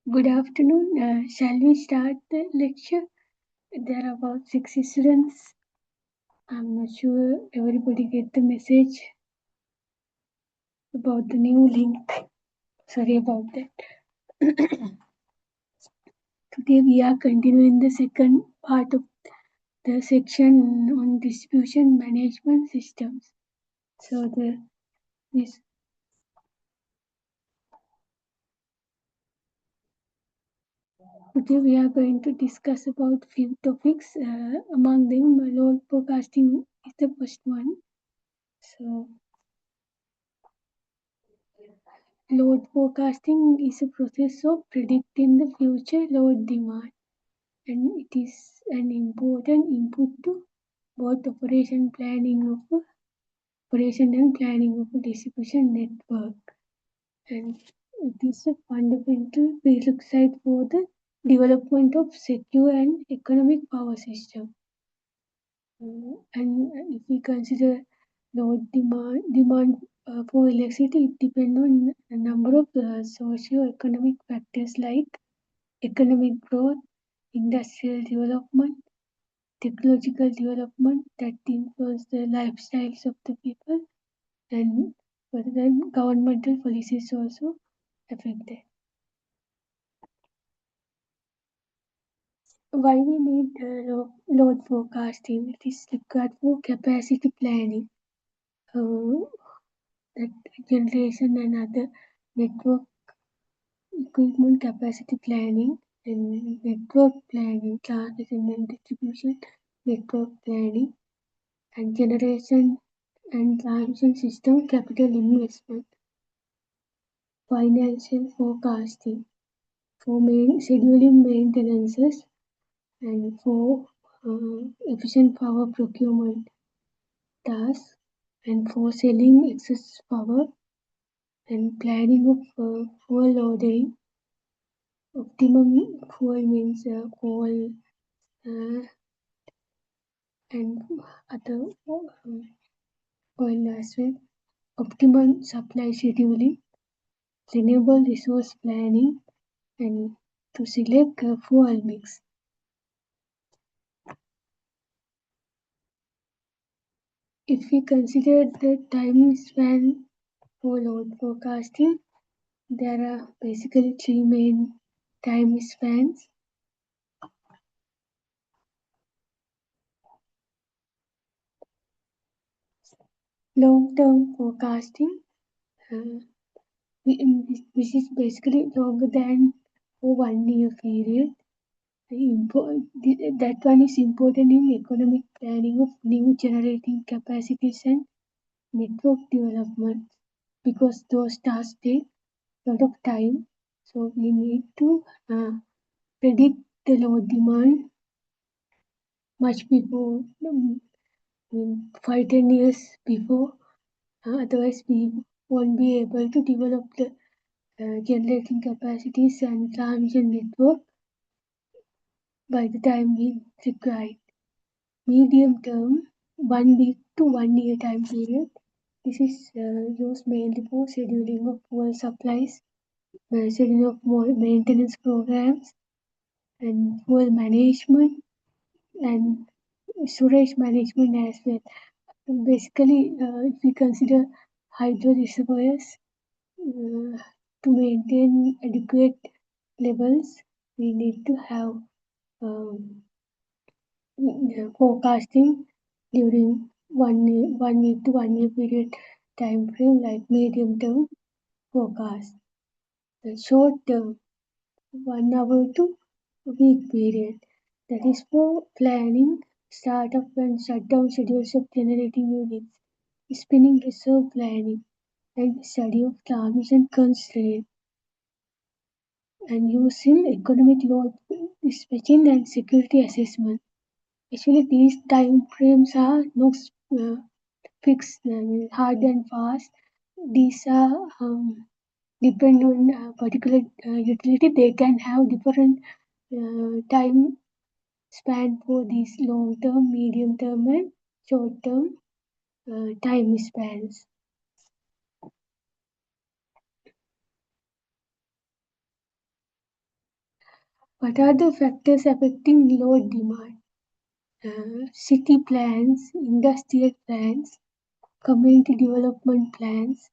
Good afternoon. Shall we start the lecture? There are about 60 students. I'm not sure everybody get the message about the new link. Sorry about that. Today we are continuing the second part of the section on distribution management systems. So this today we are going to discuss about few topics. Among them, load forecasting is the first one. So load forecasting is a process of predicting the future load demand, and it is an important input to both operation and planning of a distribution network. And it is a fundamental prerequisite for the development of secure and economic power system. And if we consider load demand for electricity, it depends on a number of socio-economic factors like economic growth, industrial development, technological development that influence the lifestyles of the people, and further than governmental policies also affect that. Why we need load forecasting? It is required for capacity planning, that generation and other network equipment capacity planning and network planning, transmission and distribution network planning, and generation and transmission system capital investment, financial forecasting for scheduling maintenances and for efficient power procurement tasks and for selling excess power and planning of fuel loading. Optimum fuel means coal and other oil as well. Optimal supply scheduling, renewable resource planning, and to select a fuel mix. If we consider the time span for load forecasting, there are basically three main time spans. Long-term forecasting, uh, which is basically longer than for 1 year period. That one is important in economic planning of new generating capacities and network development because those tasks take a lot of time. So we need to predict the load demand much before 5-10 years before. Otherwise, we won't be able to develop the generating capacities and transmission network by the time we require. Medium term, 1 week to 1 year time period. This is used mainly for scheduling of fuel supplies, scheduling of more maintenance programs, and fuel management and storage management as well. Basically, if we consider hydro reservoirs to maintain adequate levels, we need to have um, forecasting during 1 week to 1 year period time frame, like medium term forecast. The short term, 1 hour to week period, that is for planning startup and shutdown schedules of generating units, spinning reserve planning, and study of transmission constraint, and using economic load dispatching and security assessment. Actually, these time frames are not fixed, hard and fast. These are depend on a particular utility. They can have different time span for these long term, medium term, and short term time spans. What are the factors affecting load demand? City plans, industrial plans, community development plans,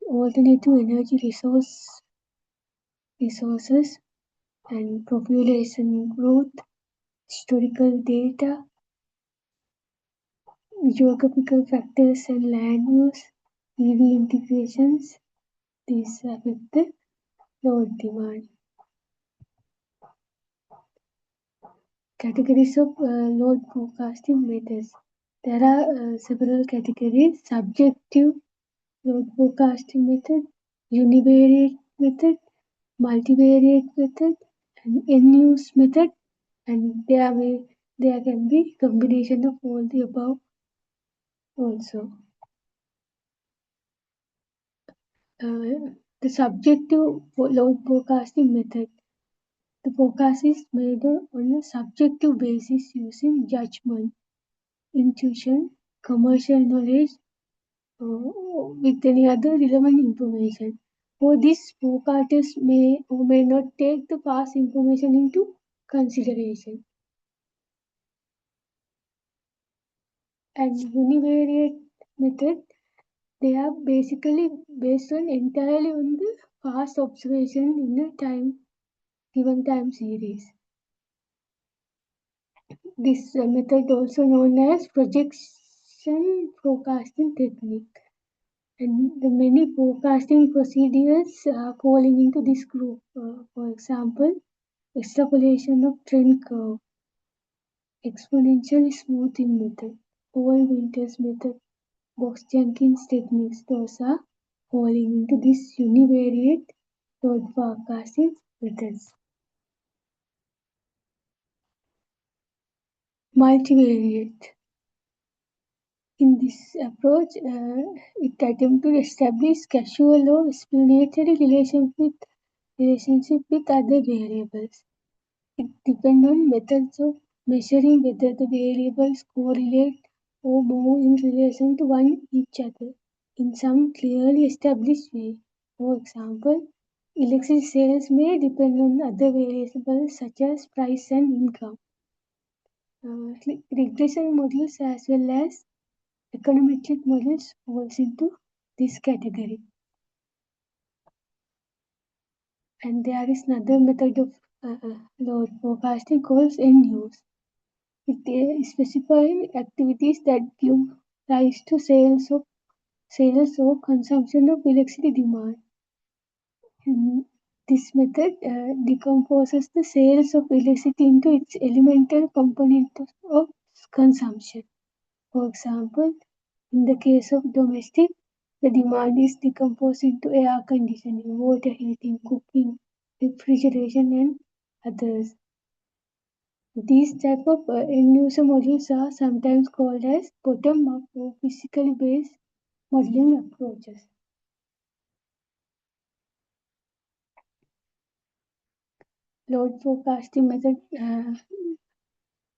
alternative energy resources, and population growth, historical data, geographical factors and land use, EV integrations. These affect the load demand. Categories of load forecasting methods. There are several categories: subjective load forecasting method, univariate method, multivariate method, and end-use method, and there can be combination of all the above also. The subjective load forecasting method. The forecast is made on a subjective basis using judgment, intuition, commercial knowledge, with any other relevant information. For this, forecasters may or may not take the past information into consideration. And univariate method, they are basically based on entirely on the past observation in a given time series. This method also known as projection forecasting technique. And the many forecasting procedures falling into this group. For example, extrapolation of trend curve, exponential smoothing method, Paul Winters method, Box-Jenkins techniques. Those are falling into this univariate load forecasting methods. Multivariate. In this approach, it attempts to establish causal or explanatory relationship with other variables. It depends on methods of measuring whether the variables correlate or move in relation to one each other in some clearly established way. For example, electricity sales may depend on other variables such as price and income. Regression models as well as econometric models falls into this category. And there is another method of load forecasting called end-use. It specifies activities that give rise to sales or consumption of electricity demand. And this method decomposes the sales of electricity into its elemental components of consumption. For example, in the case of domestic, the demand is decomposed into air conditioning, water heating, cooking, refrigeration, and others. These type of end-user models are sometimes called as bottom-up or physically based modeling approaches. Load forecasting method,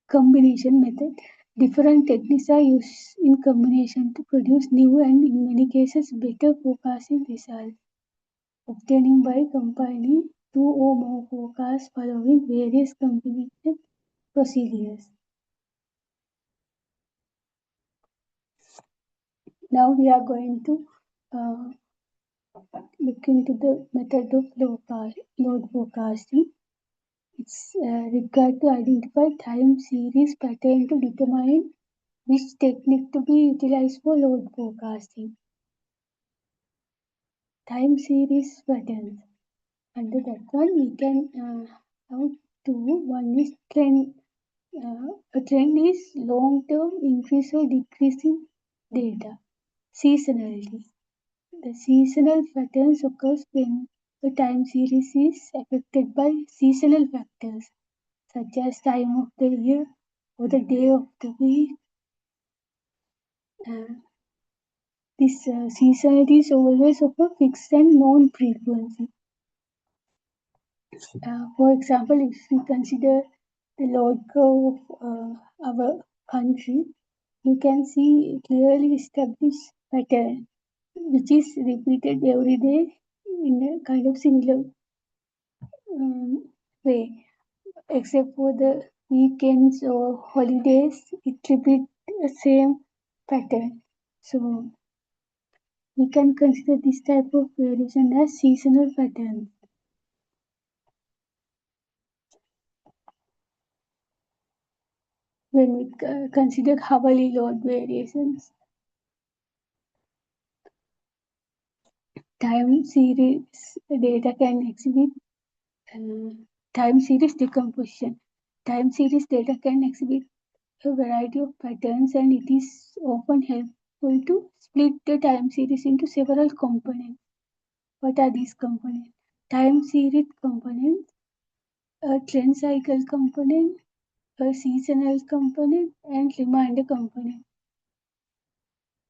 combination method. Different techniques are used in combination to produce new and in many cases better forecasting results, obtaining by combining two or more forecasts following various combination procedures. Now we are going to look into the method of load forecasting. It's required to identify time series pattern to determine which technique to be utilized for load forecasting. Time series patterns. Under that one, we can have two. One is trend. A trend is long-term increase or decrease in data. Seasonality. The seasonal patterns occurs when a time series is affected by seasonal factors such as time of the year or the day of the week. This seasonality is always of a fixed and known frequency. For example, if we consider the load curve of our country, you can see clearly established pattern which is repeated every day in a kind of similar way. except for the weekends or holidays, it repeats the same pattern. So we can consider this type of variation as seasonal patterns. When we consider hourly load variations, time series data can exhibit time series decomposition. Time series data can exhibit a variety of patterns, and it is often helpful to split the time series into several components. What are these components? Time series components, a trend cycle component, a seasonal component, and reminder component.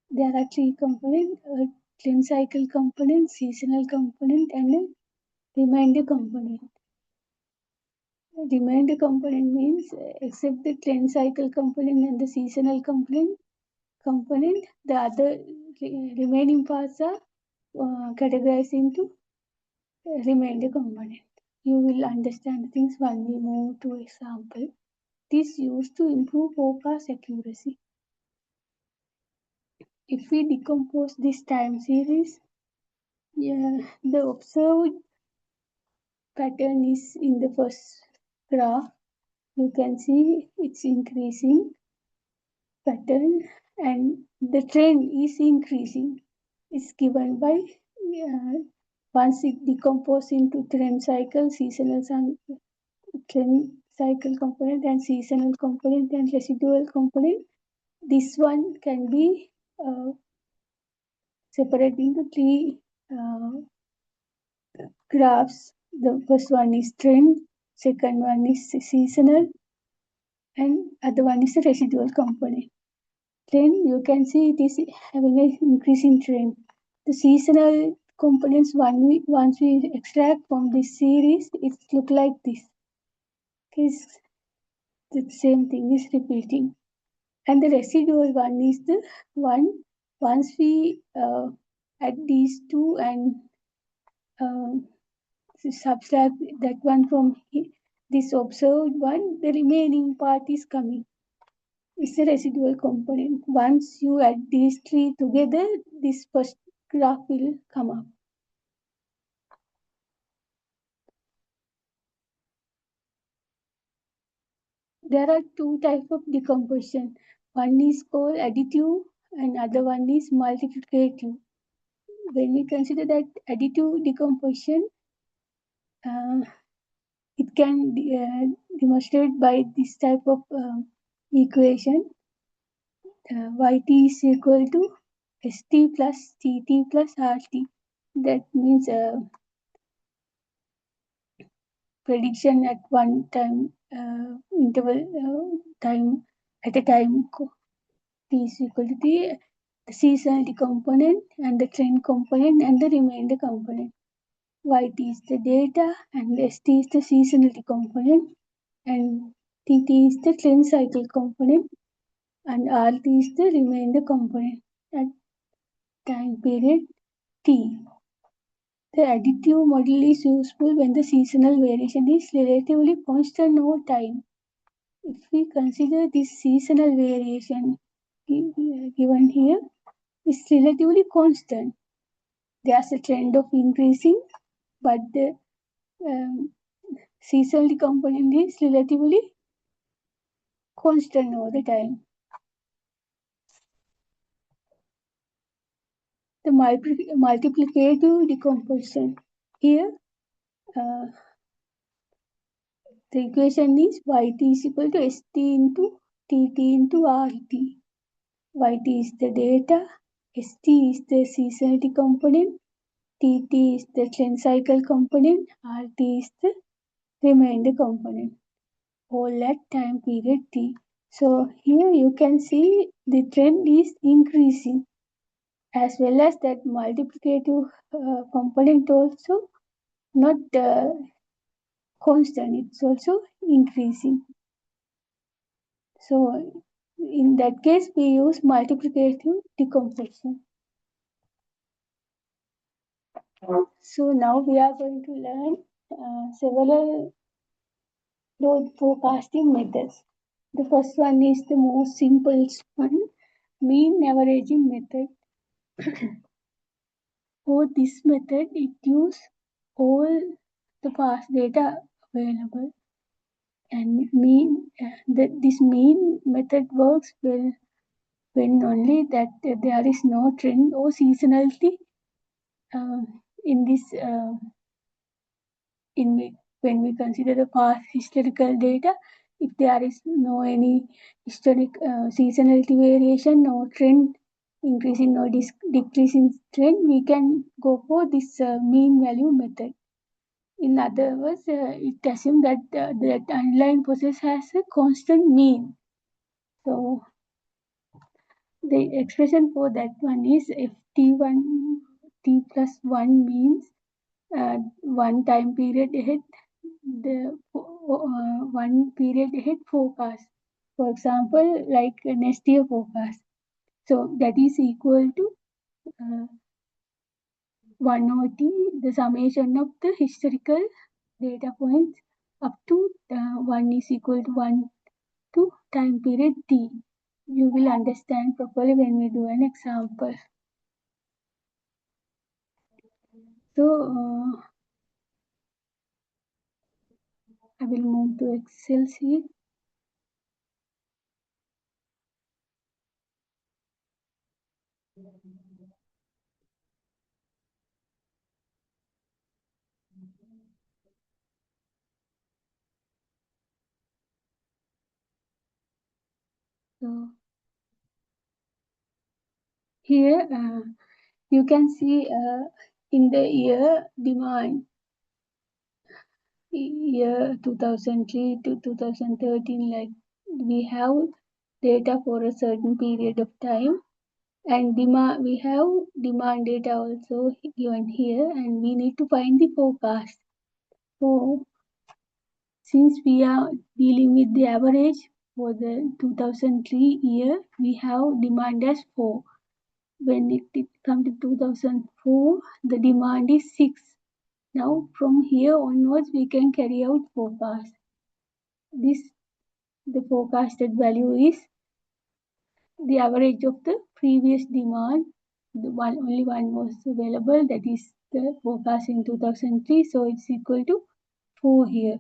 There are three components: a trend cycle component, seasonal component, and a reminder component. Remainder component means except the trend cycle component and the seasonal component, the other remaining parts are categorized into remainder component. You will understand things when we move to example. This used to improve forecast accuracy. If we decompose this time series, the observed pattern is in the first graph. You can see it's increasing pattern and the trend is increasing. It's given by once it decomposes into trend cycle, seasonal trend cycle component and seasonal component and residual component. This one can be separated into three graphs. The first one is trend, second one is seasonal, and other one is the residual component. Trend, you can see it is having an increasing trend. The seasonal components, once we extract from this series, it look like this. Is the same thing is repeating. And the residual one is the one, once we add these two and subtract that one from this observed one, the remaining part is coming. It's a residual component. Once you add these three together, this first graph will come up. There are two types of decomposition. One is called additive and other one is multiplicative. When we consider that additive decomposition, it can demonstrate by this type of equation. Yt is equal to st plus tt plus rt. That means prediction at one time interval time at a time t is equal to the seasonality component and the trend component and the remainder component. Yt is the data and st is the seasonality component and tt is the trend cycle component and rt is the remainder component at time period t. The additive model is useful when the seasonal variation is relatively constant over time. If we consider this seasonal variation given here is relatively constant, there's a trend of increasing, but the seasonal component is relatively constant over the time. The multiplicative decomposition. Here, the equation is yt is equal to st into tt into rt. Yt is the data, st is the seasonality component, tt is the trend cycle component, rt is the remainder component, all at time period t. So here you can see the trend is increasing as well as that multiplicative component also not constant, it's also increasing. So in that case, we use multiplicative decomposition. So now we are going to learn several load forecasting methods. The first one is the most simplest one, mean averaging method. For this method, it uses all the past data available and this mean method works well when only that there is no trend or seasonality uh, in this when we consider the past historical data. If there is no any historic seasonality variation or trend increasing or decreasing trend, we can go for this mean value method. In other words, it assumes that that underlying process has a constant mean. So the expression for that one is if t plus 1 means one time period ahead, the one period ahead forecast. For example, like next year forecast. So that is equal to 1 OT, the summation of the historical data points up to 1 is equal to 1 to time period t. You will understand properly when we do an example. So I will move to Excel sheet. So here you can see in the year demand, year 2003 to 2013, like we have data for a certain period of time, and demand, we have demand data also given here, and we need to find the forecast. So since we are dealing with the average for the 2003 year, we have demand as 4. When it comes to 2004, the demand is 6. Now from here onwards, we can carry out forecast. The forecasted value is the average of the previous demand. Only one was available, that is the forecast in 2003, so it's equal to 4 here.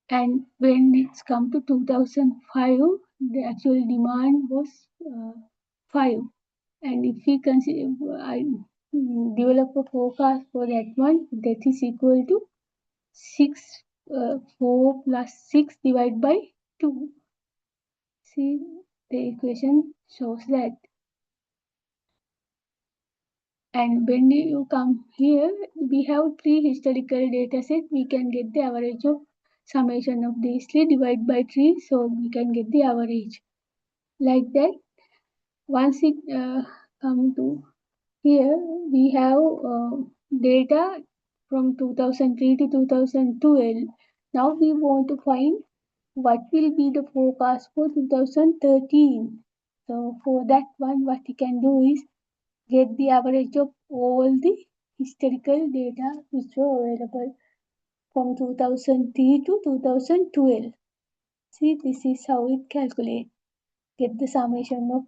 And when it's come to 2005, the actual demand was 5. And if we consider, develop a forecast for that one, that is equal to 6, 4 plus 6 divided by 2. See, the equation shows that. And when you come here, we have 3 historical data sets. We can get the average of summation of these 3 divided by 3, so we can get the average. Like that, once it come to here, we have data from 2003 to 2012. Now we want to find what will be the forecast for 2013. So for that one, what we can do is get the average of all the historical data which were available from 2003 to 2012. See, this is how it calculates. Get the summation of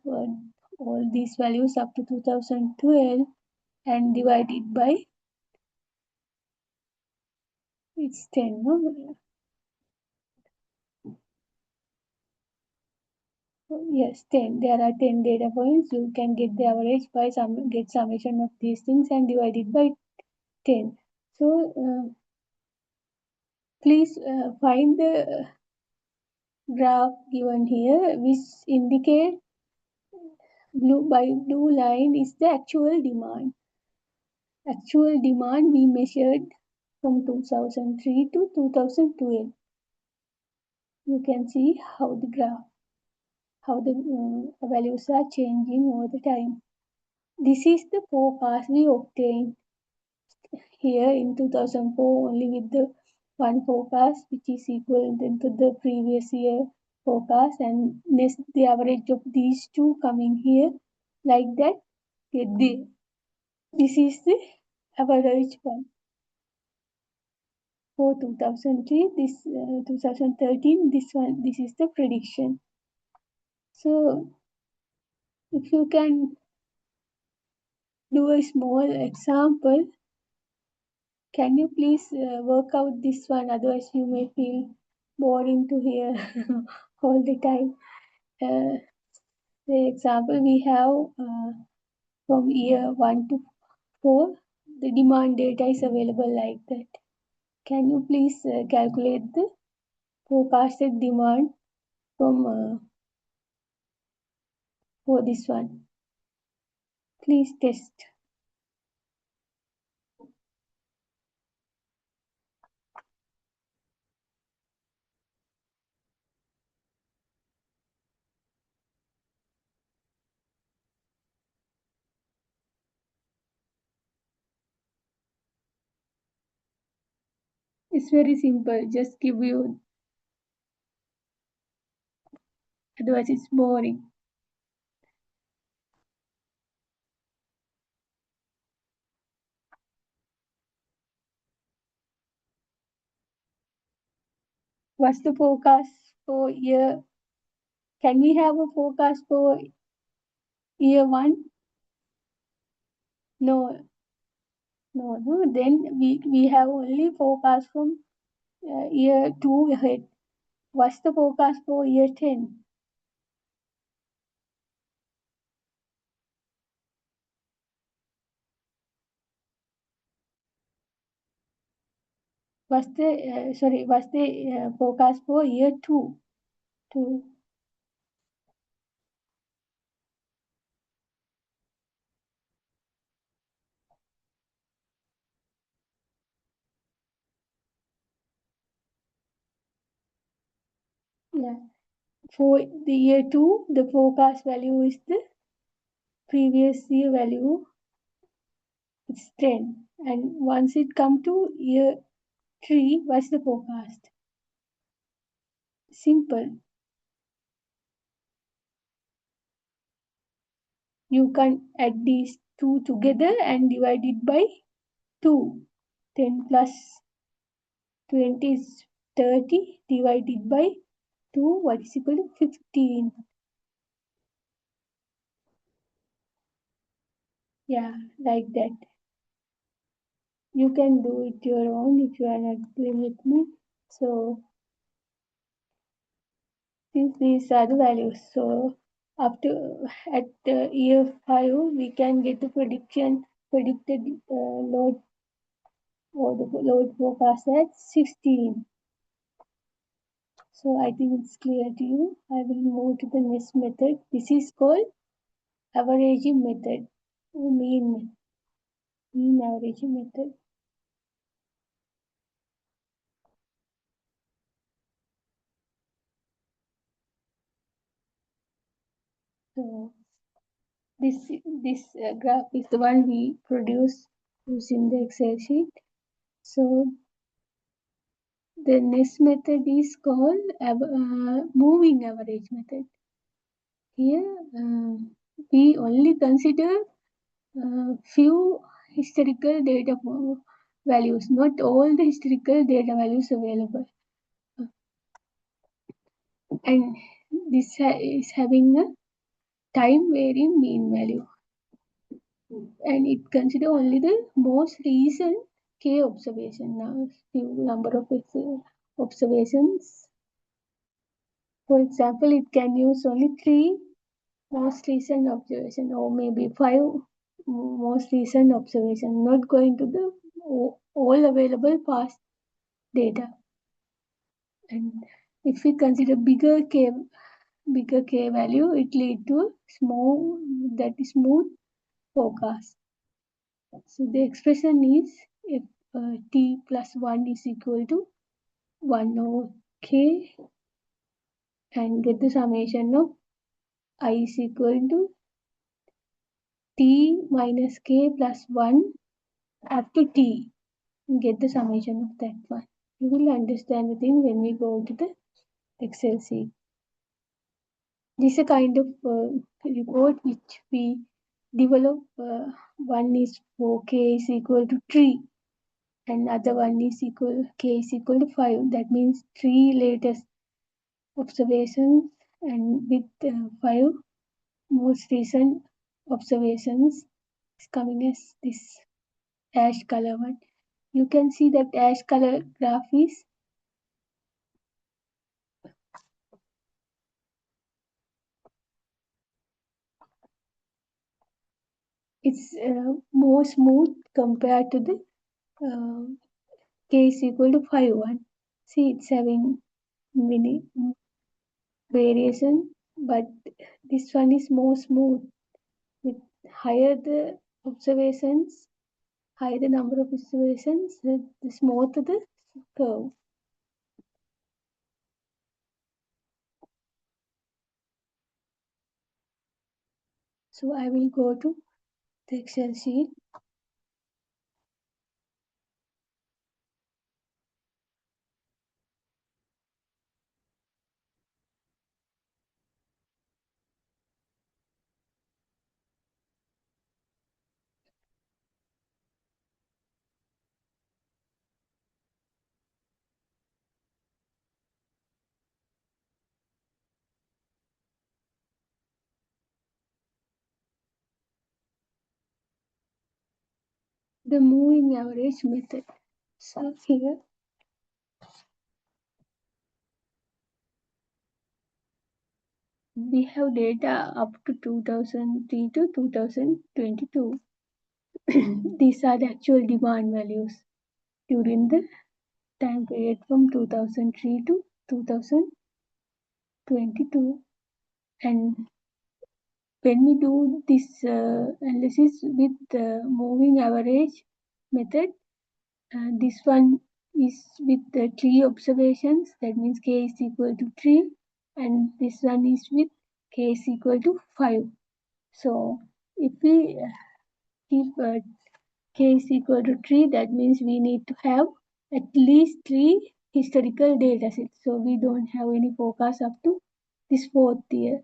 all these values up to 2012 and divide it by, it's 10, no? Yes, 10. There are 10 data points. You can get the average by get summation of these things and divide it by 10. So please find the graph given here, which indicate blue line is the actual demand. Actual demand we measured from 2003 to 2012. You can see how the graph, how the values are changing over the time. This is the forecast we obtained here in 2004 only with the one forecast which is equal to the previous year forecast, and next the average of these two coming here, like that. This is the average one for 2003, this 2013, this is the prediction. So if you can do a small example, can you please work out this one? Otherwise, you may feel boring to hear all the time. The example we have from year 1 to 4, the demand data is available like that. Can you please calculate the forecasted demand from for this one? Please test. It's very simple. Just give you. Otherwise, it's boring. What's the forecast for year? Can we have a forecast for year 1? No. Then we have only forecast from year 2 ahead. What's the forecast for year 10? What's the forecast for year 2? Yeah. For the year 2, the forecast value is the previous year value. It's 10. And once it come to year 3, what's the forecast? Simple. You can add these two together and divide it by 2. 10 plus 20 is 30 divided by 2, what is equal to 15. Yeah, like that. You can do it your own if you are not doing with me. So since these are the values, so up to at year 5 we can get the predicted load or the load forecast at 16. So I think it's clear to you. I will move to the next method. This is called averaging method, mean averaging method. So this graph is the one we produce using the Excel sheet. So the next method is called moving average method. Here we only consider few historical data values, not all the historical data values available. And this is having a time varying mean value. And it consider only the most recent K observation. Now, few number of observations. For example, it can use only 3 most recent observation or maybe 5 most recent observation, not going to the all available past data. And if we consider bigger K value, it lead to smooth forecast. So the expression is if t plus 1 is equal to 1 over k and get the summation of I is equal to t minus k plus 1 up to t. Get the summation of that one. You will understand the thing when we go to the Excel sheet. This is a kind of report which we develop. One is for k is equal to 3 and other one is k is equal to 5. That means 3 latest observations and with 5 most recent observations is coming as this ash color one. You can see that ash color graph is it's more smooth compared to the k is equal to 5 one. See, it's having many variation, but this one is more smooth. With higher the observations, higher the number of observations, the smoother the curve. So I will go to the Excel sheet. The moving average method. So here we have data up to 2003 to 2022. These are the actual demand values during the time period from 2003 to 2022. And when we do this analysis with the moving average method, this one is with the 3 observations, that means k is equal to 3, and this one is with k is equal to 5. So if we keep k is equal to 3, that means we need to have at least 3 historical data sets. So we don't have any forecast up to this 4th year.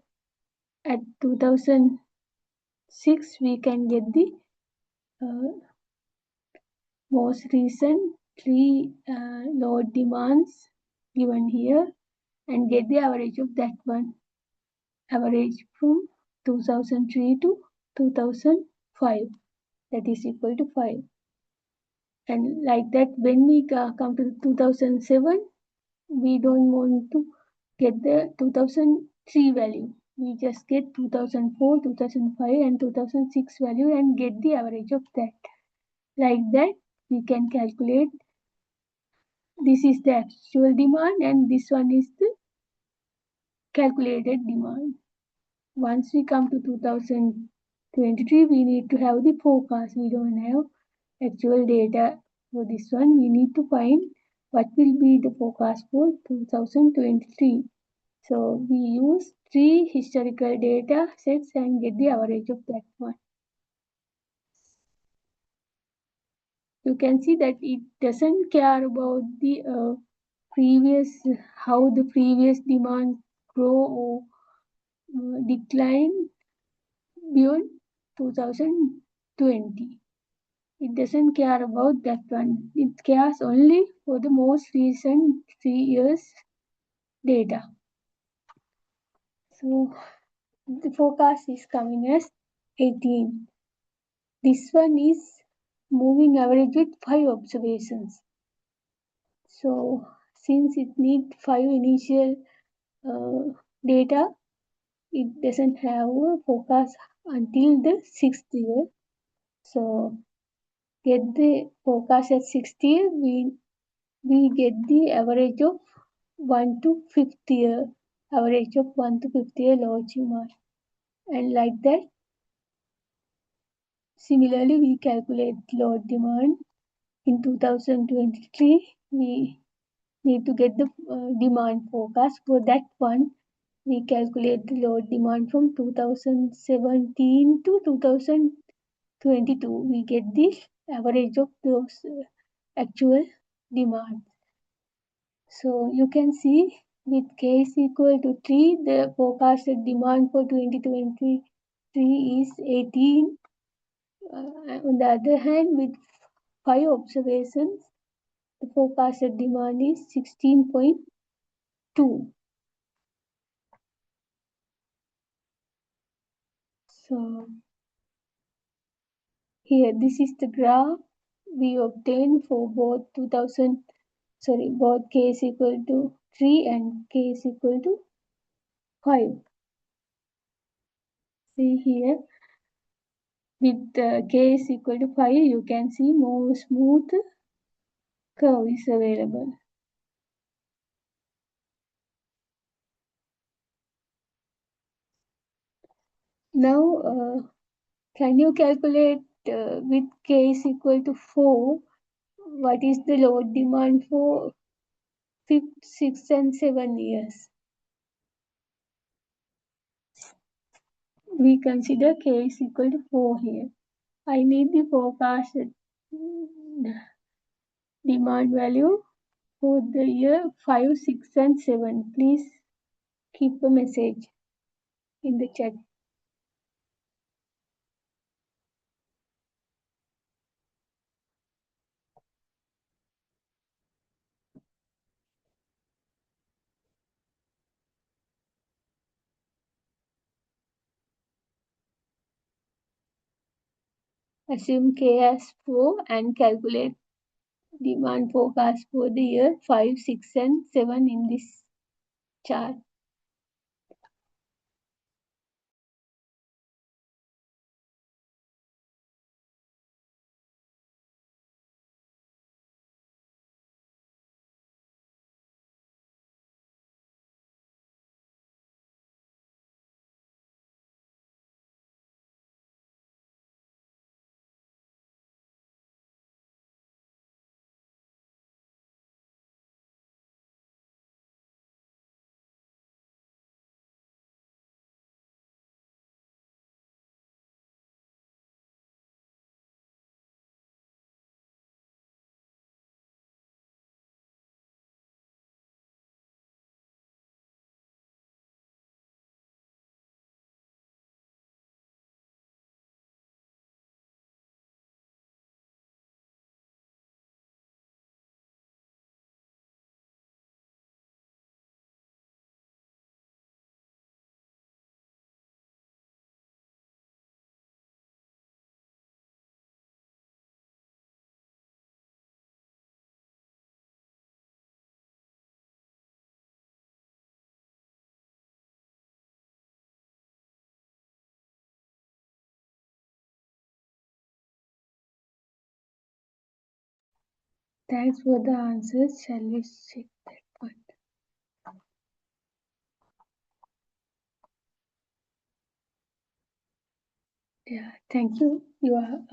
At 2006, we can get the most recent 3 load demands given here and get the average of that one. Average from 2003 to 2005, that is equal to 5. And like that, when we come to 2007, we don't want to get the 2003 value. We just get 2004, 2005 and 2006 value and get the average of that. Like that, we can calculate this is the actual demand and this one is the calculated demand. Once we come to 2023, we need to have the forecast. We don't have actual data for this one. We need to find what will be the forecast for 2023. So we use 3 historical data sets and get the average of that one. You can see that it doesn't care about the how the previous demand grow or decline beyond 2020. It doesn't care about that one. It cares only for the most recent 3 years data. So the forecast is coming as 18. This one is moving average with 5 observations. So since it needs 5 initial data, it doesn't have a forecast until the 6th year. So get the forecast at 6th year, we get the average of 1 to 5th year, average of 1 to 5th year load demand. And like that, similarly, we calculate load demand. In 2023, we need to get the demand forecast. For that one, we calculate the load demand from 2017 to 2022. We get the average of those actual demands. So you can see with k is equal to 3, the forecasted demand for 2023 is 18. On the other hand, with 5 observations, The forecasted demand is 16.2. So here, this is the graph we obtained for both both k is equal to 3 and k is equal to 5. See here, with k is equal to 5, you can see more smooth curve is available. Now, can you calculate with k is equal to 4, what is the load demand for 5th, 6th and 7 years? We consider k is equal to 4 here. I need the forecasted demand value for the year 5, 6 and 7. Please keep a message in the chat. Assume k as 4 and calculate demand forecast for the year 5, 6 and 7 in this chart. Thanks for the answers. Shall we check that one? Yeah, thank you. Your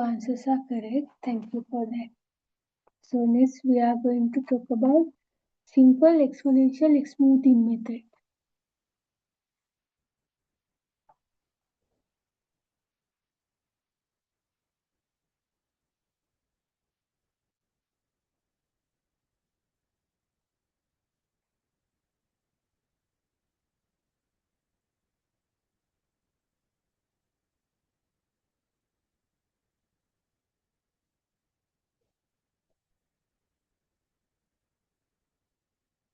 answers are correct. Thank you for that. So next we are going to talk about simple exponential smoothing method.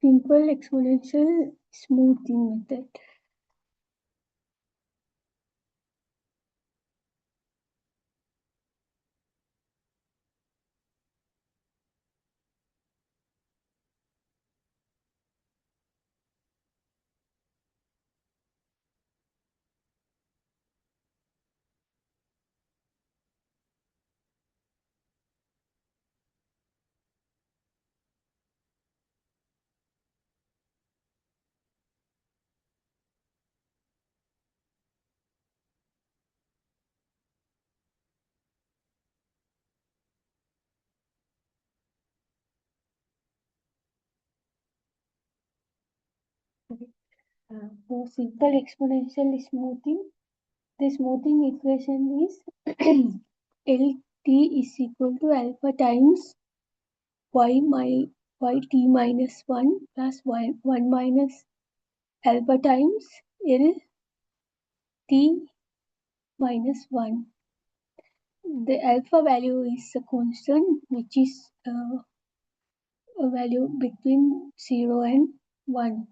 Simple exponential smoothing method. For simple exponential smoothing, the smoothing equation is LT is equal to alpha times yt minus 1 plus 1 minus alpha times LT minus 1. The alpha value is a constant, which is a value between 0 and 1.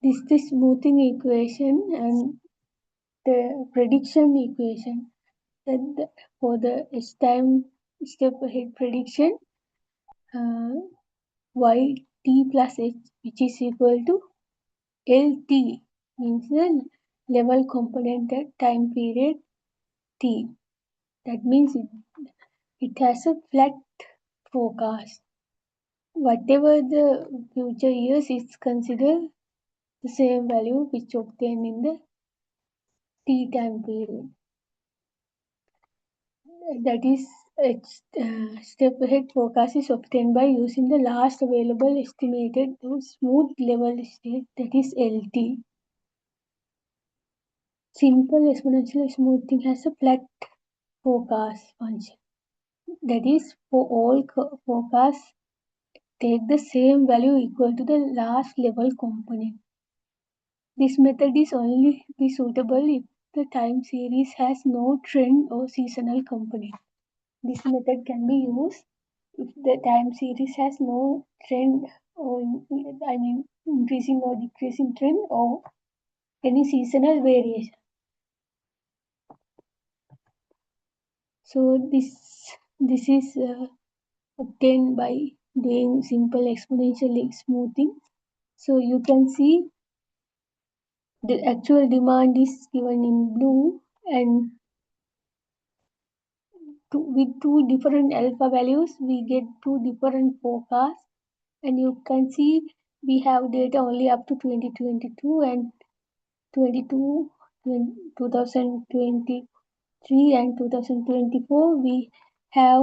This is the smoothing equation and the prediction equation. Then for the S-time step ahead prediction, yt plus h, which is equal to LT, means the level component at time period t. That means it has a flat forecast. Whatever the future years is considered the same value which obtained in the t time period. That is, step ahead forecast is obtained by using the last available estimated smooth level state, that is LT. Simple exponential smoothing has a flat forecast function. That is, for all forecasts, take the same value equal to the last level component. This method is only be suitable if the time series has no trend or seasonal component. This method can be used if the time series has no trend or increasing or decreasing trend or any seasonal variation. So this is obtained by doing simple exponential smoothing. So you can see the actual demand is given in blue, and with two different alpha values we get two different forecasts, and you can see we have data only up to 2022 and 2023 and 2024 we have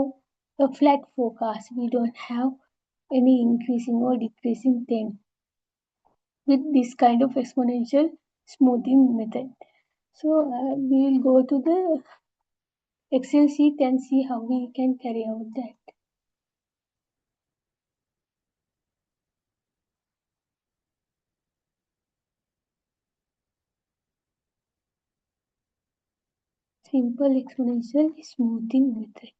a flat forecast. We don't have any increasing or decreasing trend with this kind of exponential smoothing method. So we will go to the Excel sheet and see how we can carry out that. Simple exponential smoothing method.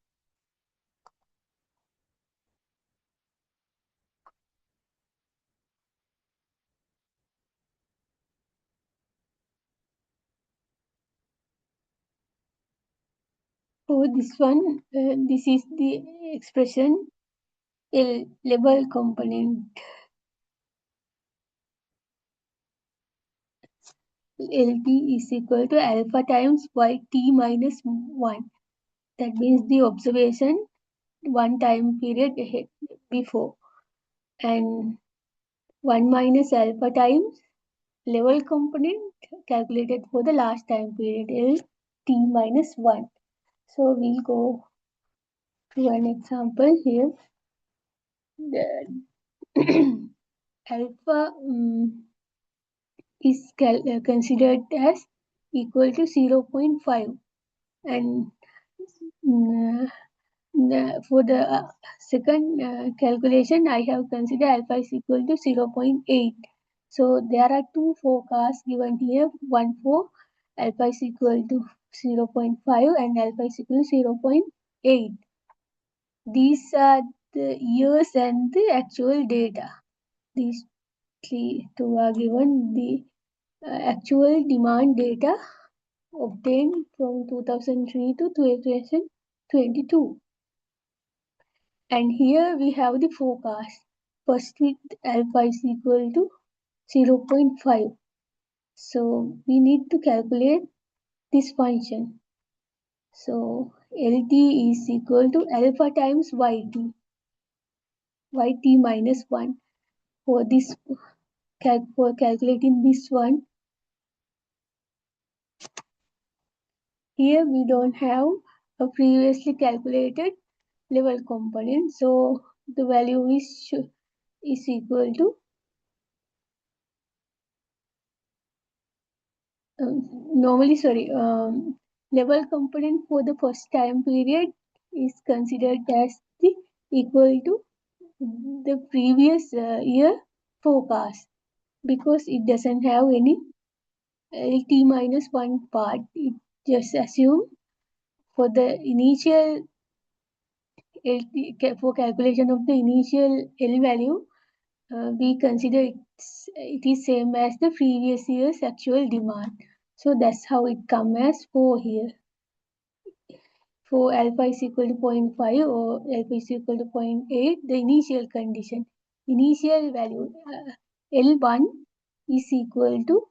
For this one, this is the expression L level component. LT is equal to alpha times yt minus 1. That means the observation one time period ahead before. And 1 minus alpha times level component calculated for the last time period, LT minus 1. So we'll go to an example here. The alpha is considered as equal to 0.5, and for the second calculation I have considered alpha is equal to 0.8. So there are two forecasts given here, one for alpha is equal to 0.5 and alpha is equal to 0.8. These are the years and the actual data. These two are given. The actual demand data obtained from 2003 to 2022. And here we have the forecast. First with alpha is equal to 0.5. So we need to calculate this function. So LT is equal to alpha times yt minus 1. For this, for calculating this one, here we don't have a previously calculated level component, so the value is equal to level component for the first time period is considered as the equal to the previous year forecast, because it doesn't have any LT minus 1 part. It just assume for the initial for calculation of the initial L value, we consider it is same as the previous year's actual demand. So that's how it comes as 4 here. For alpha is equal to 0.5 or alpha is equal to 0.8, the initial condition, initial value L1 is equal to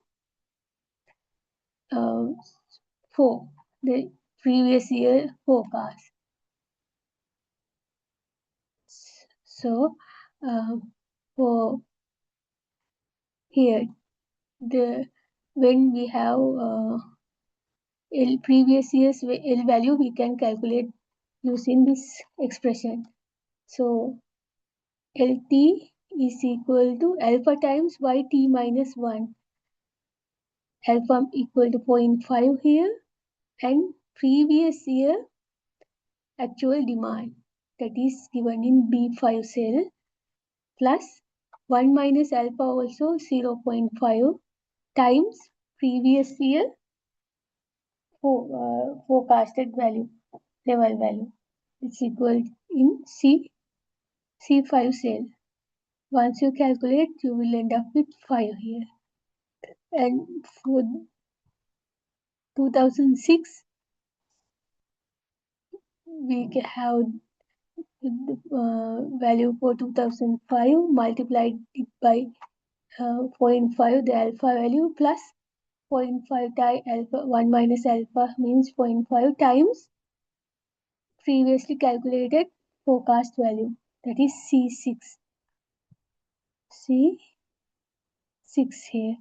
4, the previous year forecast. So for here, when we have previous year's L value, we can calculate using this expression. So LT is equal to alpha times YT minus 1. Alpha equal to 0.5 here, and previous year actual demand, that is given in B5 cell, plus 1 minus alpha also 0.5 times previous year forecasted value, level value. It's equal in C5 cell. Once you calculate, you will end up with 5 here. And for 2006, we have the value for 2005 multiplied it by 0.5, the alpha value, plus 0.5 times alpha, 1 minus alpha means 0.5 times previously calculated forecast value, that is C6. C6 here.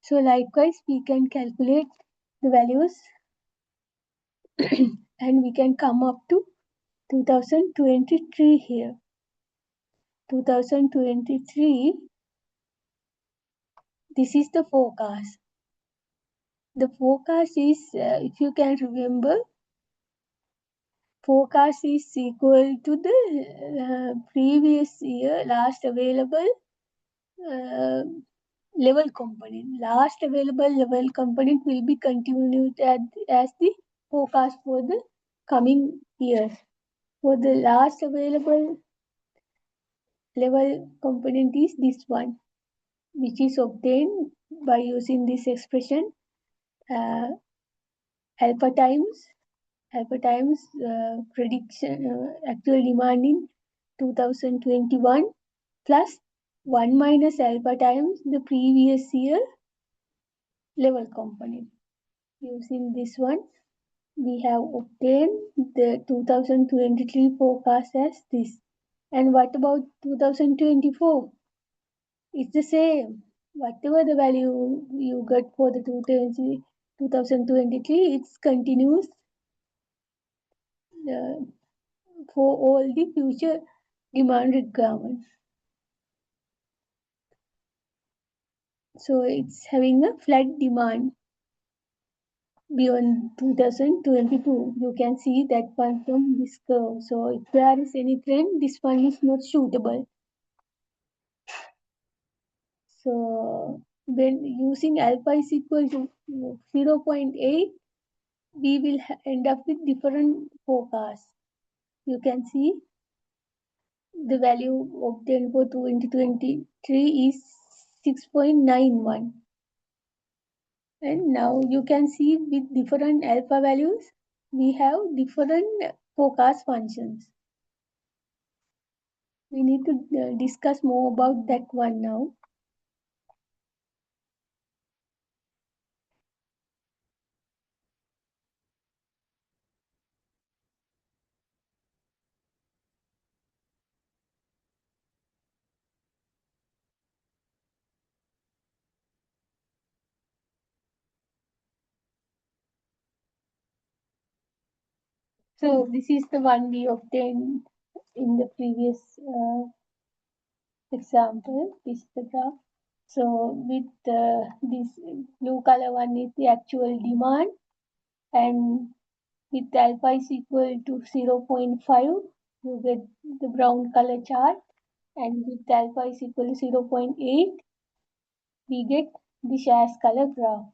So likewise, we can calculate the values and we can come up to 2023 here. 2023, this is the forecast. The forecast is, if you can remember, forecast is equal to the previous year last available level component. Last available level component will be continued as the forecast for the coming years. For the last available level component is this one, which is obtained by using this expression alpha times prediction actual demand in 2021 plus 1 minus alpha times the previous year level component. Using this one, we have obtained the 2023 forecast as this. And what about 2024? It's the same. Whatever the value you get for the 2023, it's continuous for all the future demand requirements. So it's having a flat demand beyond 2022. You can see that one from this curve. So if there is any trend, this one is not suitable. So when using alpha is equal to 0.8, we will end up with different forecasts. You can see the value obtained for 2023 is 6.91. And now you can see with different alpha values, we have different forecast functions. We need to discuss more about that one now. So this is the one we obtained in the previous example. This is the graph. So with this blue color one is the actual demand, and with alpha is equal to 0.5, you get the brown color chart, and with alpha is equal to 0.8, we get the shares color graph.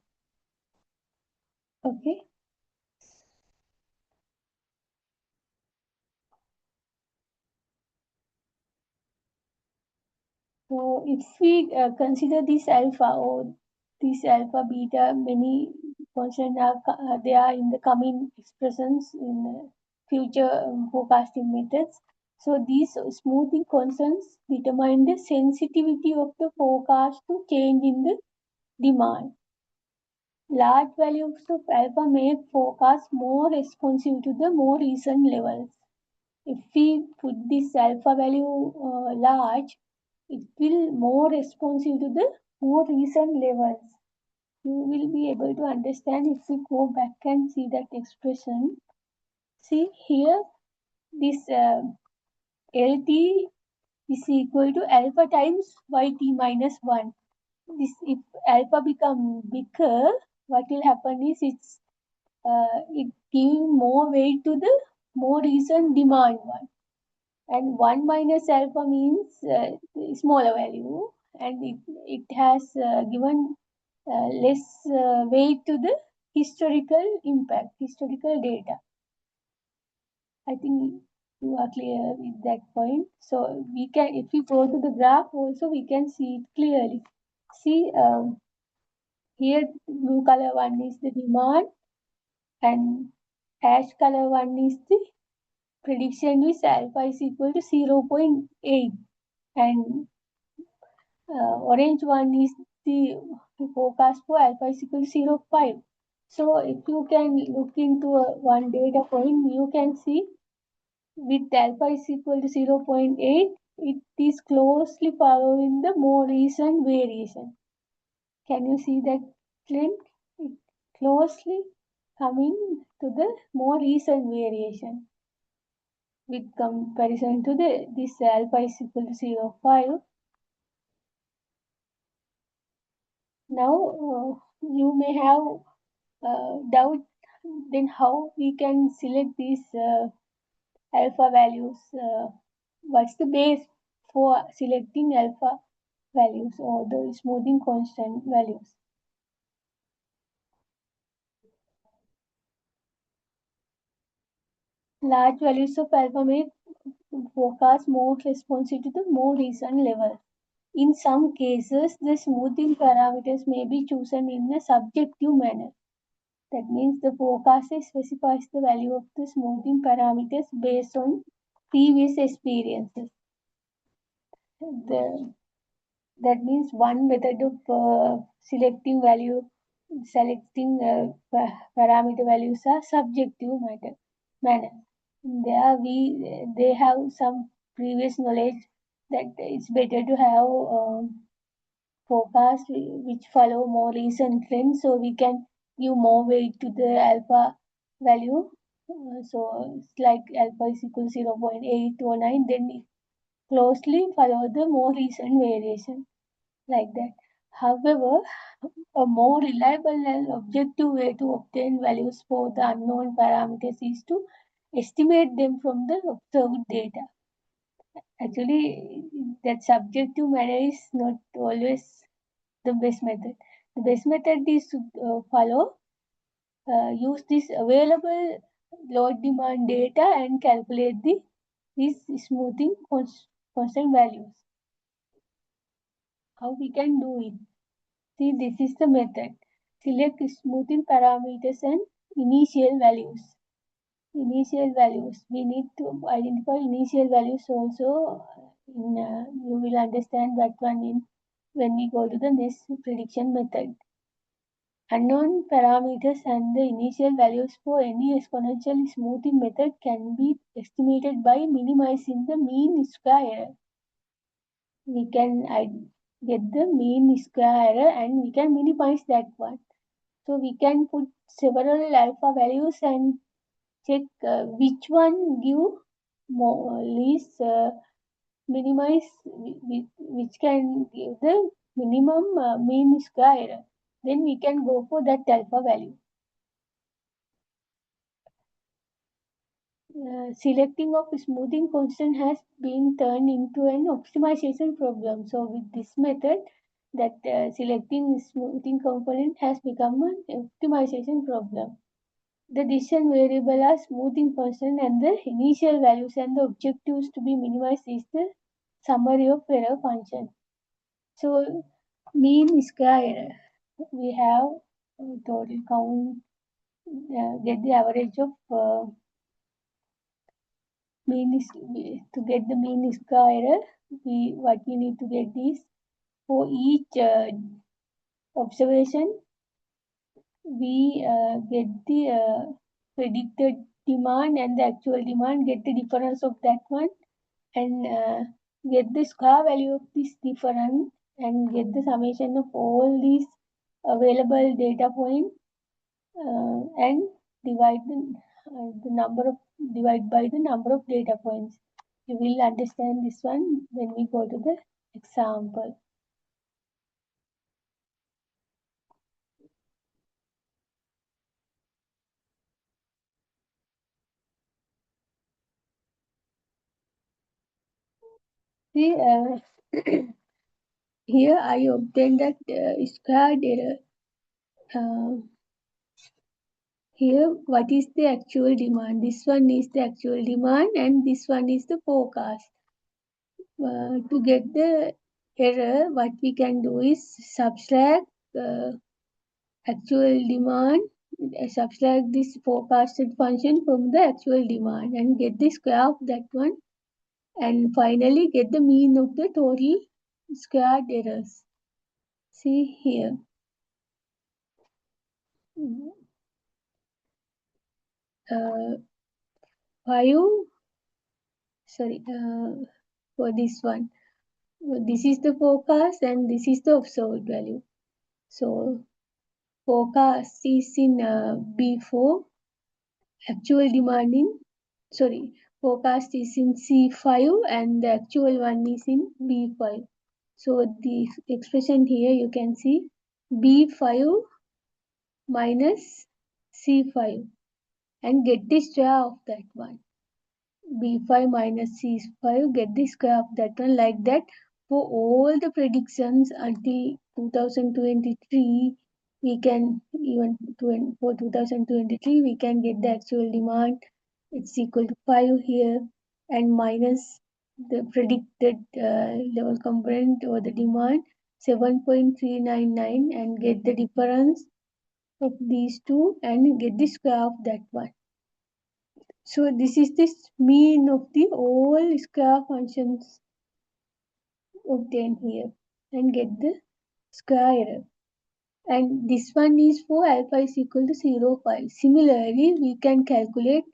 Okay. So if we consider this alpha or this alpha beta, many constants are there in the coming expressions in future forecasting methods. So these smoothing constants determine the sensitivity of the forecast to change in the demand. Large values of alpha make forecasts more responsive to the more recent levels. If we put this alpha value large, it will more responsive to the more recent levels. You will be able to understand if we go back and see that expression. See here, this LT is equal to alpha times YT minus 1. This, if alpha become bigger, what will happen is it giving more weight to the more recent demand one. And 1 minus alpha means smaller value, and it has given less weight to the historical impact, historical data. I think you are clear with that point. So we can, if we go to the graph also, we can see it clearly. See, here blue color one is the demand, and ash color one is the prediction with alpha is equal to 0.8, and orange one is the forecast for alpha is equal to 0.5. So if you can look into one data point, you can see with alpha is equal to 0.8, it is closely following the more recent variation. Can you see that trend? It closely coming to the more recent variation with comparison to this alpha is equal to 0.5. Now you may have doubt then how we can select these alpha values. What's the base for selecting alpha values or the smoothing constant values? Large values of alpha make forecast more responsive to the more recent level. In some cases, the smoothing parameters may be chosen in a subjective manner. That means the forecaster specifies the value of the smoothing parameters based on previous experiences. That means one method of selecting parameter values are subjective manner. They have some previous knowledge that it's better to have forecast which follow more recent trends, so we can give more weight to the alpha value. So it's like alpha is equal to 0.829, then it closely follow the more recent variation like that. However, a more reliable and objective way to obtain values for the unknown parameters is to estimate them from the observed data. Actually, that subjective manner is not always the best method. The best method is to use this available load demand data and calculate these smoothing constant values. How we can do it? See, this is the method. Select smoothing parameters and initial values. Initial values. We need to identify initial values also. You will understand that one when we go to the next prediction method. Unknown parameters and the initial values for any exponential smoothing method can be estimated by minimizing the mean square error. We can get the mean square error and we can minimize that one. So we can put several alpha values and check which one give more least minimize which can give the minimum mean square error. Then we can go for that alpha value. Selecting of smoothing constant has been turned into an optimization problem. So with this method, that selecting smoothing component has become an optimization problem. The decision variable are smoothing constant and the initial values and the objectives to be minimized is the summary of error function. So mean square error, we have total count, get the average of to get the mean square error. What we need to get is for each observation we get the predicted demand and the actual demand, get the difference of that one, and get the square value of this difference, and get the summation of all these available data points, and divide divide by the number of data points. You will understand this one when we go to the example. See, here I obtained that squared error. Here, what is the actual demand? This one is the actual demand and this one is the forecast. To get the error, what we can do is subtract actual demand, subtract this forecasted function from the actual demand and get the square of that one, and finally get the mean of the total squared errors. See here. Uh, 5, for this one. This is the forecast and this is the observed value. So forecast is in B4, actual demand in, forecast is in C5 and the actual one is in B5. So the expression here you can see B5 minus C5 and get the square of that one. B5 minus C5, get the square of that one, like that for all the predictions until 2023. We can even for 2023 we can get the actual demand, it's equal to 5 here, and minus the predicted level component or the demand 7.399, and get the difference of these two and get the square of that one. So this is the mean of the all square functions obtained here, and get the square error. And this one is for alpha is equal to 0.5. Similarly, we can calculate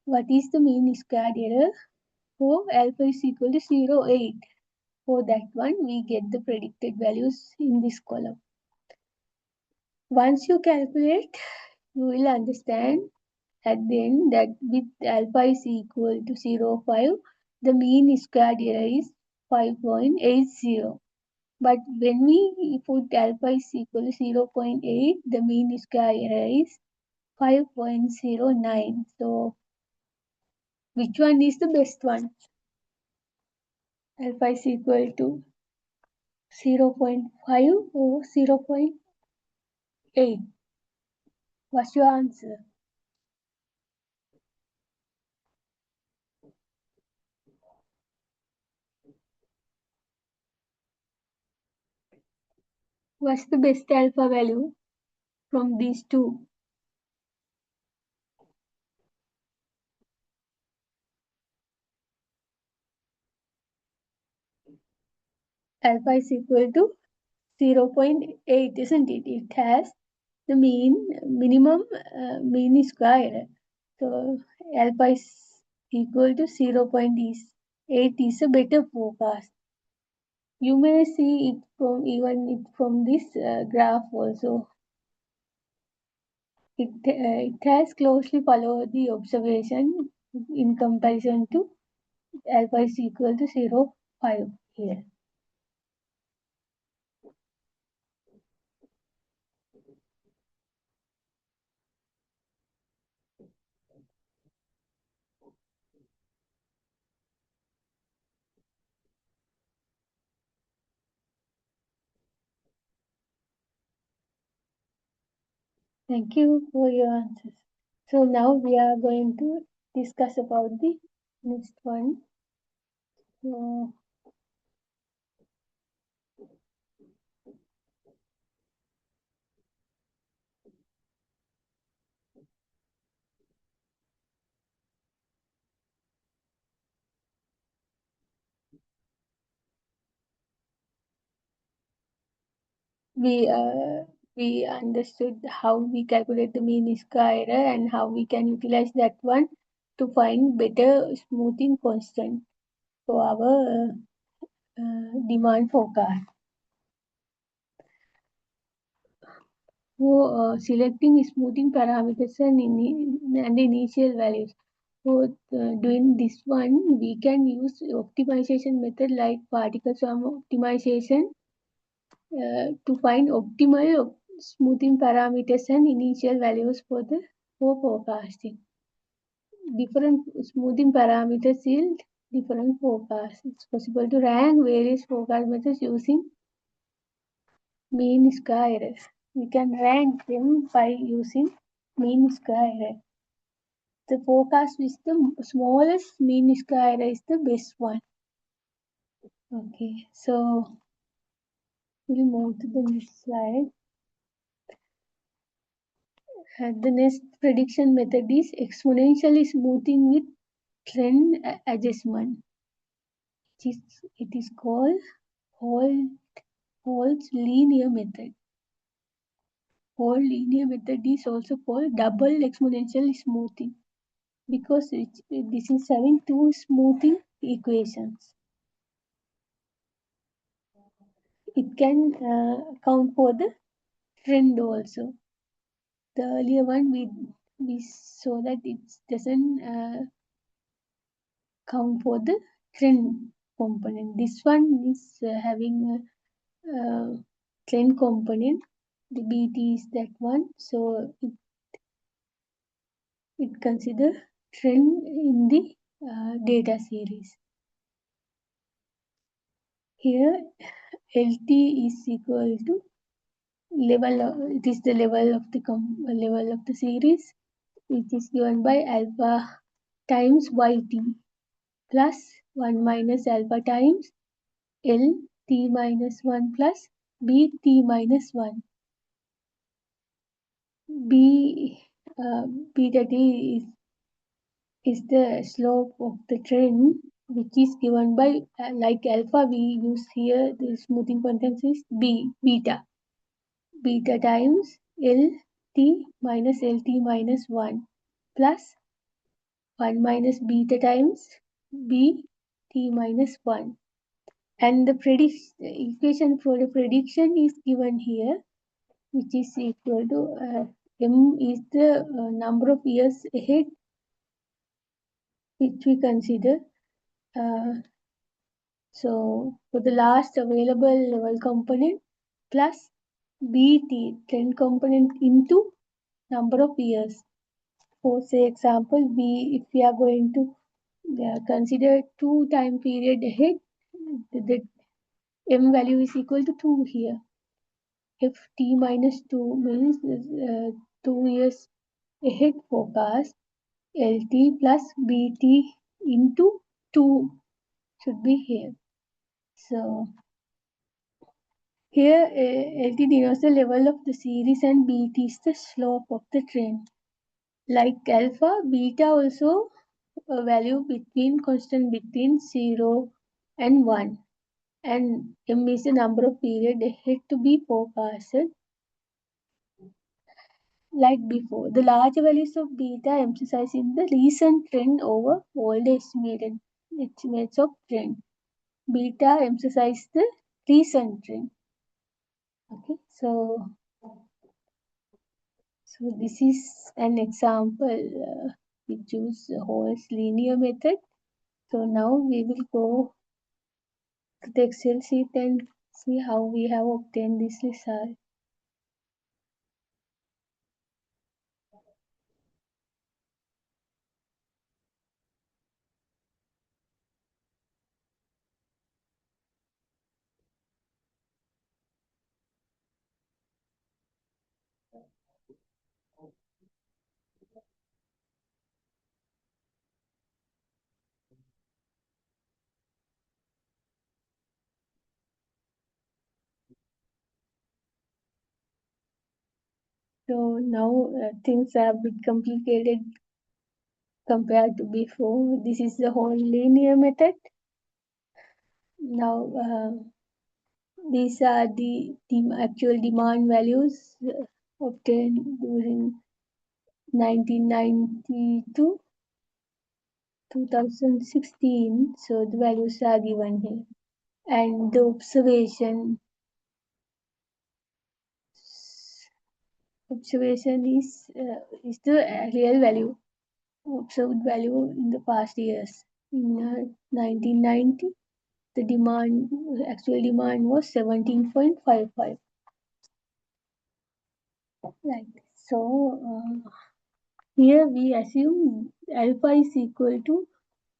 what is the mean square error for alpha is equal to 0.8. For that one, we get the predicted values in this column. Once you calculate, you will understand at the end that with alpha is equal to 0.5, the mean squared error is 5.80. But when we put alpha is equal to 0.8, the mean square error is 5.09. So which one is the best one? Alpha is equal to 0.5 or 0.8? What's your answer? What's the best alpha value from these two? Alpha is equal to 0.8, isn't it? It has the minimum mean square. So alpha is equal to 0.8 is a better forecast. You may see it from this graph also. It has closely followed the observation in comparison to alpha is equal to 0.5 here. Thank you for your answers. So now we are going to discuss about the next one. So we understood how we calculate the mean square error and how we can utilize that one to find better smoothing constant for our demand forecast. For selecting smoothing parameters and initial values. For doing this one, we can use optimization method like particle sum optimization to find optimal smoothing parameters and initial values for forecasting. Different smoothing parameters yield different forecasts. It's possible to rank various forecast methods using mean square error. We can rank them by using mean square error. The forecast with the smallest mean square error is the best one. Okay, so we'll move to the next slide. The next prediction method is exponential smoothing with trend adjustment. It is called Hall's linear method. Hall linear method is also called double exponential smoothing because this is having two smoothing equations. It can account for the trend also. The earlier one we saw that it doesn't count for the trend component. This one is having a trend component. The BT is that one, so it consider trend in the data series. Here LT is equal to it is the level of the series, which is given by alpha times YT plus 1 minus alpha times L T minus 1 plus B T minus 1. Beta T is the slope of the trend, which is given by like alpha. We use here the smoothing constants is beta times LT minus LT minus 1 plus 1 minus beta times BT minus 1. And the equation for the prediction is given here, which is equal to M is the number of years ahead which we consider. So for the last available level component plus BT, trend component into number of years. For say example, if we are going to consider 2 time period ahead, the M value is equal to 2 here. If T minus 2 means 2 years ahead forecast, LT plus BT into 2 should be here. So here LT denotes the level of the series and BT is the slope of the trend. Like alpha, beta also a value constant between 0 and 1. And M is the number of period ahead to be forecasted. Like before, the larger values of beta emphasizing the recent trend over all the estimates of trend. Beta emphasizes the recent trend. Okay, so this is an example. We choose Hall's linear method. So now we will go to the Excel sheet and see how we have obtained this result. So now things are a bit complicated compared to before. This is the Hall linear method. Now These are the actual demand values obtained during 1990 to 2016. So the values are given here. And the observation is the real value, observed value in the past years. In 1990, the actual demand was 17.55. Right. So here we assume alpha is equal to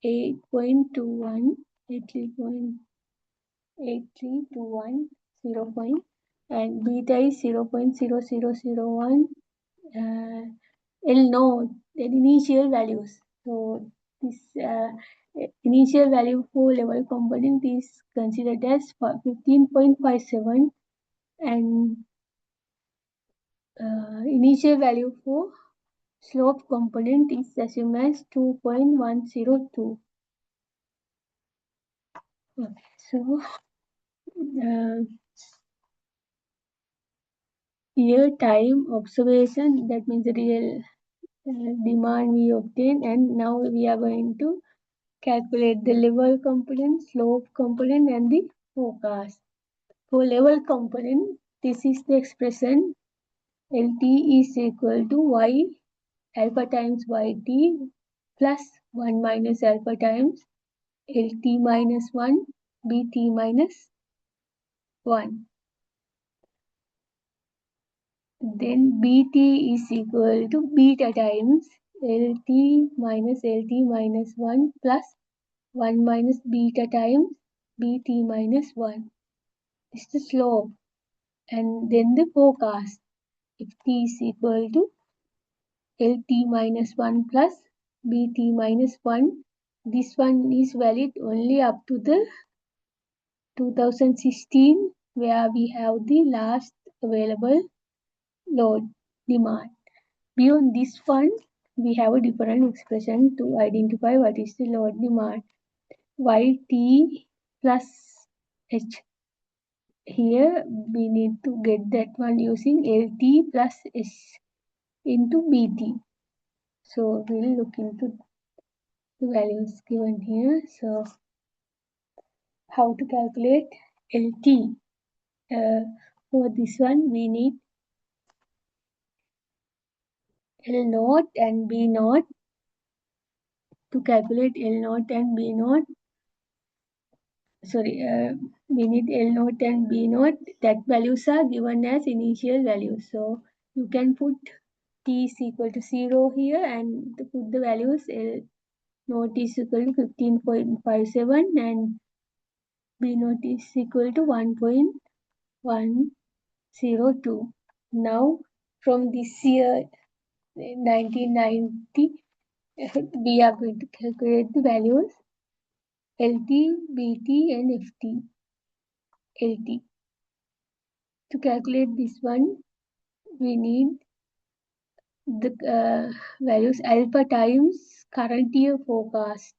8.21, 83.8321, and beta is 0.0001. L naught, the initial values. So this initial value for level component is considered as 15.57, and initial value for slope component is assumed as 2.102. Okay, so year time observation, that means the real demand we obtain, and now we are going to calculate the level component, slope component, and the forecast. For level component, this is the expression LT is equal to y alpha times yt plus 1 minus alpha times LT minus 1 BT minus 1. Then BT is equal to beta times LT minus 1 plus 1 minus beta times BT minus 1. This is the slope. And then the forecast. If T is equal to LT minus 1 plus BT minus 1, this one is valid only up to the 2016, where we have the last available load demand. Beyond this one, we have a different expression to identify what is the load demand. YT plus H. Here we need to get that one using LT plus S into BT. So we'll look into the values given here. So how to calculate LT? For this one, we need L naught and B naught. To calculate L naught and B naught, we need L naught and B naught. That values are given as initial values. So you can put T is equal to 0 here and put the values L naught is equal to 15.57 and B naught is equal to 1.102. Now from this year 1990, we are going to calculate the values LT, BT and FT. LT. To calculate this one, we need the values alpha times current year forecast.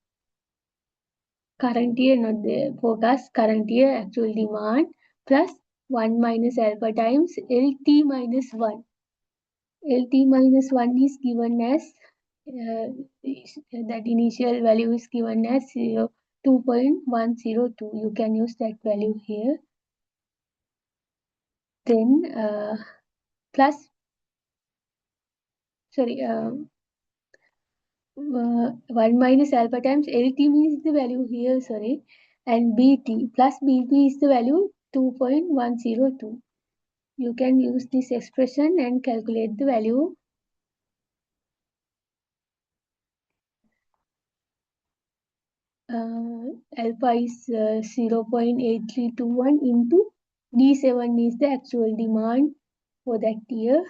Current year, not the forecast, current year actual demand plus 1 minus alpha times LT minus 1. LT minus 1 is given as that initial value is given as 2.102. You can use that value here. Then plus 1 minus alpha times LT means the value here, and BT plus BT is the value 2.102. You can use this expression and calculate the value. Alpha is 0.8321 into D7 is the actual demand for that year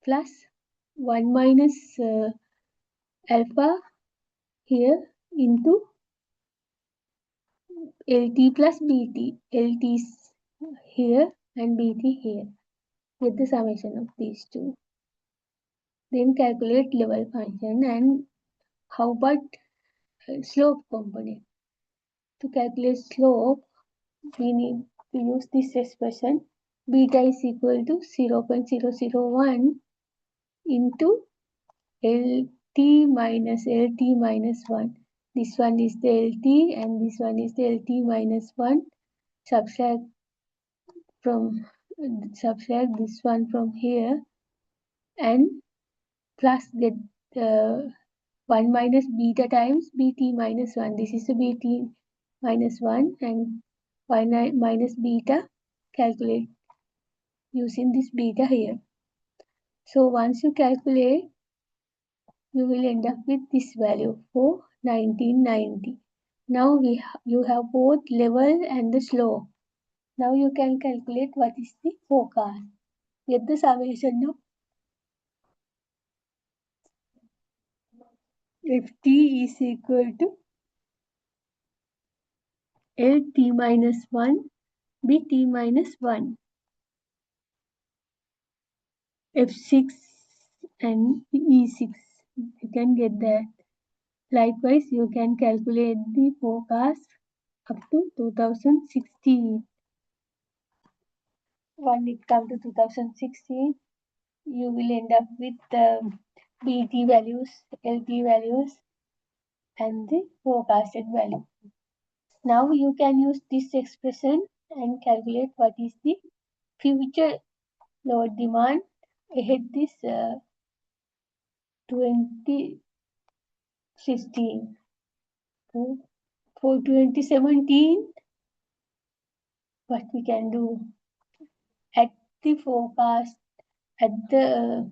plus 1 minus alpha here into LT plus BT. LT is here and BT here. Get the summation of these two. Then calculate level function. And how about slope component? To calculate slope, we need to use this expression, beta is equal to 0.001 into LT minus LT minus 1. This one is the LT and this one is the LT minus 1. Subtract this one from here and plus get 1 minus beta times bt minus 1. This is the bt minus 1 and 1 minus beta, calculate using this beta here. So once you calculate, you will end up with this value for 1990. Now you have both level and the slope. Now you can calculate what is the forecast. Get the summation of ft is equal to lt minus 1 bt minus 1 f6 and e6. You can get that. Likewise, you can calculate the forecast up to 2016. When it comes to 2016, you will end up with the BT values, LT values, and the forecasted value. Now you can use this expression and calculate what is the future load demand ahead this 2016. So for 2017, what we can do at the forecast at the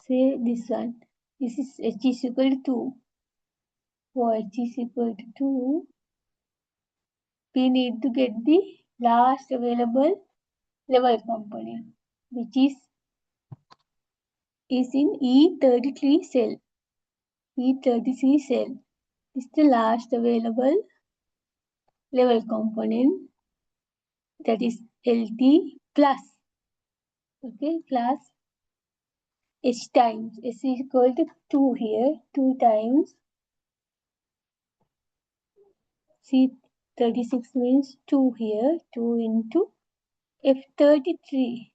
say this one. This is h is equal to 2. For h is equal to 2, we need to get the last available level component, which is in E33 cell. E33 cell is the last available level component, that is LT plus, okay, plus H times. S is equal to 2 here, 2 times C36 means 2 here, 2 into F33.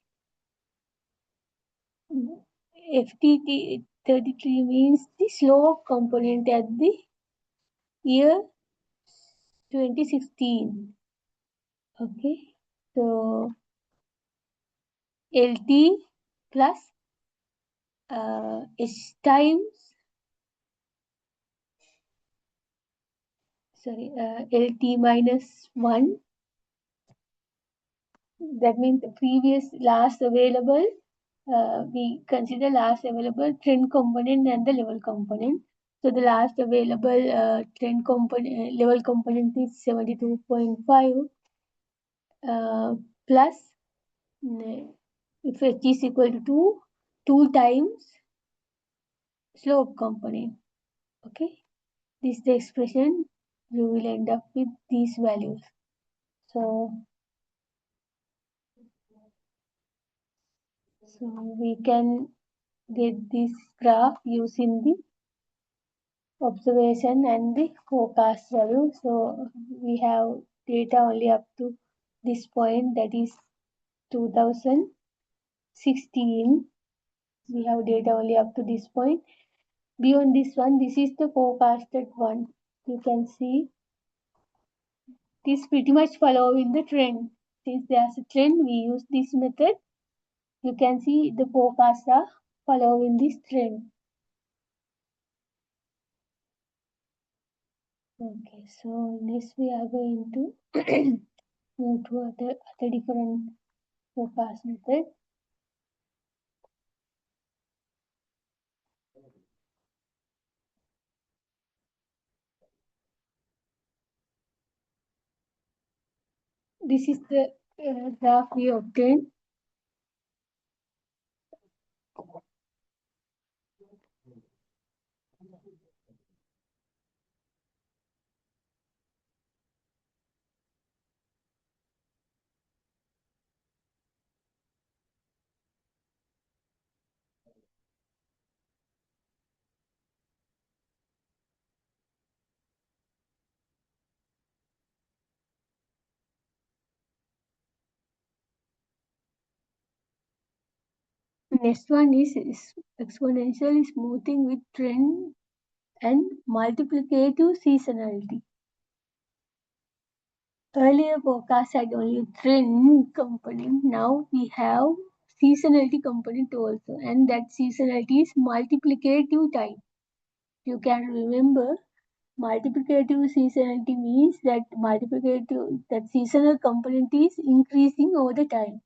FT33 means the slope component at the year 2016. Okay, so LT plus H times, LT minus 1. That means the previous last available, we consider last available trend component and the level component. So the last available trend component, level component is 72.5 plus, if h is equal to 2 times slope component. Okay, this is the expression. You will end up with these values. So we can get this graph using the observation and the forecast value. So we have data only up to this point, that is 2016. We have data only up to this point. Beyond this one, this is the forecasted one. You can see this pretty much following the trend. Since there's a trend, we use this method. You can see the forecasts are following this trend. Okay, so next we are going to move to other different forecast method. This is the graph we obtained. Next one is exponential smoothing with trend and multiplicative seasonality. Earlier forecast had only trend component. Now we have seasonality component also, and that seasonality is multiplicative type. You can remember multiplicative seasonality means that seasonal component is increasing over the time.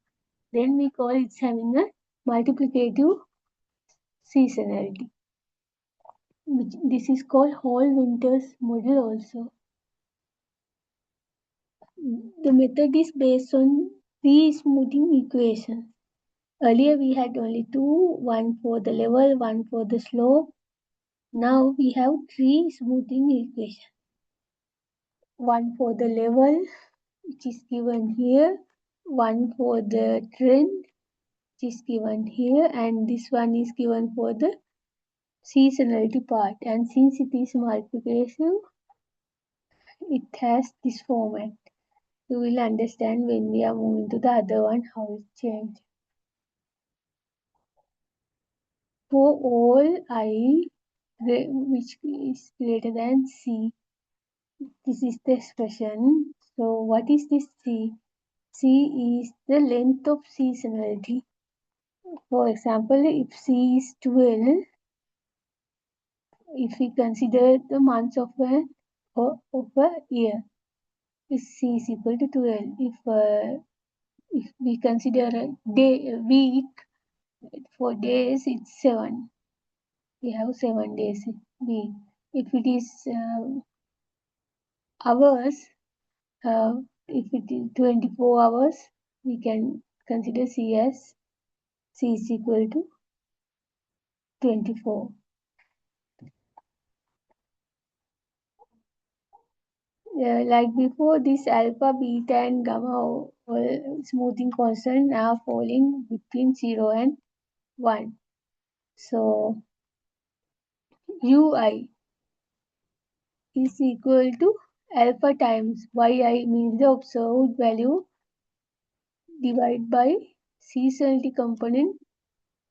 Then we call it having a multiplicative seasonality. This is called Hall-Winters model also. The method is based on three smoothing equations. Earlier we had only two, one for the level, one for the slope. Now we have three smoothing equations. One for the level, which is given here, one for the trend, which is given here, and this one is given for the seasonality part. And since it is multiplication, it has this format. You will understand when we are moving to the other one how it changed. For all I which is greater than C, this is the expression. So what is this C? C is the length of seasonality. For example, if C is 12, if we consider the months of a year, if C is equal to 12. If we consider a week, for days it's 7. We have 7 days a week. If it is hours, if it is 24 hours, we can consider C as C is equal to 24. Like before, this alpha, beta, and gamma smoothing constant are falling between 0 and 1. So Ui is equal to alpha times Yi, means the observed value, divided by seasonality component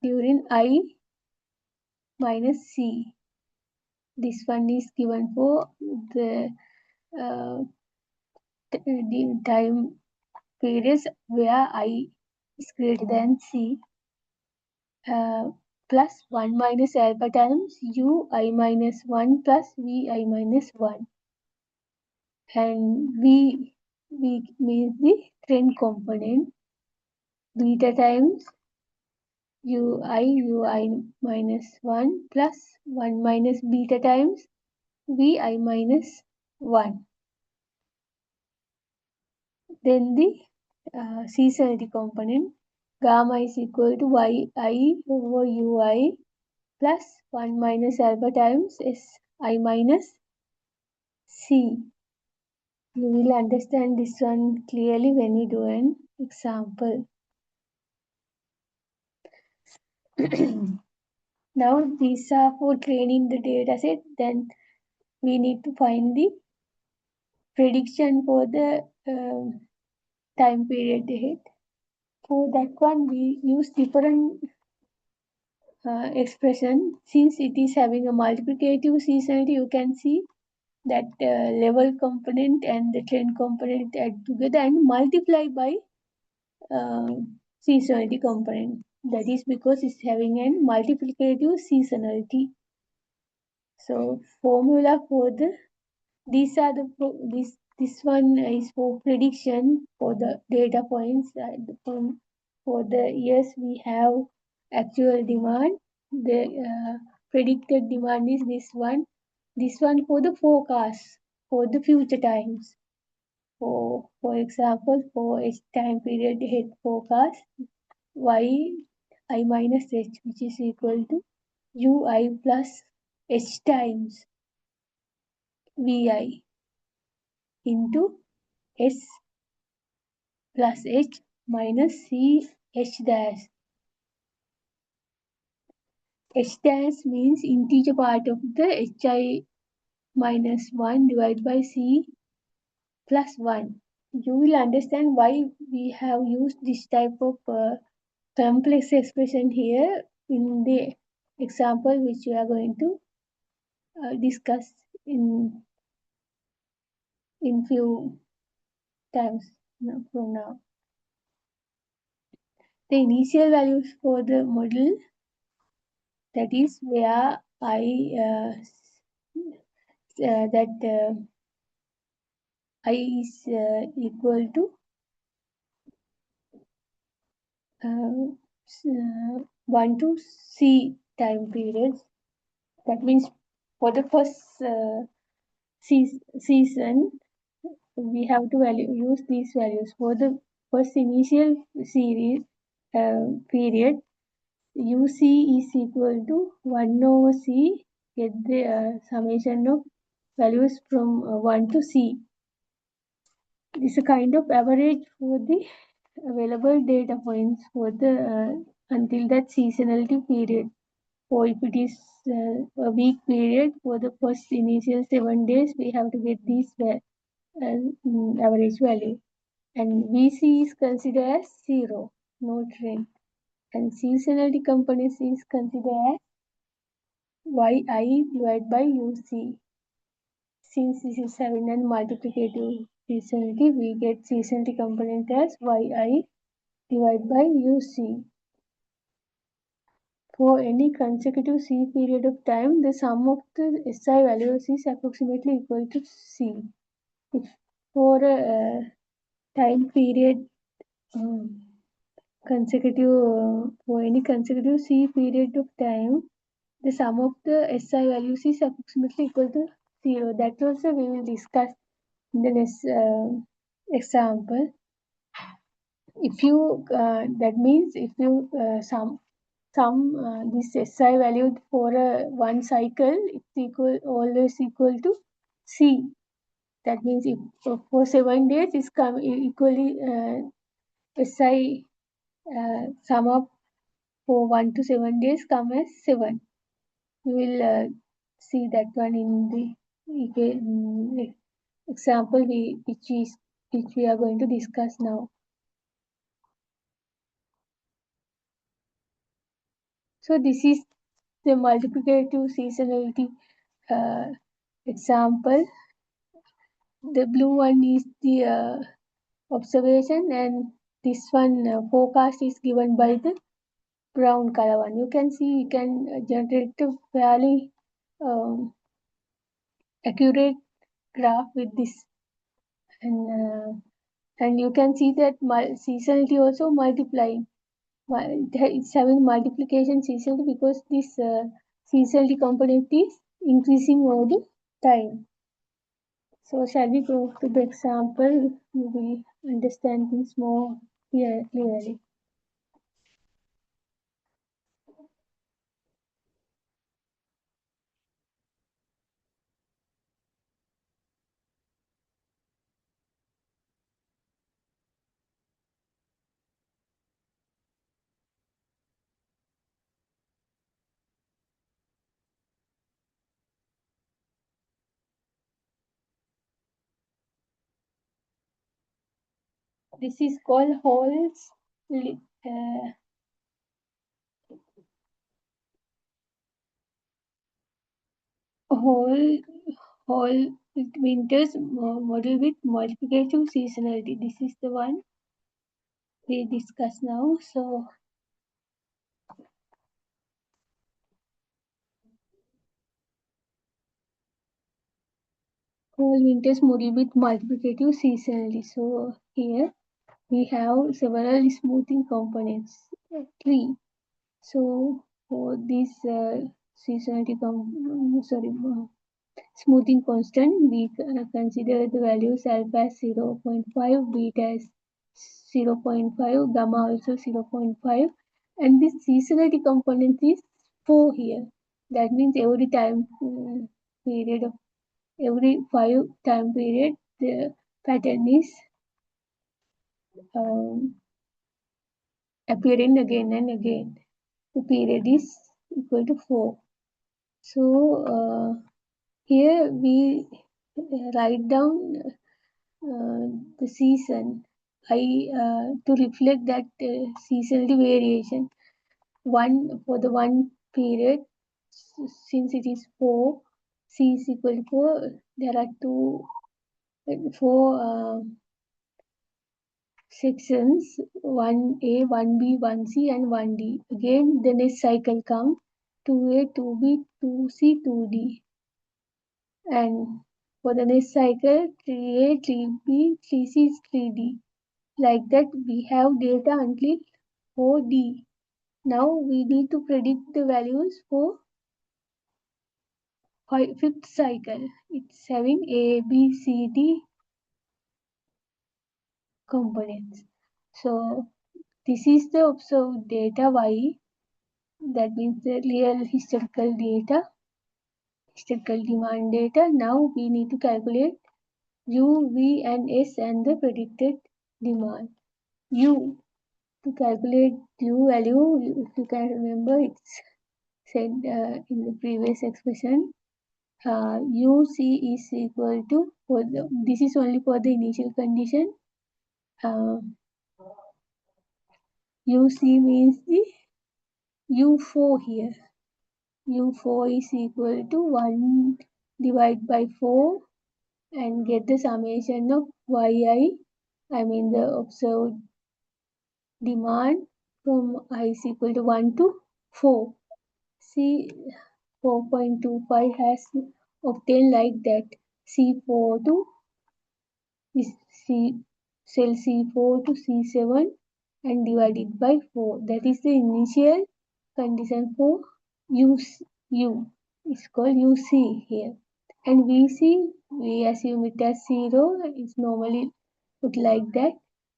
during I minus C. This one is given for the time periods where I is greater than C, plus 1 minus alpha times Ui minus 1 plus Vi minus 1. And V means the trend component, beta times Ui minus 1 plus 1 minus beta times Vi minus 1. Then the seasonality component, gamma is equal to Yi over Ui plus 1 minus alpha times Si minus C. You will understand this one clearly when we do an example. Now these are for training the data set. Then we need to find the prediction for the time period ahead. For that one, we use different expression. Since it is having a multiplicative seasonality, you can see that level component and the trend component add together and multiply by seasonality component. That is because it's having a multiplicative seasonality. So formula for these are this one is for prediction for the data points. For the years we have actual demand. The predicted demand is this one. This one for the forecast for the future times. For example, for H time period ahead forecast, Y minus H, which is equal to Ui plus H times Vi into S plus H minus C H dash. H dash means integer part of the Hi minus 1 divided by C plus 1. You will understand why we have used this type of complex expression here in the example which we are going to discuss in few times from now. The initial values for the model, that is where I is equal to 1 to C time periods. That means for the first season, we have to use these values. For the first initial series period, UC is equal to 1 over C, get the summation of values from 1 to C. It's a kind of average for the available data points for the until that seasonality period. Or if it is a week period, for the first initial 7 days, we have to get this average value. And VC is considered as 0, no trend. And seasonality components is considered as YI divided by UC. Since this is having a multiplicative seasonality, we get seasonality component as YI divided by UC. For any consecutive C period of time, the sum of the SI values is approximately equal to C. If for a time period for any consecutive C period of time, the sum of the SI values is approximately equal to 0. That also we will discuss in the next example. If you that means if you sum this SI value for one cycle, it's always equal to C. That means if for 7 days it's equally SI sum up for 1 to 7 days come as 7. We will see that one in the example which we are going to discuss now. So this is the multiplicative seasonality example. The blue one is the observation, and this one forecast is given by the brown color one. You can see you can generate a fairly accurate graph with this, and you can see that seasonality also multiplying. It's having multiplication seasonality because this seasonality component is increasing over the time. So shall we go to the example? We will understand things more clearly. This is called Hall's Hall Winters model with multiplicative seasonality. This is the one we discuss now. So Hall Winters model with multiplicative seasonality. So here we have several smoothing components, 3. So for this seasonality smoothing constant, we consider the values alpha as 0.5, beta as 0.5, gamma also 0.5, and this seasonality component is 4 here. That means every time period of every 5 time period, the pattern is appearing again and again. The period is equal to 4. So here we write down the season. to reflect that seasonality variation. For the one period, since it is 4, C is equal to 4, there are four sections, 1A, 1B, 1C and 1D. Again, the next cycle comes 2A, 2B, 2C, 2D. And for the next cycle, 3A, 3B, 3C, 3D. Like that, we have data until 4D. Now we need to predict the values for fifth cycle. It's having A, B, C, D components. So this is the observed data Y. That means the real historical data, historical demand data. Now we need to calculate U, V and S and the predicted demand. U, to calculate U value, if you can remember, it's said in the previous expression. UC is equal to, this is only for the initial condition. UC means the U4 here. U4 is equal to 1 divided by 4 and get the summation of Yi, I mean the observed demand from I is equal to 1 to 4. See, 4.25 has obtained like that. C4 to cell C4 to C7 and divided by 4. That is the initial condition for U. It's called UC here. And VC, we assume it as 0. It's normally put like that.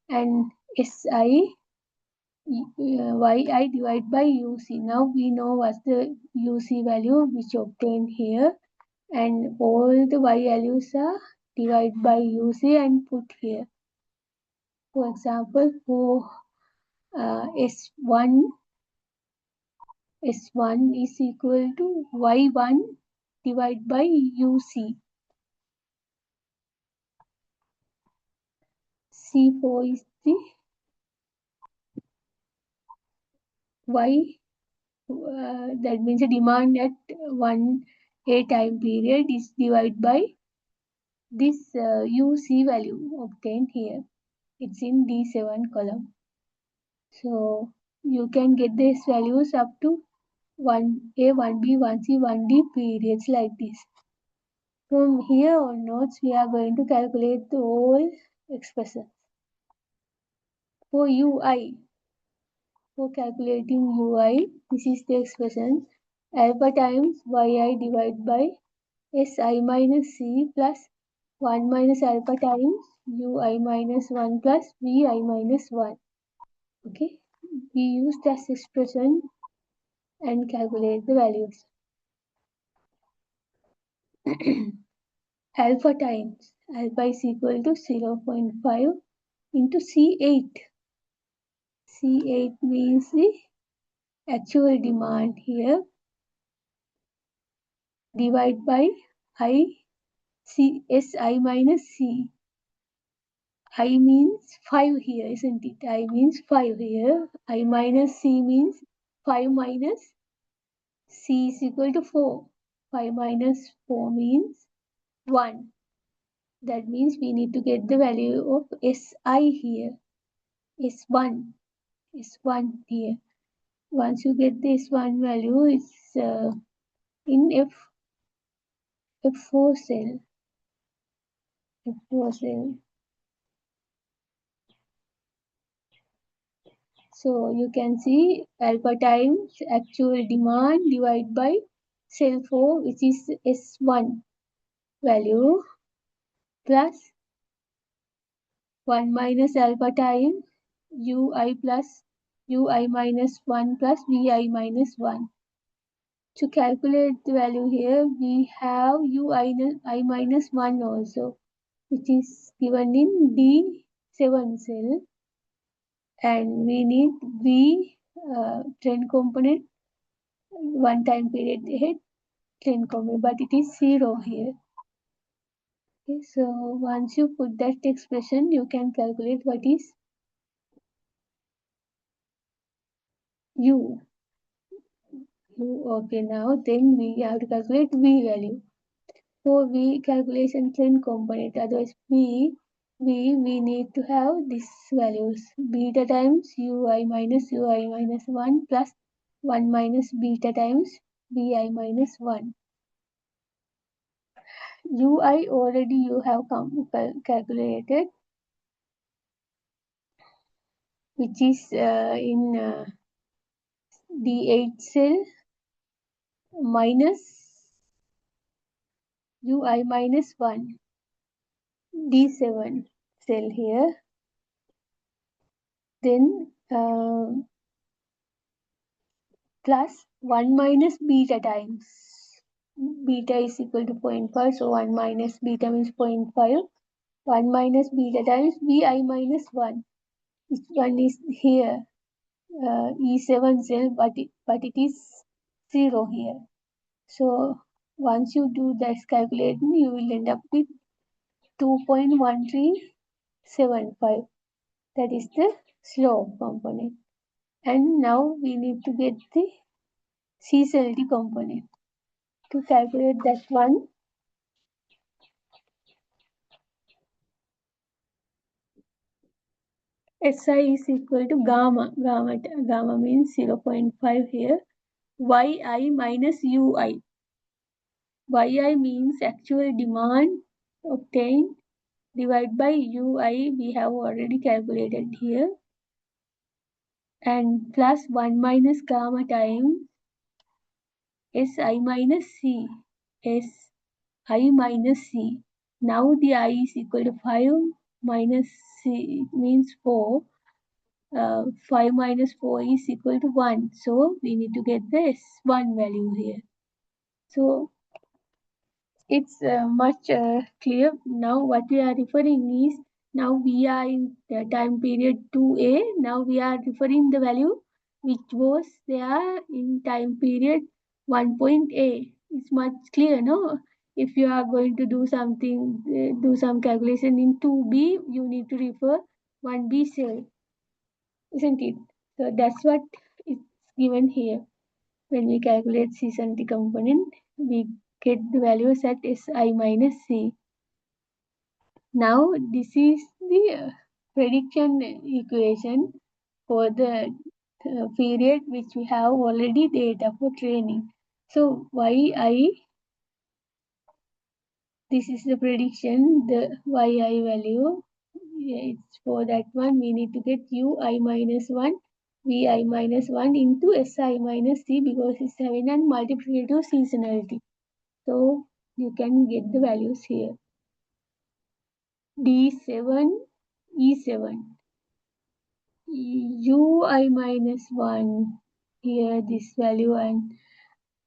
And SI, YI divided by UC. Now we know what's the UC value which obtained here. And all the Y values are divided by UC and put here. For example, for S1 is equal to Y1 divided by UC. C4 is the Y, that means the demand at 1A time period is divided by this UC value obtained here. It's in D7 column. So you can get these values up to 1A, 1B, 1C, 1D periods like this. From here onwards, we are going to calculate the whole expressions. For UI, for calculating UI, this is the expression alpha times Yi divided by Si minus C plus 1 minus alpha times Ui minus 1 plus Vi minus 1. Okay, we use this expression and calculate the values. Alpha times alpha is equal to 0.5 into C8. C8 means the actual demand here divided by Si minus C. I means 5 here, isn't it? I means 5 here. I minus C means 5 minus C is equal to 4. 5 minus 4 means 1. That means we need to get the value of Si here. S1. S1 here. Once you get this one value, it's in F4 cell. F4 cell. So you can see alpha times actual demand divided by cell 4, which is S1 value, plus 1 minus alpha times Ui plus Ui minus 1 plus Vi minus 1. To calculate the value here, we have Ui minus 1 also, which is given in D7 cell. And we need V trend component, one time period ahead trend component, but it is 0 here. Okay, so once you put that expression, you can calculate what is u. Okay, now then we have to calculate v value. For v calculation trend component, otherwise we need to have these values. Beta times ui minus 1 plus 1 minus beta times vi minus 1. Ui already you have calculated, which is in D8 cell minus ui minus 1. D7 cell here. Then plus 1 minus beta times. Beta is equal to 0.5, so 1 minus beta means 0.5. 1 minus beta times vi minus 1. This one is here, E7 cell, but it is 0 here. So once you do this calculation, you will end up with 2.1375. That is the slope component. And now we need to get the seasonality component. To calculate that one, SI is equal to gamma. Gamma means 0.5 here. Yi minus Ui. Yi means actual demand obtained divided by Ui, we have already calculated here. And plus 1 minus gamma times Si minus C. Si minus C. Now the I is equal to 5 minus C means 4. 5 minus 4 is equal to 1. So we need to get the S1 value here. So it's much clear. Now what we are referring is, now we are in the time period 2a. Now we are referring the value which was there in time period 1.a. It's much clear, no? If you are going to do something, do some calculation in 2b, you need to refer 1b cell, isn't it? So that's what is given here. When we calculate seasonality component, we get the values at Si minus C. Now this is the prediction equation for the period which we have already data for training. So Yi, this is the prediction, the Yi value. It's for that one we need to get Ui minus 1, Vi minus 1 into Si minus C, because it's having a multiplicative seasonality. So you can get the values here. D7, E7. Ui minus 1, here this value, and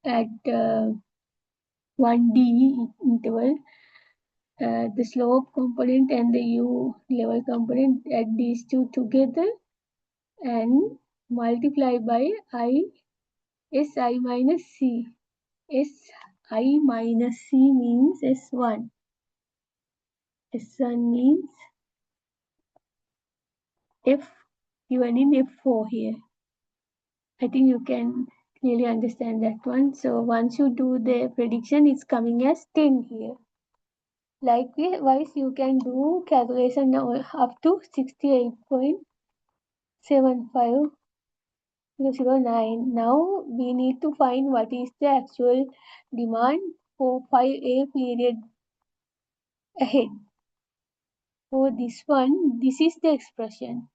at 1D interval, the slope component and the U level component, add these two together and multiply by Si minus C. Si minus C means S1. S1 means F given in F4 here. I think you can clearly understand that one. So once you do the prediction, it's coming as 10 here. Likewise, you can do calculation now up to 68.7509. Now we need to find what is the actual demand for 5A period ahead. For this one, this is the expression.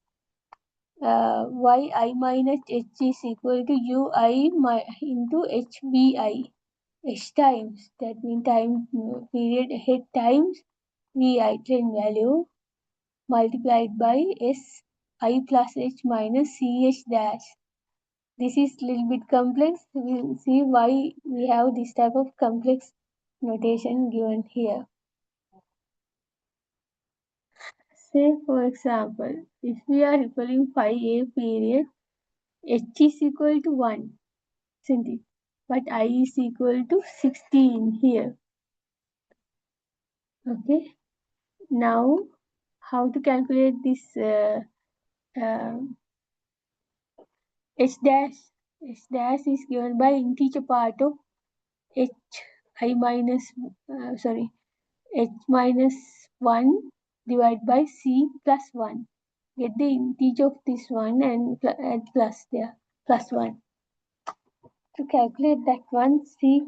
Yi minus H is equal to Ui into HBI. H times, that means time period ahead times Vi trend value multiplied by Si plus H minus Ch dash. This is little bit complex. We'll see why we have this type of complex notation given here. Say for example, if we are referring 5A period, H is equal to 1, isn't it? But I is equal to 16 here. Okay. Now, how to calculate this h dash? H dash is given by integer part of h I minus h minus 1 divided by c plus 1. Get the integer of this one and add plus there, plus 1. To calculate that one, see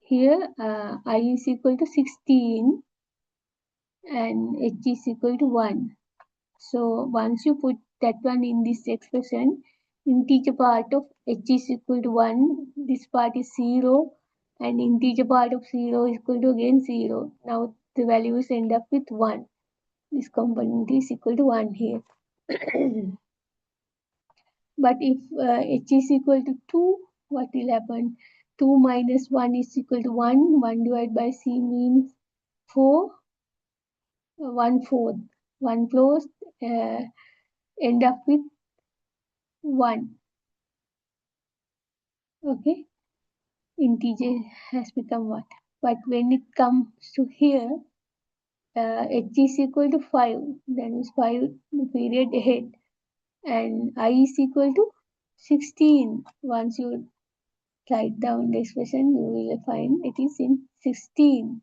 here I is equal to 16 and h is equal to 1. So once you put that one in this expression, integer part of h is equal to 1, this part is 0, and integer part of 0 is equal to again 0. Now the values end up with 1. This component is equal to 1 here. But if h is equal to 2, what will happen? 2 minus 1 is equal to 1. 1 divided by c means 4. 1/4. 1/4 end up with 1. Okay, integer has become what? But when it comes to here, h is equal to 5. Then is 5 period ahead. And I is equal to 16. Once you write down the expression, you will find it is in 16.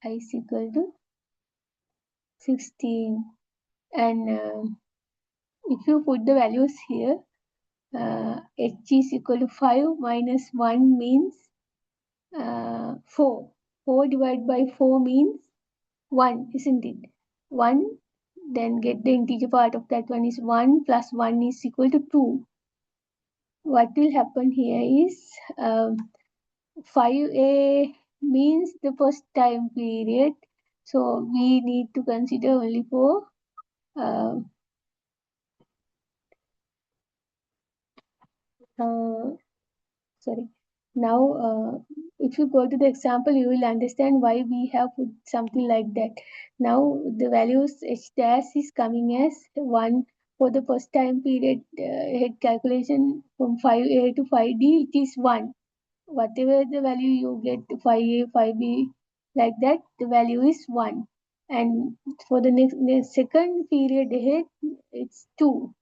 I is equal to 16. And if you put the values here, h is equal to 5 minus 1 means 4. 4 divided by 4 means 1, isn't it? 1, then get the integer part of that one is 1 plus 1 is equal to 2. What will happen here is 5a means the first time period. So we need to consider only for Now, if you go to the example, you will understand why we have put something like that. Now, the values h dash is coming as 1 for the first time period head calculation from 5a to 5d, it is 1. Whatever the value you get, 5a, 5b, like that, the value is 1. And for the next second period ahead, it's 2.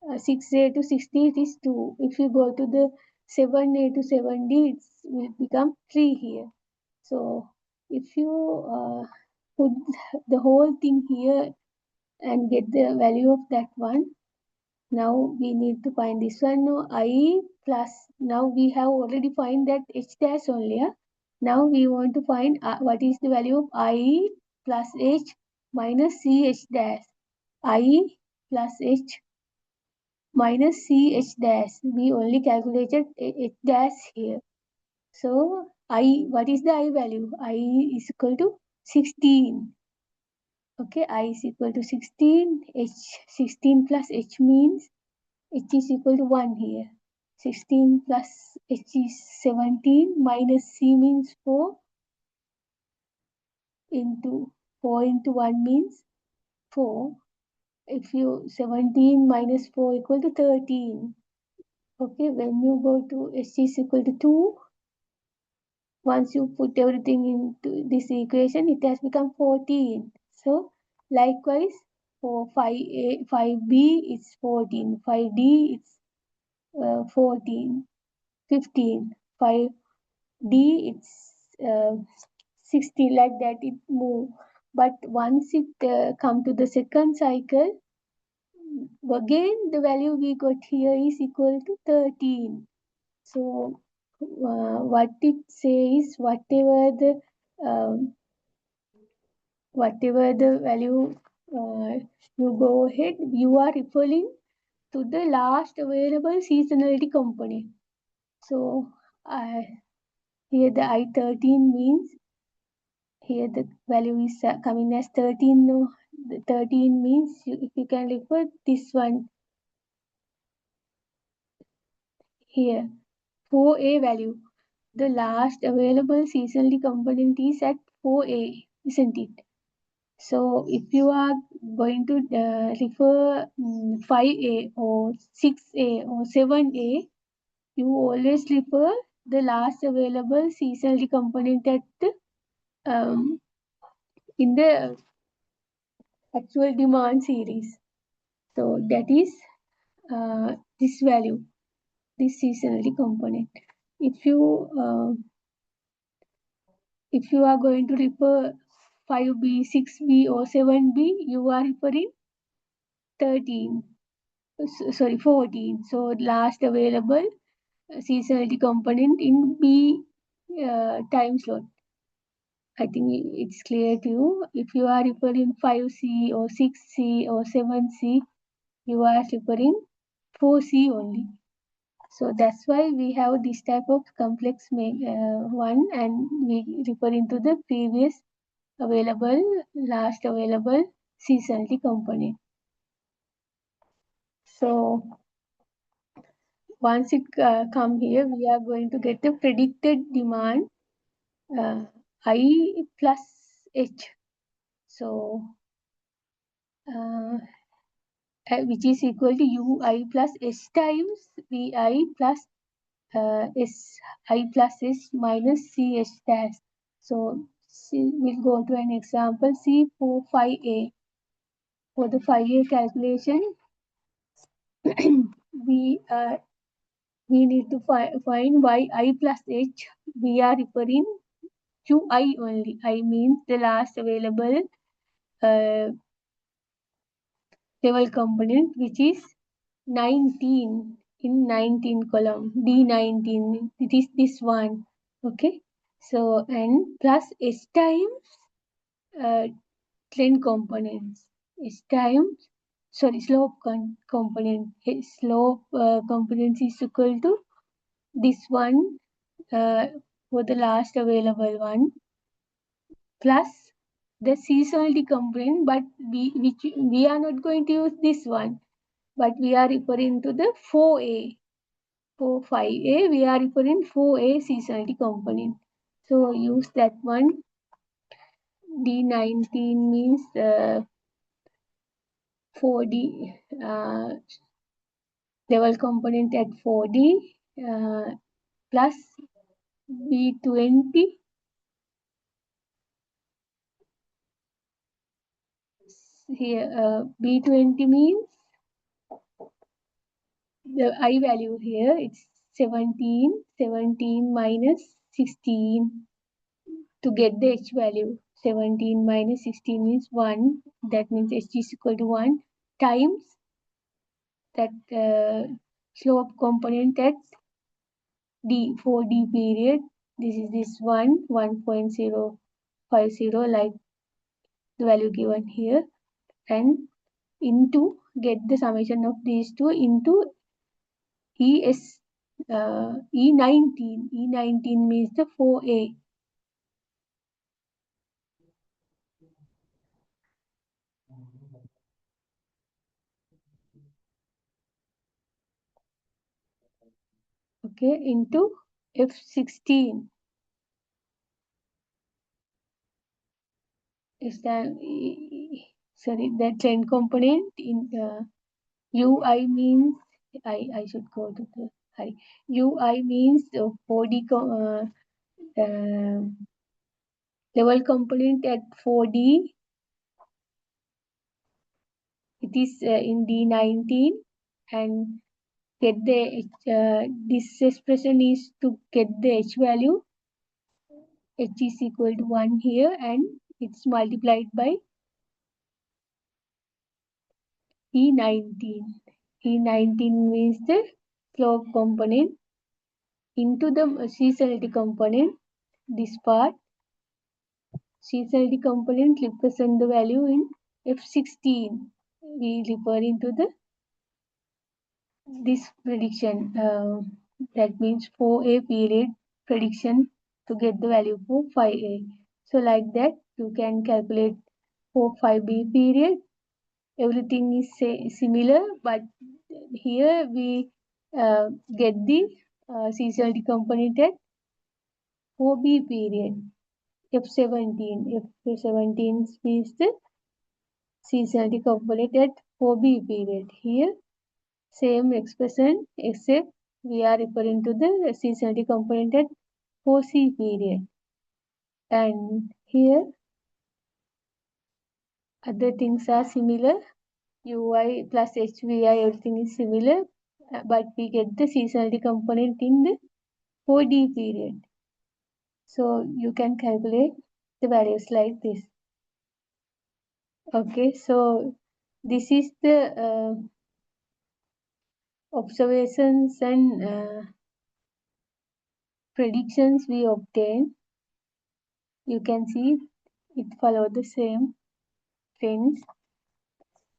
6a to 60 it is 2. If you go to the 7a to 7d, it will become 3 here. So if you put the whole thing here and get the value of that one, now we need to find this one. No, I plus, now we have already find that h dash only. Yeah? Now we want to find what is the value of I plus h minus c h dash. I plus h minus ch dash. We only calculated h dash here. So I, what is the I value? I is equal to 16. Okay, I is equal to 16. H 16 plus h means h is equal to 1 here. 16 plus h is 17 minus c means 4 into 4 into 1 means 4. If you 17 minus 4 equal to 13. Okay, when you go to h is equal to 2, once you put everything into this equation, it has become 14. So, likewise, for 5a, 5b, it's 14. 5d, it's 14. 15. 5d, it's 16. Like that, it move. But once it come to the second cycle, again, the value we got here is equal to 13. So, what it says, whatever the value you go ahead, you are referring to the last available seasonality component. So, here the I13 means here the value is coming as 13. No, the 13 means if you can refer this one here, 4a value. The last available seasonality component is at 4a, isn't it? So if you are going to refer 5a or 6a or 7a, you always refer the last available seasonality component at the in the actual demand series. So that is this value, this seasonality component. If you are going to refer 5B, 6B or 7B, you are referring 13. Sorry, 14. So last available seasonality component in B time slot. I think it's clear to you. If you are referring 5C or 6C or 7C, you are referring 4C only. So that's why we have this type of complex one, and we referring to the previous available, last available seasonality component. So once it come here, we are going to get the predicted demand I plus H. So which is equal to Ui plus S times Vi plus Si plus S minus Ch dash. So we'll go to an example. C for 5A. For the 5A calculation, we need to find Yi plus H. We are referring to I only. I means the last available level component, which is 19 in 19 column, D19. It is this one. Okay. So, and plus S times trend components. S times, sorry, slope component. Slope component is equal to this one for the last available one, plus the seasonality component, but we are not going to use this one, but we are referring to the 4A. For 5A, we are referring 4A seasonality component. So use that one. D19 means 4D level component at 4D plus B20 here. B20 means the I value here, it's 17 minus 16 to get the H value. 17 minus 16 means 1. That means H is equal to 1 times that slope component at D, 4D period. This is this 1.050, like the value given here, and into, get the summation of these two into E19. E19 means the 4A. Okay, into F16. Is that, sorry, the trend component in UI means, I should go to the, UI means 4D level component at 4D. It is in D19, and get the this expression is to get the H value. H is equal to 1 here, and it's multiplied by E19. E19 means the slope component into the seasonality component. This part, seasonality component represent the value in F16. We referring to the this prediction. That means 4A period prediction to get the value for 5A. So like that, you can calculate for 5B period. Everything is similar, but here we get the seasonality component at 4B period. F17 means the seasonality component at 4B period. Here, same expression except we are referring to the seasonality component at 4C period. And here other things are similar. UI plus HVI, everything is similar, but we get the seasonality component in the 4D period. So you can calculate the values like this. Okay, so this is the observations and predictions we obtain. You can see it follow the same trends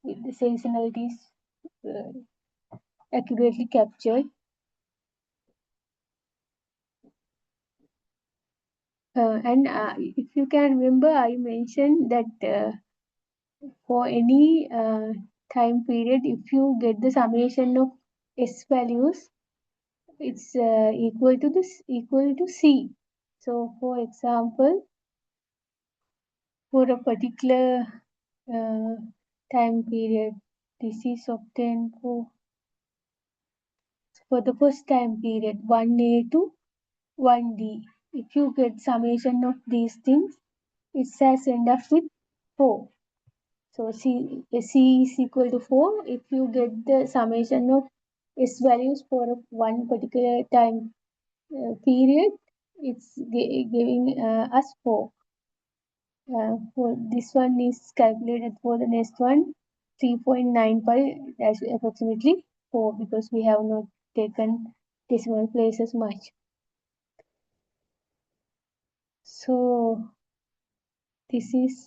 with the seasonalities accurately captured. And if you can remember, I mentioned that for any time period, if you get the summation of S values, it's equal to C. So, for example, for a particular time period, this is obtained for the first time period 1A to 1D. If you get summation of these things, it says end up with 4. So C is equal to 4. If you get the summation of S values for one particular time period, it's giving us 4. For this one is calculated for the next one 3.95, that's approximately 4, because we have not taken decimal places much. So this is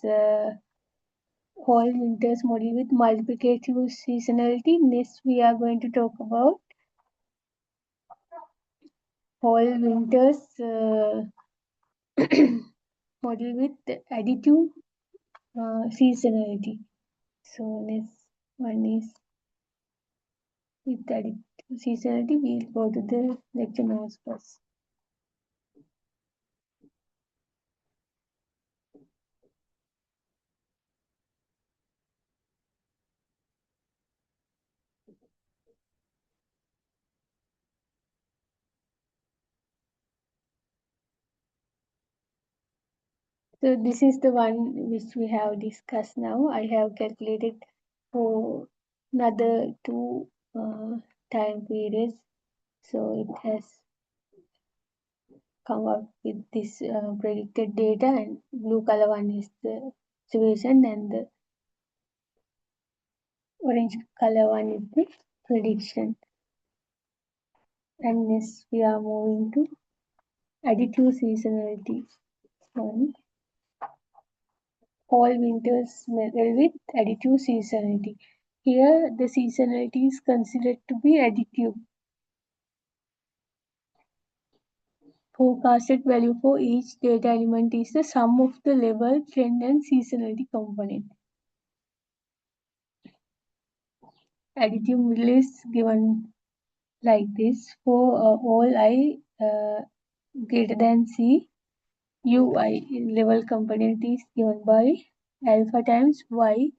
Hall-Winters model with multiplicative seasonality. Next we are going to talk about Hall-Winters model with additive seasonality. So next one is with additive seasonality. We'll go to the lecture notes first. So this is the one which we have discussed now. I have calculated for another 2 time periods. So it has come up with this predicted data, and blue color one is the observation and the orange color one is the prediction. And next we are moving to additive seasonality. One, Hall-Winters method with additive seasonality. Here the seasonality is considered to be additive. Forecasted value for each data element is the sum of the level, trend, and seasonality component. Additive model is given like this: for all I greater than C, UI level component is given by alpha times yi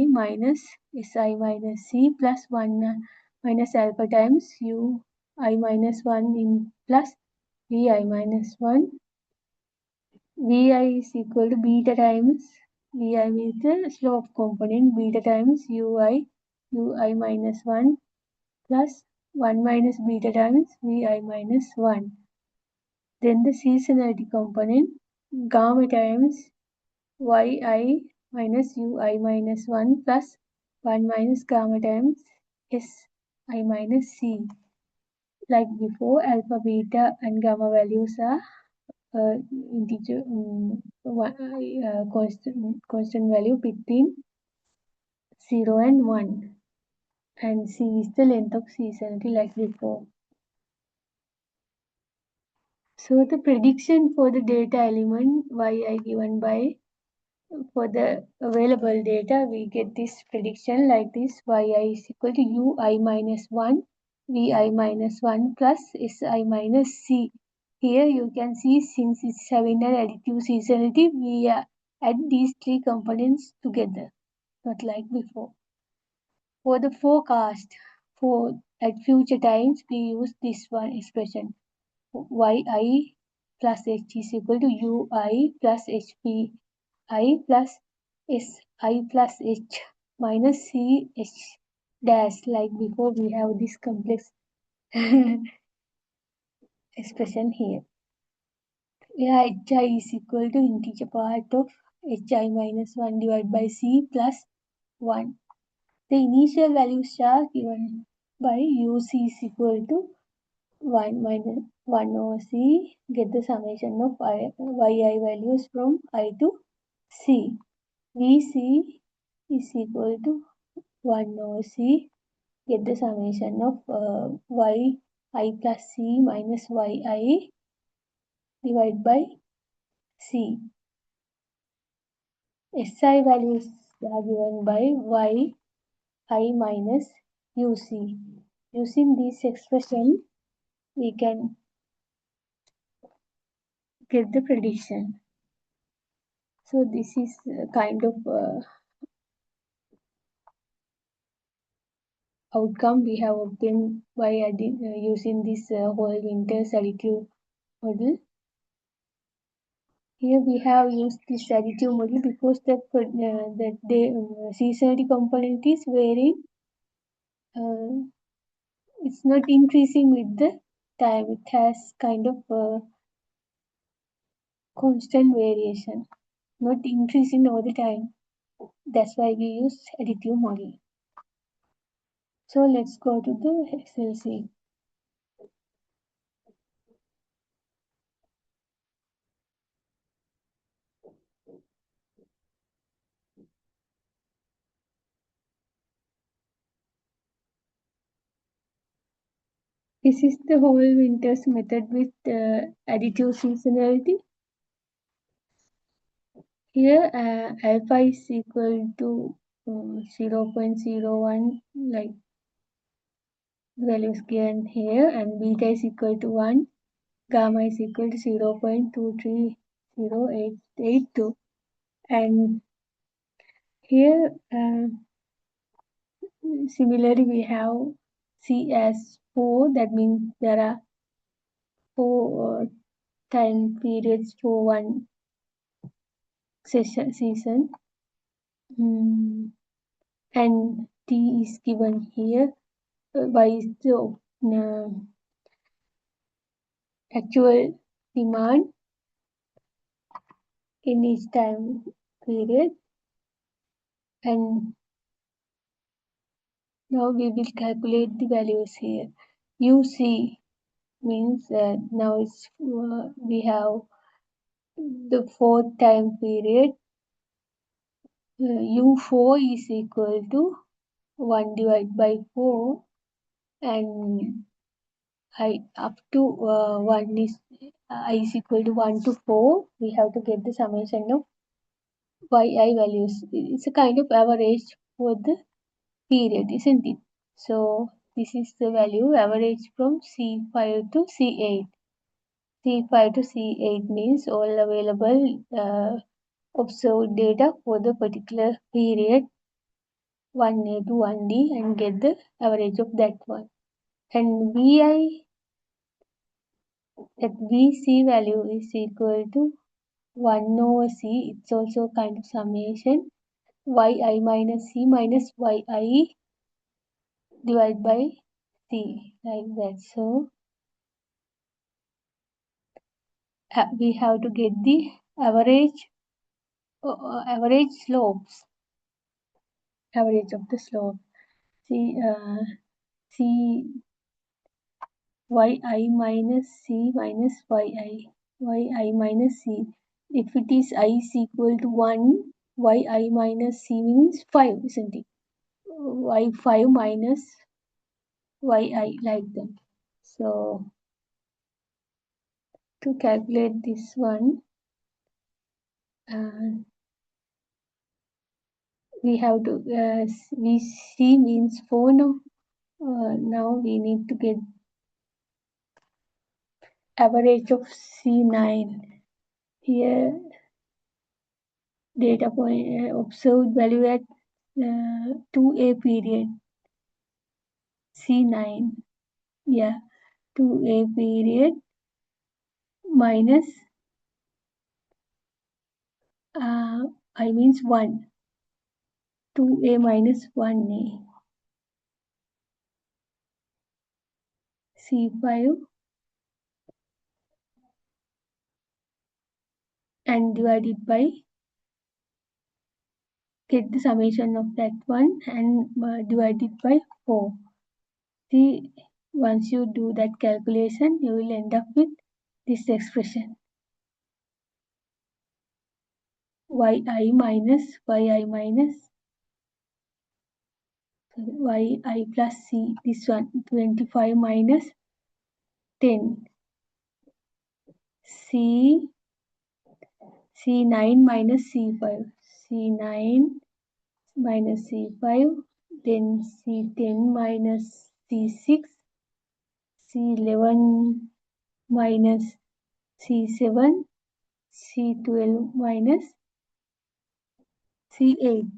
minus Si minus C plus 1 minus alpha times ui minus 1 in plus Vi minus 1. Vi is equal to beta times Vi means the slope component, beta times ui minus 1 plus 1 minus beta times Vi minus 1. Then the seasonality component, gamma times yi minus ui minus 1 plus 1 minus gamma times Si minus C. Like before, alpha, beta, and gamma values are integer constant value between 0 and 1. And C is the length of seasonality like before. So the prediction for the data element yi given by, for the available data, we get this prediction like this: yi is equal to ui minus 1, vi minus 1 plus si minus c. Here you can see, since it's having an additive seasonality, we add these three components together, not like before. For the forecast, For at future times, we use this one expression. yi plus h is equal to ui plus hp I plus si plus h minus c h dash. Like before, we have this complex expression here. Yeah, hi is equal to integer part of hi minus 1 divided by c plus 1. The initial values are given by uc is equal to 1 minus 1 over c. Get the summation of yi values from I to c. Vc is equal to 1 over c. Get the summation of yi plus c minus yi divided by c. Si values are given by yi minus uc. Using this expression, we can get the prediction. So this is kind of outcome we have obtained by using this Hall-Winters additive model. Here we have used this additive model because the seasonality component is varying. It's not increasing with the time. It has kind of constant variation, not increasing over the time. That's why we use additive model. So let's go to the SLC. This is the Hall-Winters method with additive seasonality. Here alpha is equal to 0.01, like the value is given here, and beta is equal to 1, gamma is equal to 0.230882. And here similarly we have C as 4, that means there are 4 time periods for one season. And T is given here. Y is the actual demand in each time period. And now we will calculate the values here. UC means now it's we have the fourth time period. U4 is equal to 1 divided by 4, and I up to 1 is I is equal to 1 to 4. We have to get the summation of yi values. It's a kind of average for the period, isn't it? So this is the value average from C5 to C8. C5 to C8 means all available observed data for the particular period 1A to 1D, and get the average of that one. And Vi, that Vc value is equal to 1 over C. It's also kind of summation. Yi minus C minus Yi divided by C, like that. So we have to get the average slopes, average of the slope. C yi minus c minus yi minus c. If it is I is equal to 1, yi minus c means 5, isn't it? Y5 minus yi, like that. So to calculate this one, we have to Vc means 4 now. Now we need to get average of C9. Here data point observed value at 2A period. C9, yeah, 2A period minus I means 1, 2A minus 1A, C5 and divided by, get the summation of that one and divide it by 4. See, once you do that calculation, you will end up with this expression. yi minus yi plus c, this one 25 minus 10, c9 minus c5, c9 minus c5, then c10 minus c6, c11 minus c7, c12 minus c8.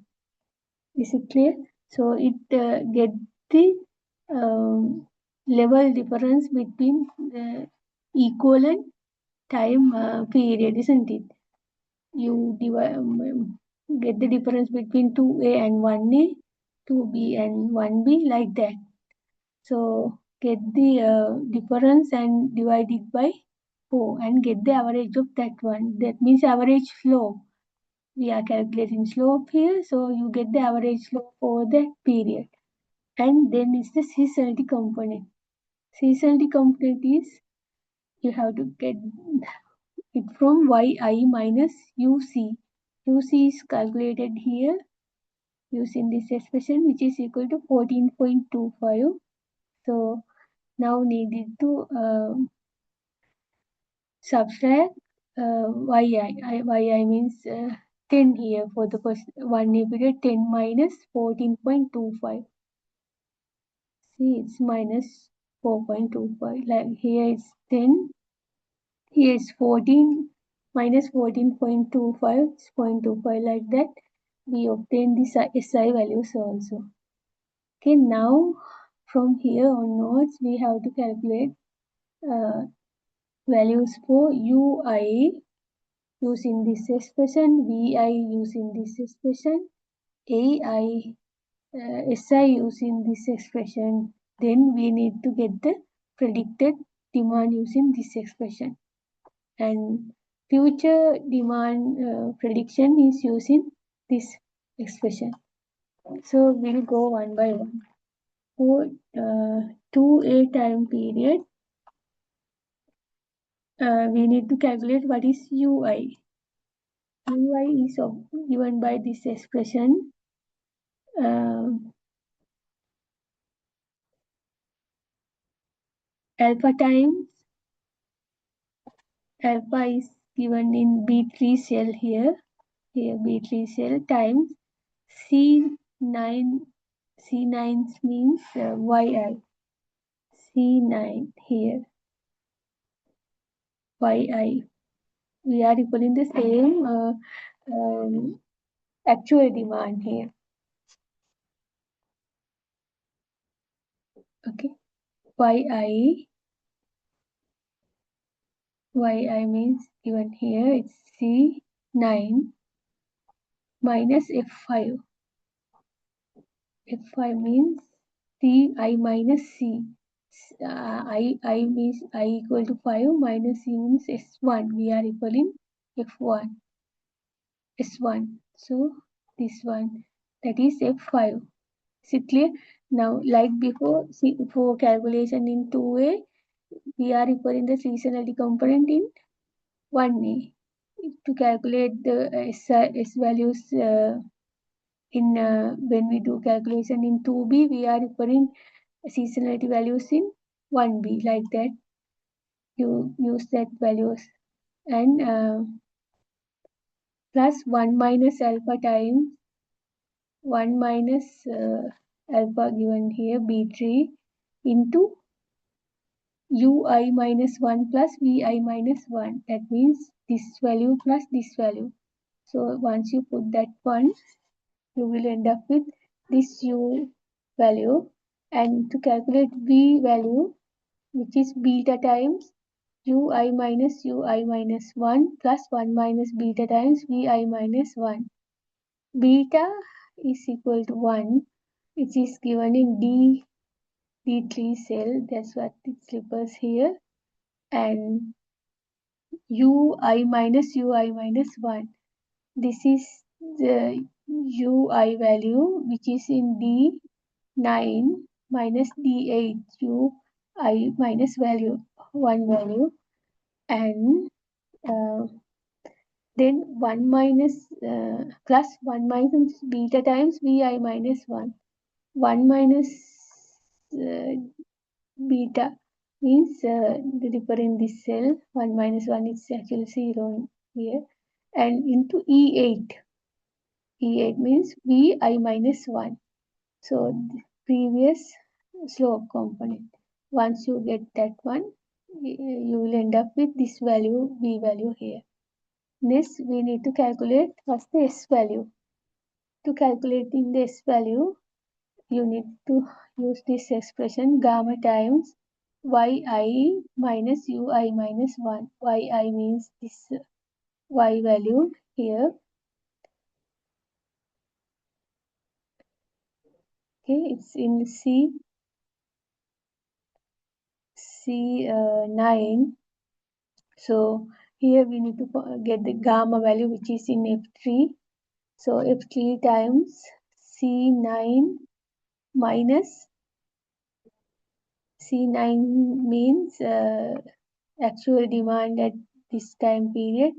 Is it clear? So it get the level difference between the equivalent time period, isn't it? You get the difference between 2A and 1A, 2B and 1B, like that. So get the difference and divide it by 4 and get the average of that one. That means average slope. We are calculating slope here, so you get the average slope for that period. And then it's the seasonality component. Seasonality component is, you have to get it from yi minus uc. Uc is calculated here using this expression, which is equal to 14.25. So now needed to subtract yi means 10 here for the first 1 year period, 10 minus 14.25. See, it's minus 4.25. Like here it's 10, here is 14 minus 14.25, it's 0.25, like that. We obtain the SI values also. Okay, now from here onwards, we have to calculate values for UI using this expression, VI using this expression, AI, SI using this expression. Then we need to get the predicted demand using this expression. And future demand prediction is using this expression. So we'll go one by one. For 2A time period, we need to calculate what is UI. UI is given by this expression. Alpha times, alpha is given in B3 cell here B3 cell times C9 means yi, C9 here, yi. We are equaling the same actual demand here. Okay, yi means given here, it's C9 minus F5. F5 means Ci minus C. I means I equal to 5 minus C means S1. We are equaling F1. S1. So this one, that is F5. Is it clear? Now, like before, for calculation in 2A, we are equaling the seasonality component in 1A. To calculate the S values when we do calculation in 2B, we are equaling seasonality values in 1B, like that. You use that values and plus 1 minus alpha times 1 minus alpha given here B3 into UI minus 1 plus VI minus 1. That means this value plus this value. So once you put that one, you will end up with this U value. And to calculate V value, which is beta times ui minus 1 plus 1 minus beta times vi minus 1. Beta is equal to 1, which is given in D3 cell. That's what it slippers here. And ui minus 1. This is the ui value, which is in D9 minus D8 ui minus value 1 value, and then 1 minus plus 1 minus beta times vi minus 1. 1 minus beta means the differ in this cell. 1 minus 1 is actually 0 here. And into E8. E8 means vi minus 1. So the previous slope component. Once you get that one, you will end up with this value, V value here. Next, we need to calculate what's the S value. To calculating the S value, you need to use this expression gamma times yi minus ui minus 1. Yi means this y value here. Okay, it's in C9. So here we need to get the gamma value, which is in F3. So F3 times C9 minus C9 means actual demand at this time period,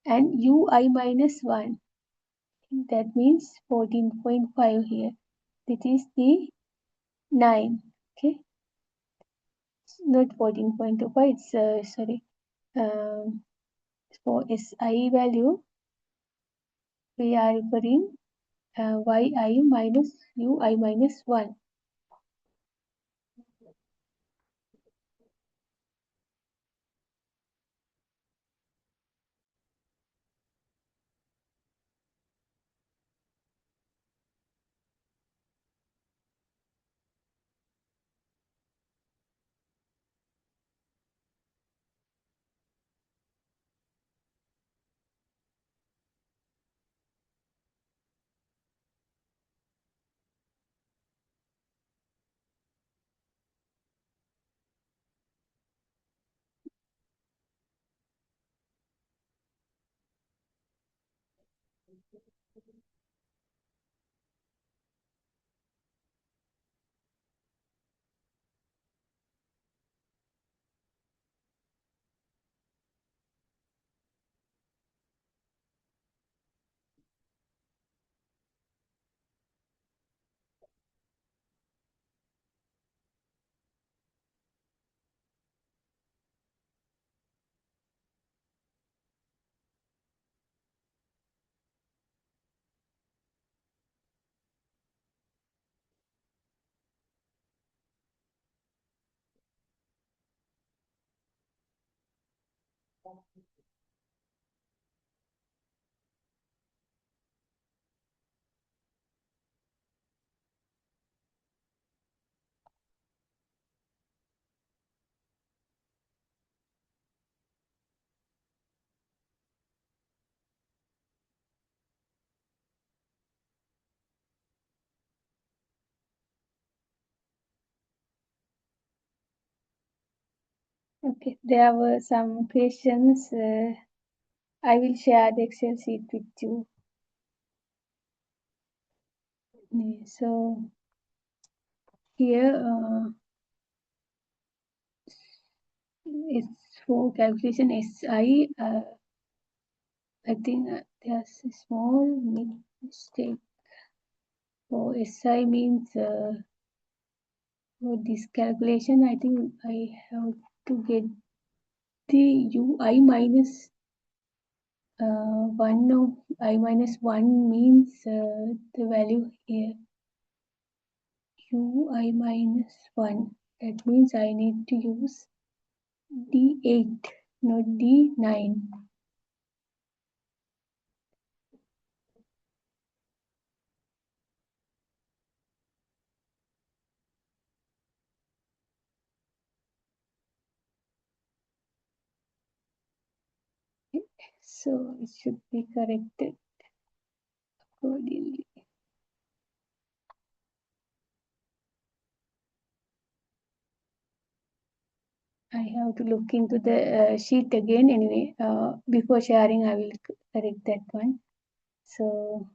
and ui minus 1. That means 14.5 here. This is the 9. Okay, not 14.25. It's sorry. For SI value, we are referring yi minus ui minus 1. Okay, there were some questions. I will share the Excel sheet with you. So here it's for calculation SI. I think there's a small mistake. For SI means for this calculation, I think I have to get the ui minus 1 of I minus 1 means the value here ui minus 1. That means I need to use D8, not D9. So it should be corrected accordingly. I have to look into the sheet again anyway. Before sharing, I will correct that one. So,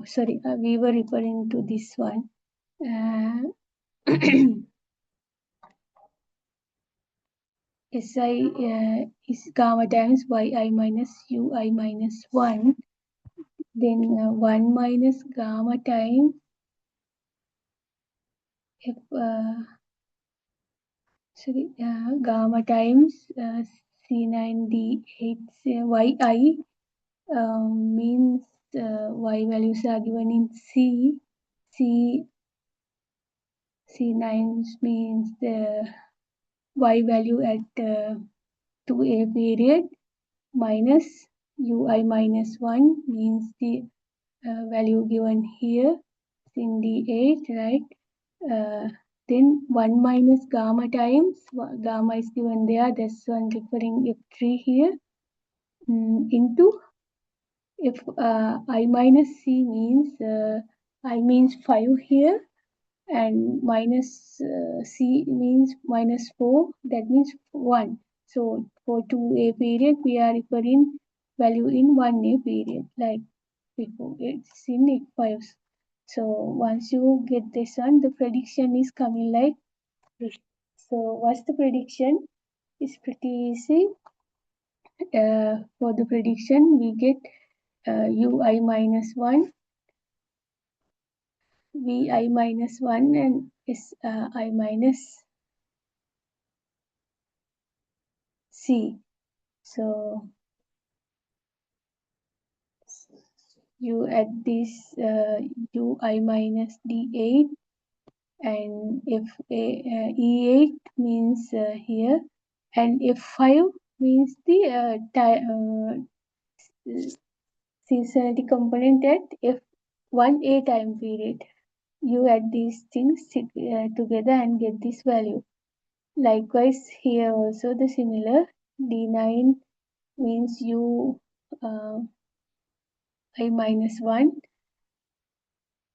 sorry, we were referring to this one. Si is gamma times yi minus ui minus 1. Then 1 minus gamma times f, gamma times C9D8 yi means y values are given in C. C9 means the y value at 2a period minus ui minus 1 means the value given here in D8, right? Then 1 minus gamma times, gamma is given there, that's one referring F3 here, into if I minus C means, I means 5 here, and minus C means minus 4, that means 1. So for 2a period, we are referring value in 1a period, like before, it's in F5. So once you get this one, the prediction is coming like this. So what's the prediction? It's pretty easy. For the prediction, we get ui minus 1, vi minus 1, and si minus c. So you add this ui minus d8, and if e8 means here, and f5 means the seasonality component at f1a time period. You add these things together and get this value. Likewise, here also the similar. D9 means u I minus 1,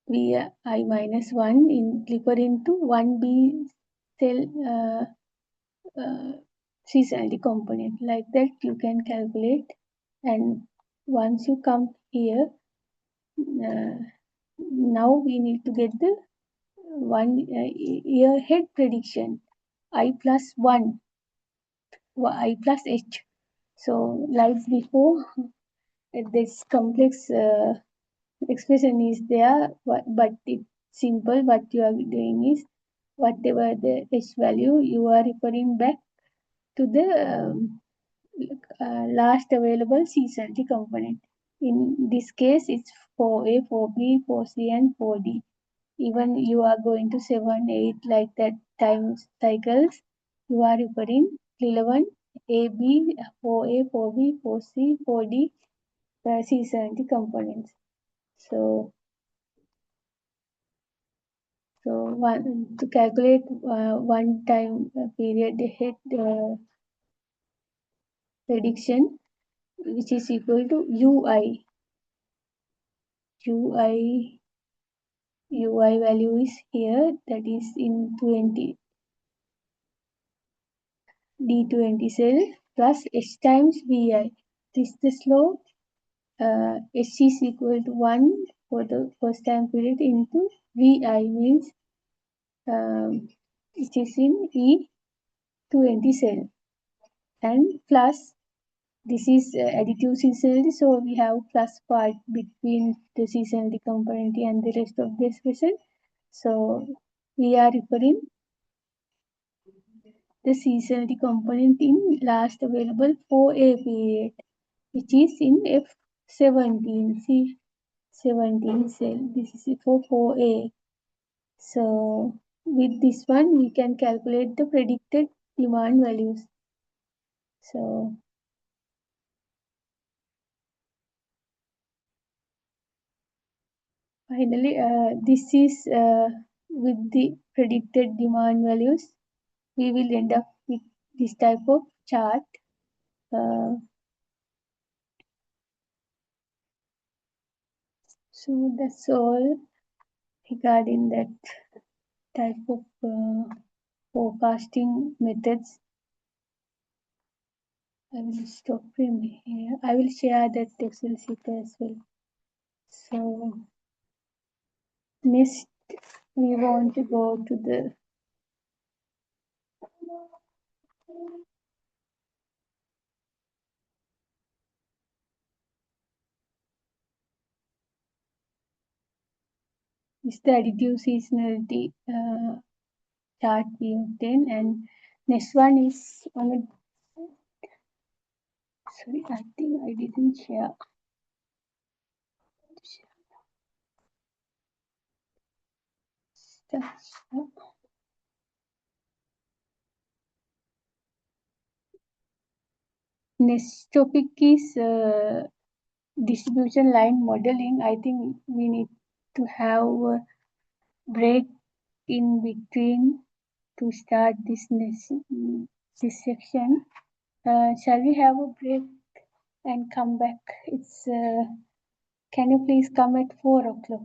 v I minus 1 in referring to 1b cell seasonality component. Like that you can calculate, and once you come here, now we need to get the 1 year head prediction, I plus 1, I plus h. So like before, this complex expression is there, but it's simple. What you are doing is, whatever the h value, you are referring back to the last available seasonality component. In this case, it's 4a, 4b, 4c, and 4d. Even you are going to 7, 8, like that time cycles, you are referring relevant AB, 4A, 4B, 4C, 4D seasonality components. So to calculate one time period head prediction, which is equal to UI. UI value is here, that is in 20 D20 cell, plus H times VI. This is the slope. H is equal to 1 for the first time period into VI means it is in E20 cell, and plus this is additive seasonality, so we have plus part between the seasonality component and the rest of the expression. So we are referring the seasonality component in last available 4A period, which is in F17. See, 17 cell. This is for 4A. So with this one, we can calculate the predicted demand values. So finally, this is with the predicted demand values, we will end up with this type of chart. Uh, so that's all regarding that type of forecasting methods. I will stop him here. I will share that Excel sheet as well. So next we want to go to the additive seasonality chart we obtain, and next one is on a, sorry, I think I didn't share. Next topic is distribution line modeling. I think we need to have a break in between to start this section. Shall we have a break and come back? It's can you please come at 4 o'clock?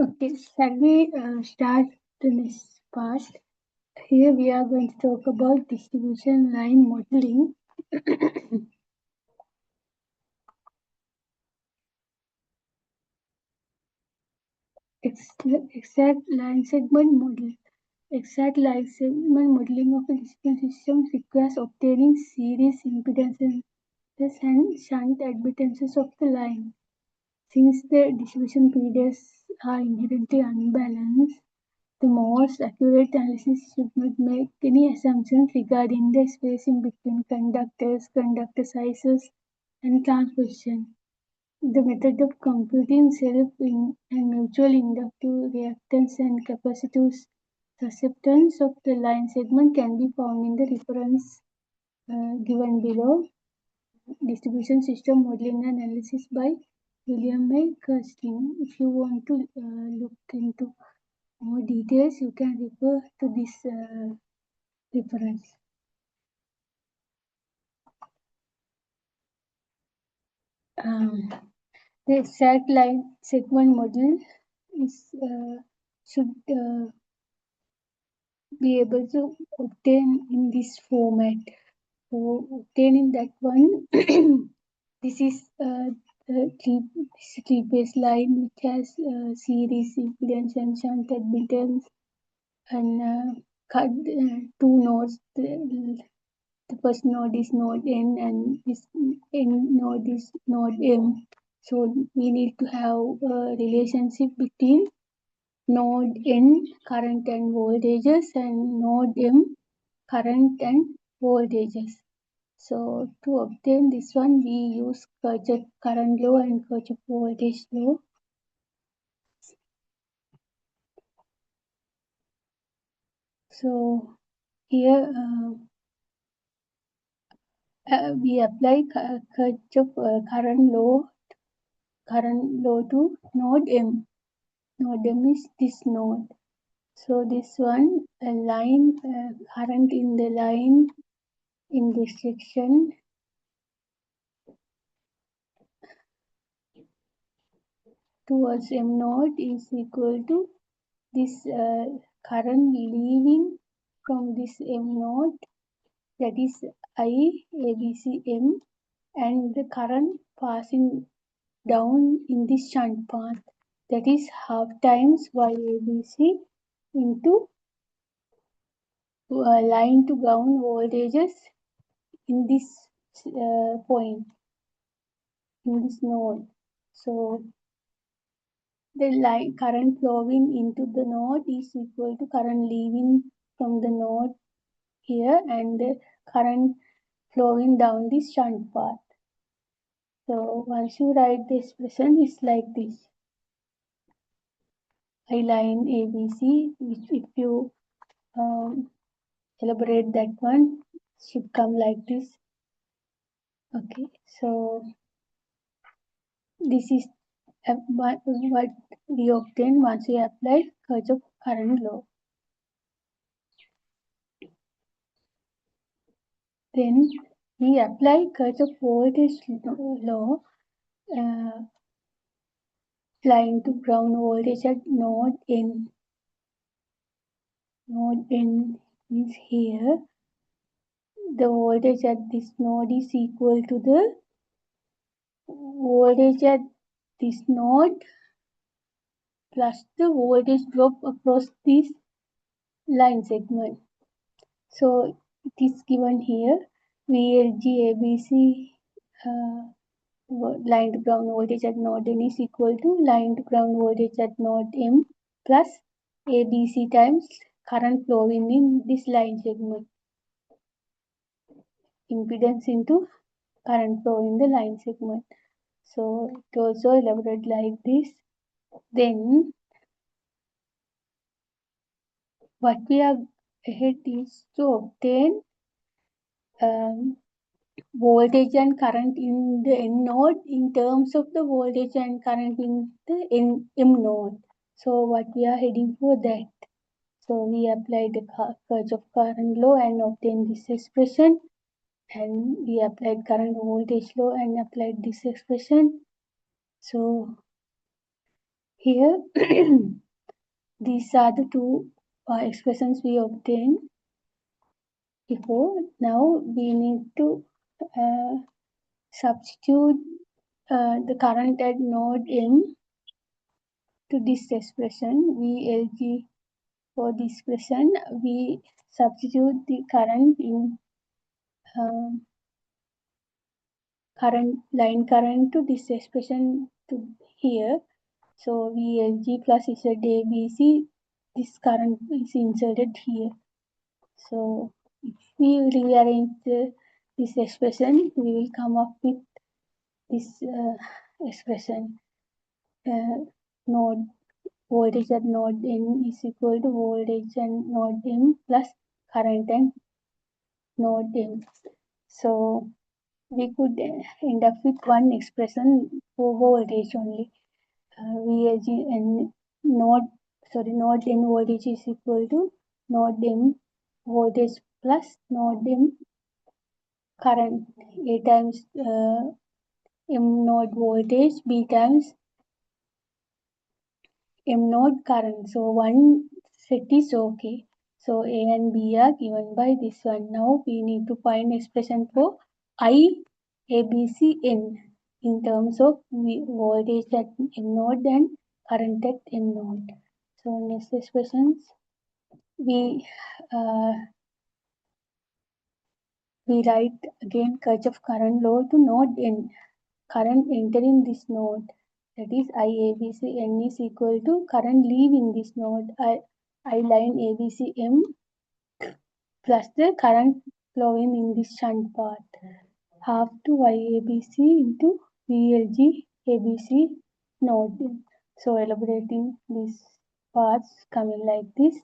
Okay, shall we start the next part? Here we are going to talk about distribution line modeling. Exact line segment model. Exact line segment modeling of a distribution system requires obtaining series impedances and shunt admittances of the line. Since the distribution periods are inherently unbalanced, the most accurate analysis should not make any assumptions regarding the spacing between conductors, conductor sizes, and transposition. The method of computing self- and mutual inductive reactance and capacitive susceptance of the line segment can be found in the reference given below. Distribution system modeling and analysis by William A. Kirsten. If you want to look into more details, you can refer to this reference. The exact line segment model is should be able to obtain in this format. So obtaining that one, this is the three-phase line which has series impedance and shunt admittance and two nodes. The first node is node N and this N node is node M. So we need to have a relationship between node N current and voltages and node M current and voltages. So to obtain this one, we use Kirchhoff current law and Kirchhoff voltage law. So here we apply Kirchhoff current law to node M. Node M is this node. So this one, a line current in the line in this section towards M node is equal to this current leaving from this M node, that is I ABC M, and the current passing down in this shunt path, that is half times Y ABC into line to ground voltages in this point, in this node. So the line current flowing into the node is equal to current leaving from the node here and the current flowing down this shunt path. So once you write the expression, it's like this. I line ABC, which if you elaborate that one, should come like this. Okay, so this is what we obtain once we apply Kirchhoff current law. Then we apply Kirchhoff voltage law, line to ground voltage at node N. Node N is here. The voltage at this node is equal to the voltage at this node plus the voltage drop across this line segment. So it is given here VLG ABC line to ground voltage at node N is equal to line to ground voltage at node M plus ABC times current flowing in this line segment. Impedance into current flow in the line segment. So it also elaborated like this. Then what we are ahead is to obtain voltage and current in the N node in terms of the voltage and current in the M node. So what we are heading for that. So we apply the Kirchhoff current law and obtain this expression, and we applied current voltage law and applied this expression. So Here, these are the two expressions we obtained before. Now we need to substitute the current at node N to this expression, VLG. For this expression, we substitute the current in line current to this expression to here. So VLG plus ZABC, this current is inserted here. So if we rearrange this expression, we will come up with this expression. Node voltage at node N is equal to voltage at node M plus current at node M. So we could end up with one expression for voltage only. VLG and node N voltage is equal to node M voltage plus node M current. A times M node voltage, B times M node current. So one set is okay. So A and B are given by this one. Now we need to find expression for I, A, B, C, N in terms of voltage at M node and current at M node. So next expressions, we write again Kirchhoff current law to node N. Current entering this node, that is IABC N is equal to current leaving this node I line ABC M plus the current flowing in this shunt path, half to IABC into VLG ABC node. So elaborating these parts coming like this.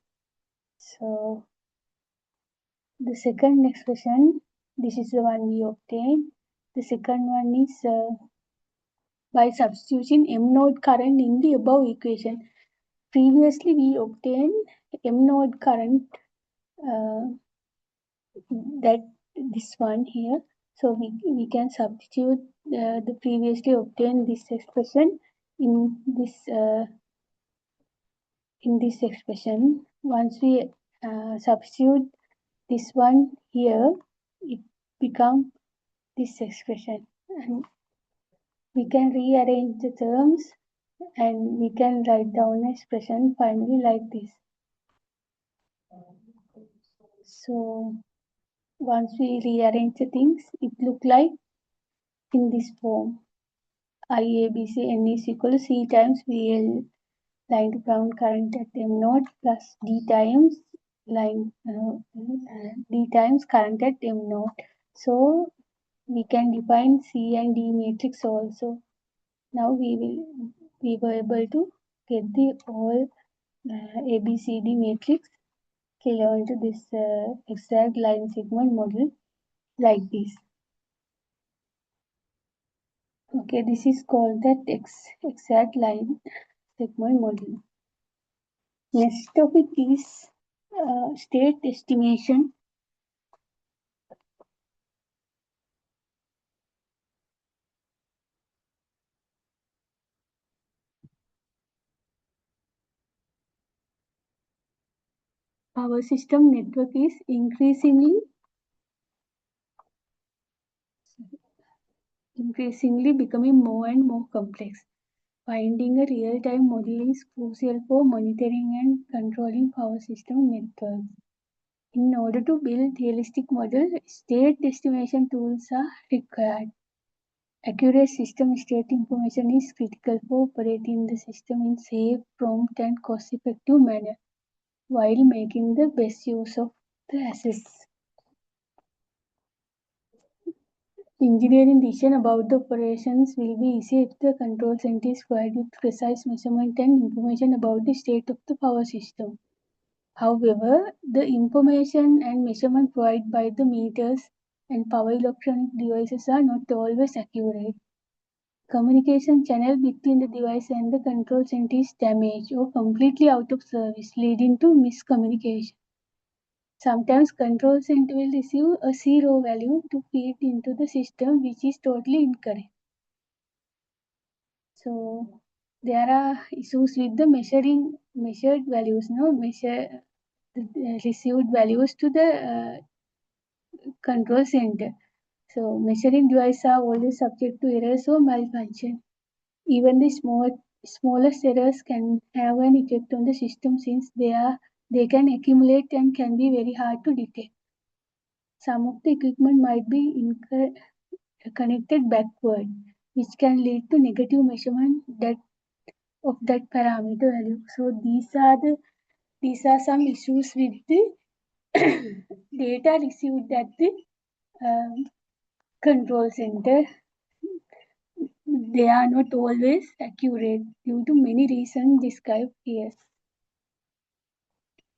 So the second expression, this is the one we obtained. The second one is by substituting M node current in the above equation. Previously, we obtained M node current, that this one here. So we can substitute the previously obtained this expression in this expression. Once we substitute this one here, it becomes this expression, and we can rearrange the terms and we can write down an expression finally like this. So once we rearrange the things, it look like in this form. IABC N is equal to C times VL line to ground current at M node plus D times D times current at M node. So we can define C and D matrix also. Now we were able to get the all ABCD matrix clear into this exact line segment model like this. Okay, this is called that exact line segment model. Next topic is state estimation. Power system network is increasingly becoming more and more complex. Finding a real-time model is crucial for monitoring and controlling power system networks. In order to build realistic models, state estimation tools are required. Accurate system state information is critical for operating the system in safe, prompt, and cost-effective manner while making the best use of the assets. Engineering decision about the operations will be easy if the control center is provided with precise measurement and information about the state of the power system. However, the information and measurement provided by the meters and power electronic devices are not always accurate. Communication channel between the device and the control center is damaged or completely out of service, leading to miscommunication. Sometimes control center will receive a zero value to feed into the system, which is totally incorrect. So there are issues with the measured values, received values to the control center. So measuring devices are always subject to errors or malfunction. Even the smallest errors can have an effect on the system since they can accumulate and can be very hard to detect. Some of the equipment might be connected backward, which can lead to negative measurement of that parameter value. So these are some issues with the data received at the um, control center. They are not always accurate due to many reasons described here.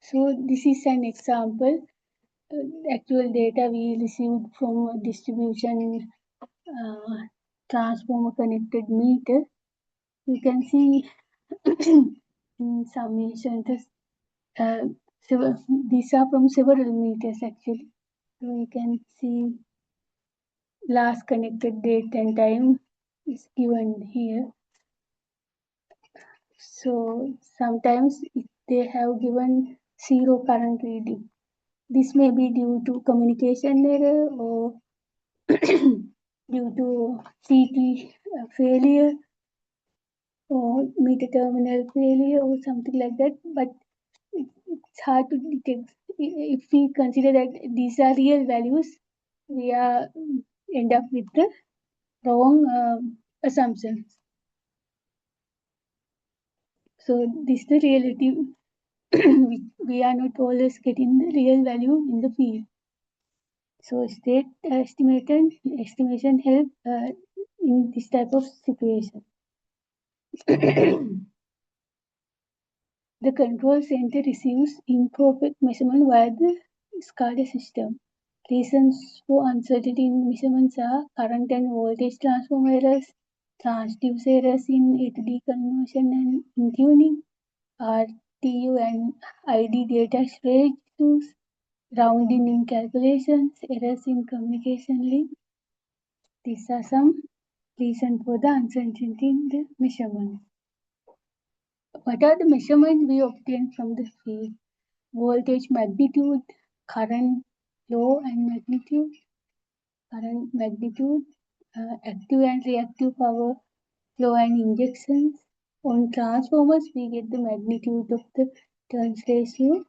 So this is an example. Actual data we received from a distribution transformer connected meter. You can see in summation, these are from several meters actually. So you can see last connected date and time is given here. So sometimes they have given zero current reading. This may be due to communication error or due to CT failure or meter terminal failure or something like that. But it's hard to detect. If we consider that these are real values, we are end up with the wrong assumptions. So this is the reality. We are not always getting the real value in the field. So state estimation help in this type of situation. The control center receives imperfect measurement via the SCADA system. Reasons for uncertainty in measurements are current and voltage transform errors, transducer errors in A to D conversion and in tuning, RTU and ID data storage issues, rounding in calculations, errors in communication link. These are some reasons for the uncertainty in the measurement. What are the measurements we obtain from the field? Voltage magnitude, current flow and magnitude, active and reactive power flow and injections. On transformers, we get the magnitude of the turns ratio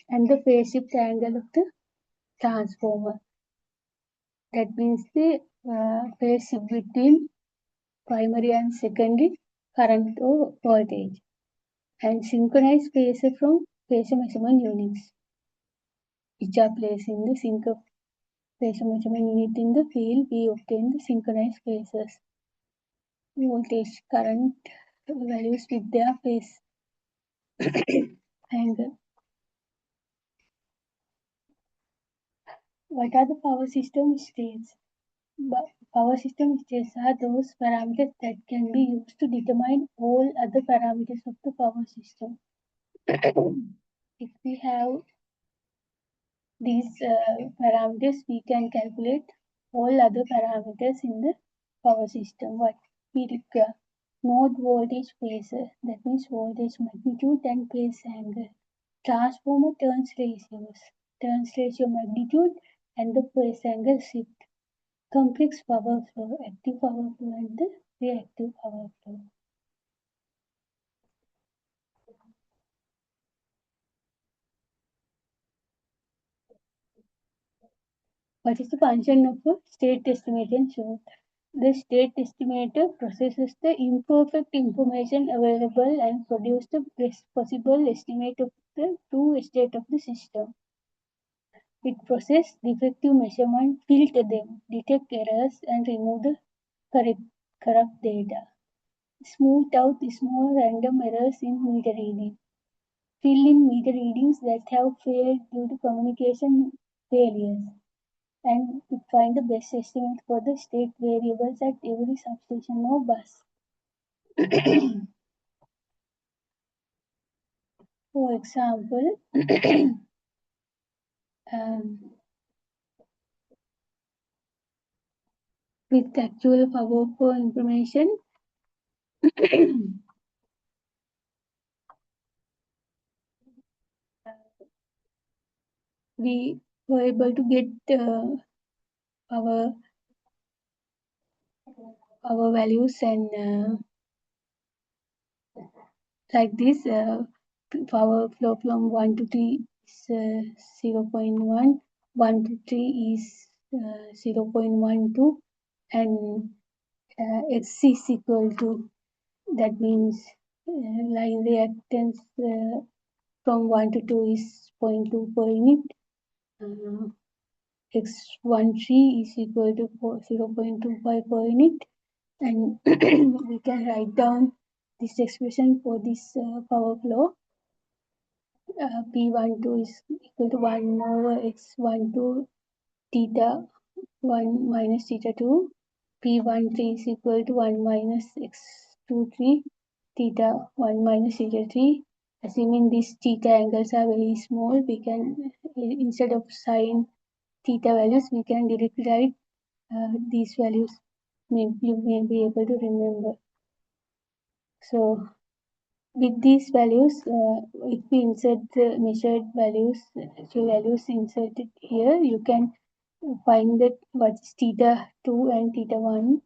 and the phase shift angle of the transformer. That means the phase shift between primary and secondary current or voltage. And synchronized phasor from phasor measurement units, which are placed in the sync of phasor measurement unit in the field. We obtain the synchronized phasors, voltage, current values with their phase angle. What are the power system states? Power system states are those parameters that can be used to determine all other parameters of the power system. If we have these parameters, we can calculate all other parameters in the power system. What we require: node voltage phasor, that means voltage magnitude and phase angle. Transformer turns ratio magnitude and the phase angle shift. Complex power flow, active power flow and the reactive power flow. What is the function of a state estimator shown? The state estimator processes the imperfect information available and produces the best possible estimate of the true state of the system. It processes defective measurement, filter them, detect errors, and remove the corrupt data. Smooth out the small random errors in meter reading. Fill in meter readings that have failed due to communication failures. And find the best estimate for the state variables at every substation or bus. For example, with actual power flow information, we were able to get our values and like this power flow from 1 to 3 is 0.1, 1 to 3 is 0.12, and x is equal to, that means line reactance from 1 to 2 is 0.2 per unit. X13 is equal to 0.25 per unit, and we can write down this expression for this power flow. P12 is equal to 1 over x12 theta 1 minus theta 2. P13 is equal to 1 minus x23 theta 1 minus theta 3. Assuming these theta angles are very small, we can, instead of sine theta values, we can directly write these values. You may be able to remember. So with these values, if we insert the measured values, actual values inserted here, you can find that what's theta 2 and theta 1,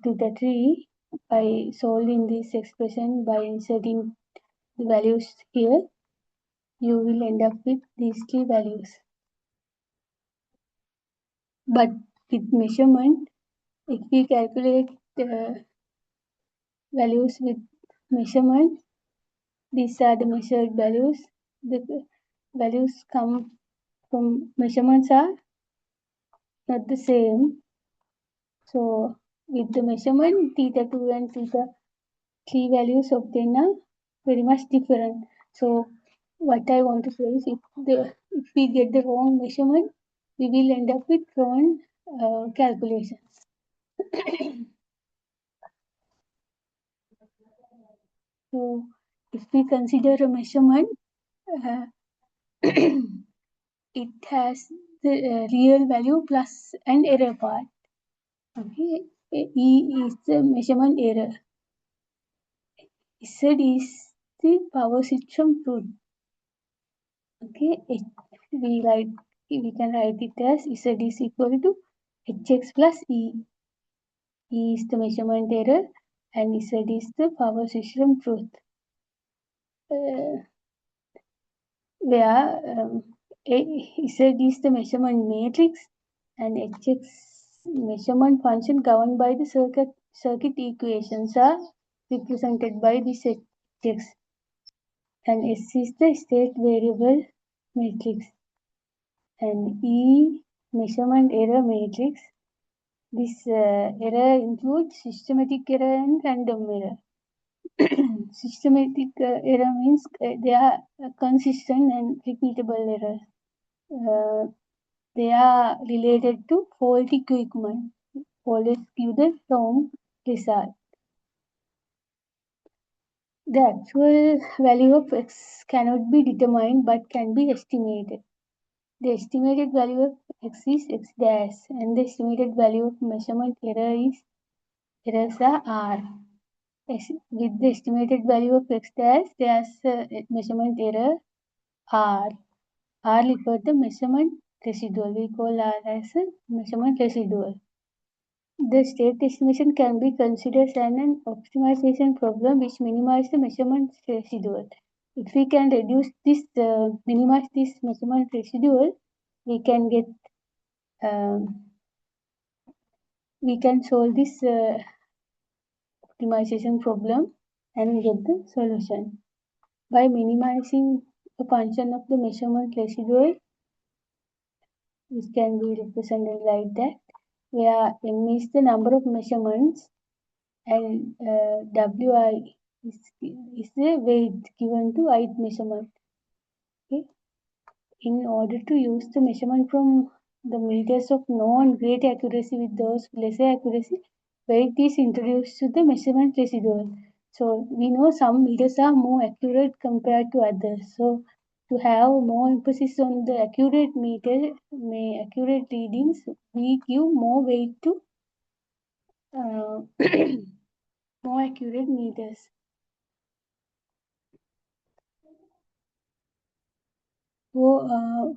theta 3 by solving this expression by inserting the values here. You will end up with these three values. But with measurement, if we calculate the values with measurement, these are the measured values. The values come from measurements are not the same. So with the measurement, theta 2 and theta 3 values obtained are very much different. So what I want to say is, if we get the wrong measurement, we will end up with wrong calculations. So if we consider a measurement, it has the real value plus an error part. Okay, E is the measurement error. Z is the power system truth. Okay, we can write it as Z is equal to Hx plus E. E is the measurement error and Z is the power system truth. Where Z is the measurement matrix and Hx measurement function governed by the circuit equations are represented by this Hx, and S is the state variable matrix, and E measurement error matrix. This error includes systematic error and random error. Systematic error means they are consistent and repeatable errors. They are related to faulty equipment. Always give the wrong result. The actual value of x cannot be determined but can be estimated. The estimated value of x is x dash, and the estimated value of measurement errors are r. With the estimated value of x dash, there's a measurement error r. R refers the measurement residual. We call r as a measurement residual. The state estimation can be considered as an optimization problem which minimizes the measurement residual. If we can reduce this, minimize this measurement residual, we can get, we can solve this optimization problem and get the solution. By minimizing the function of the measurement residual, which can be represented like that, where m is the number of measurements and wi is the weight given to ith measurement. Okay. In order to use the measurement from the meters of known great accuracy with those lesser accuracy, weight is introduced to the measurement residual. So we know some meters are more accurate compared to others. So to have more emphasis on the accurate meter, accurate readings, we give more weight to more accurate meters. For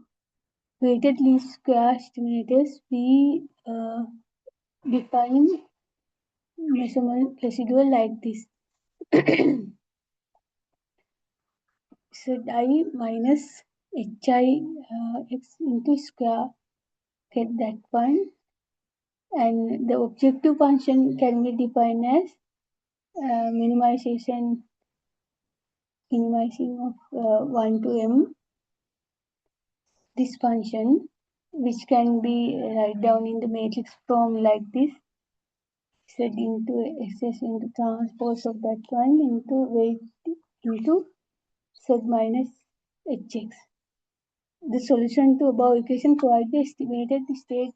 weighted least square estimators, we define measurement residual like this. Zi minus hi x into square, get that one. And the objective function can be defined as minimizing of 1 to m. This function, which can be write down in the matrix form like this, z into xs into transpose of that one into weight into z minus hx. The solution to above equation provides the estimated state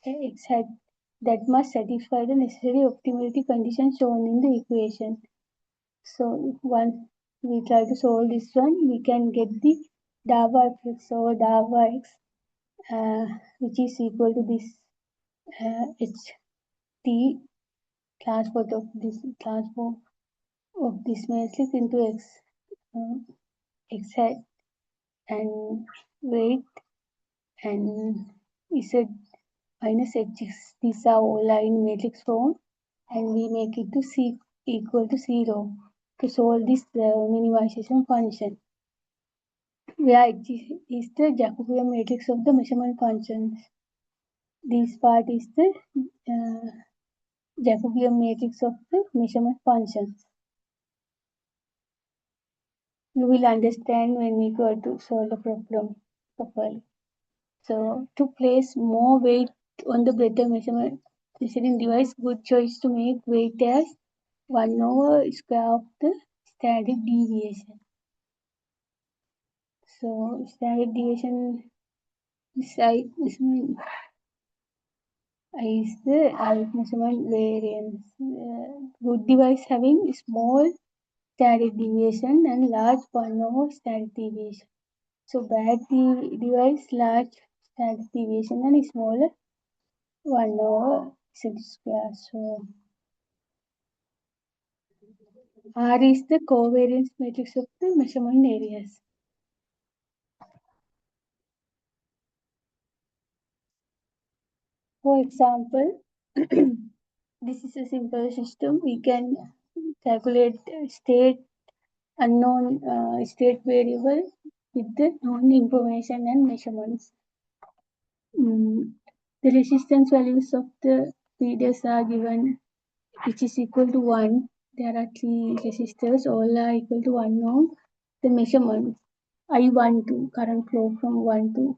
x hat that must satisfy the necessary optimality conditions shown in the equation. So once we try to solve this one, we can get the dava x over dava x, which is equal to this ht transform of this matrix into x hat and weight and z minus hx. These are all in matrix form, and we make it to c equal to 0 to solve this minimization function, where H is the Jacobian matrix of the measurement functions. This part is the Jacobian matrix of the measurement functions. You will understand when we go to solve the problem properly. So to place more weight on the better measuring device, good choice to make weight as 1 over square of the standard deviation. So standard deviation is the measurement variance. Good device having small standard deviation and large 1 over standard deviation. So bad device, large standard deviation and smaller 1 over z square. So R is the covariance matrix of the measurement areas. For example, this is a simple system. We can calculate state unknown state variable with the known information and measurements. The resistance values of the feeders are given, which is equal to 1. There are 3 resistors, all are equal to 1 ohm. The measurements I12, current flow from 1 to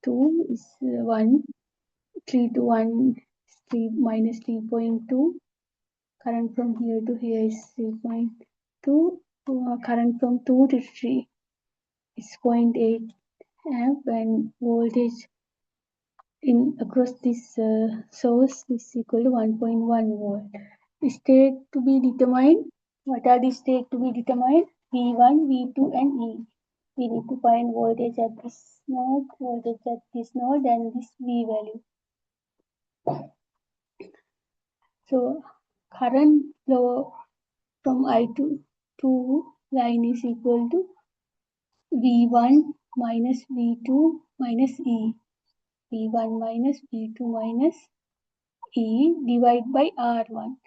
2 is 1, 3 to 1 3 minus 3.2, current from here to here is 3.2, current from 2 to 3 is 0.8 amp, and voltage in across this source is equal to 1.1 volt. State to be determined. What are the state to be determined? V1, V2 and E. We need to find voltage at this node, voltage at this node, and this V value. So current flow from I2 to line is equal to V1 minus V2 minus E. V1 minus V2 minus E divided by R1.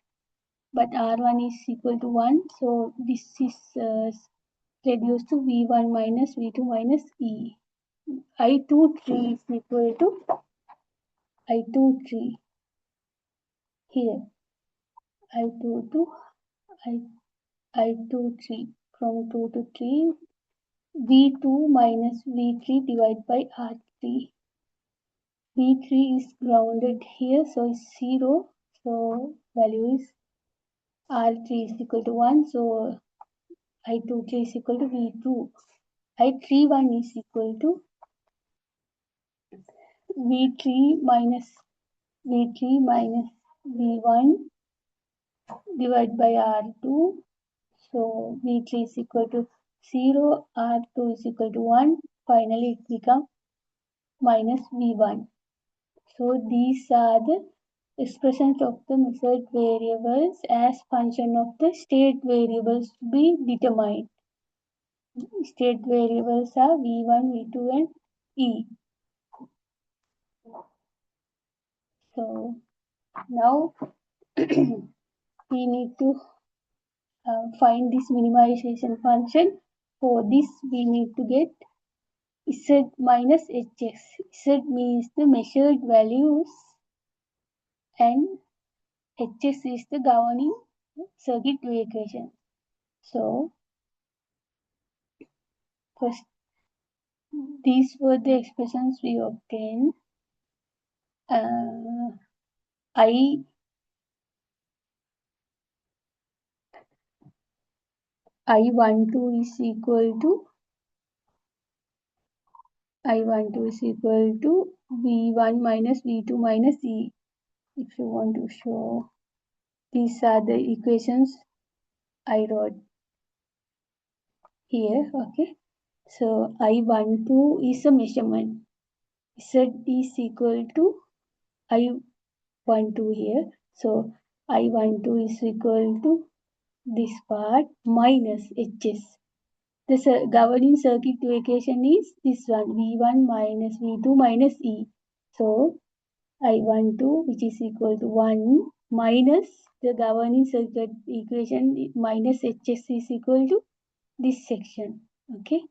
But R1 is equal to 1, so this is reduced to V1 minus V2 minus E. I23 is equal to I23 here. I23 from 2 to 3, V2 minus V3 divided by R3. V3 is grounded here, so it's 0. So value is R3 is equal to 1. So I23 is equal to V2. I31 is equal to V3 minus V1 divided by R2. So V3 is equal to 0, R2 is equal to 1. Finally, it becomes minus V1. So these are the expressions of the measured variables as function of the state variables to be determined. State variables are V1, V2 and E. So now we need to find this minimization function. For this we need to get Z minus Hx. Z means the measured values and Hx is the governing circuit equation. So first, these were the expressions we obtained. I12 is equal to V1 minus V2 minus E. If you want to show, these are the equations I wrote here. Okay, so I12 is a measurement. Z is equal to I12 here. So I12 is equal to this part minus Hs. The governing circuit equation is this one, V1 minus V2 minus E. So I12, which is equal to 1 minus the governing circuit equation minus Hs is equal to this section. Okay.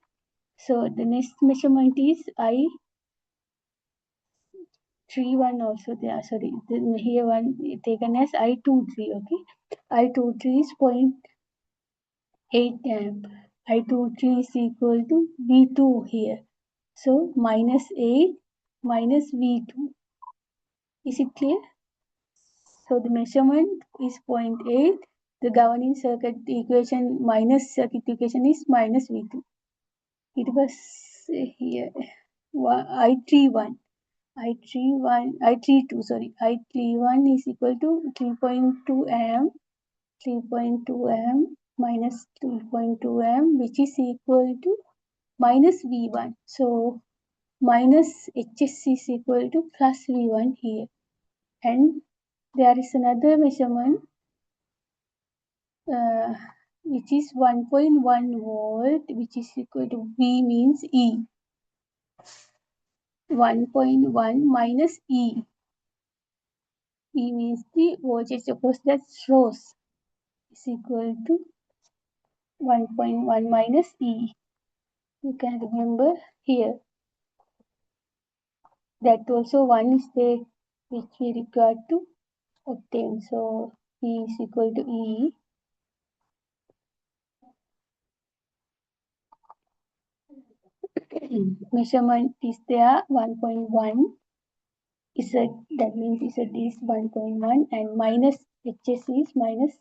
So the next measurement is I31 also there. Sorry, here one taken as I23. Okay. I23 is 0.8 amp. I23 is equal to V2 here. So minus 8 minus V2. Is it clear? So the measurement is 0.8. The governing circuit equation minus circuit equation is minus V2. It was here I31. I32 sorry. I31 is equal to 3.2 amp. 3.2 amp minus 3.2 amp, which is equal to minus V1. So minus Hs is equal to plus V1 here. And there is another measurement which is 1.1 volt, which is equal to V means E. 1.1 minus E. E means the voltage across that source is equal to 1.1 minus E. You can remember here. That also one state which we require to obtain. So E is equal to E. Measurement is there 1.1. Z, that means Z is 1.1 and minus Hs is minus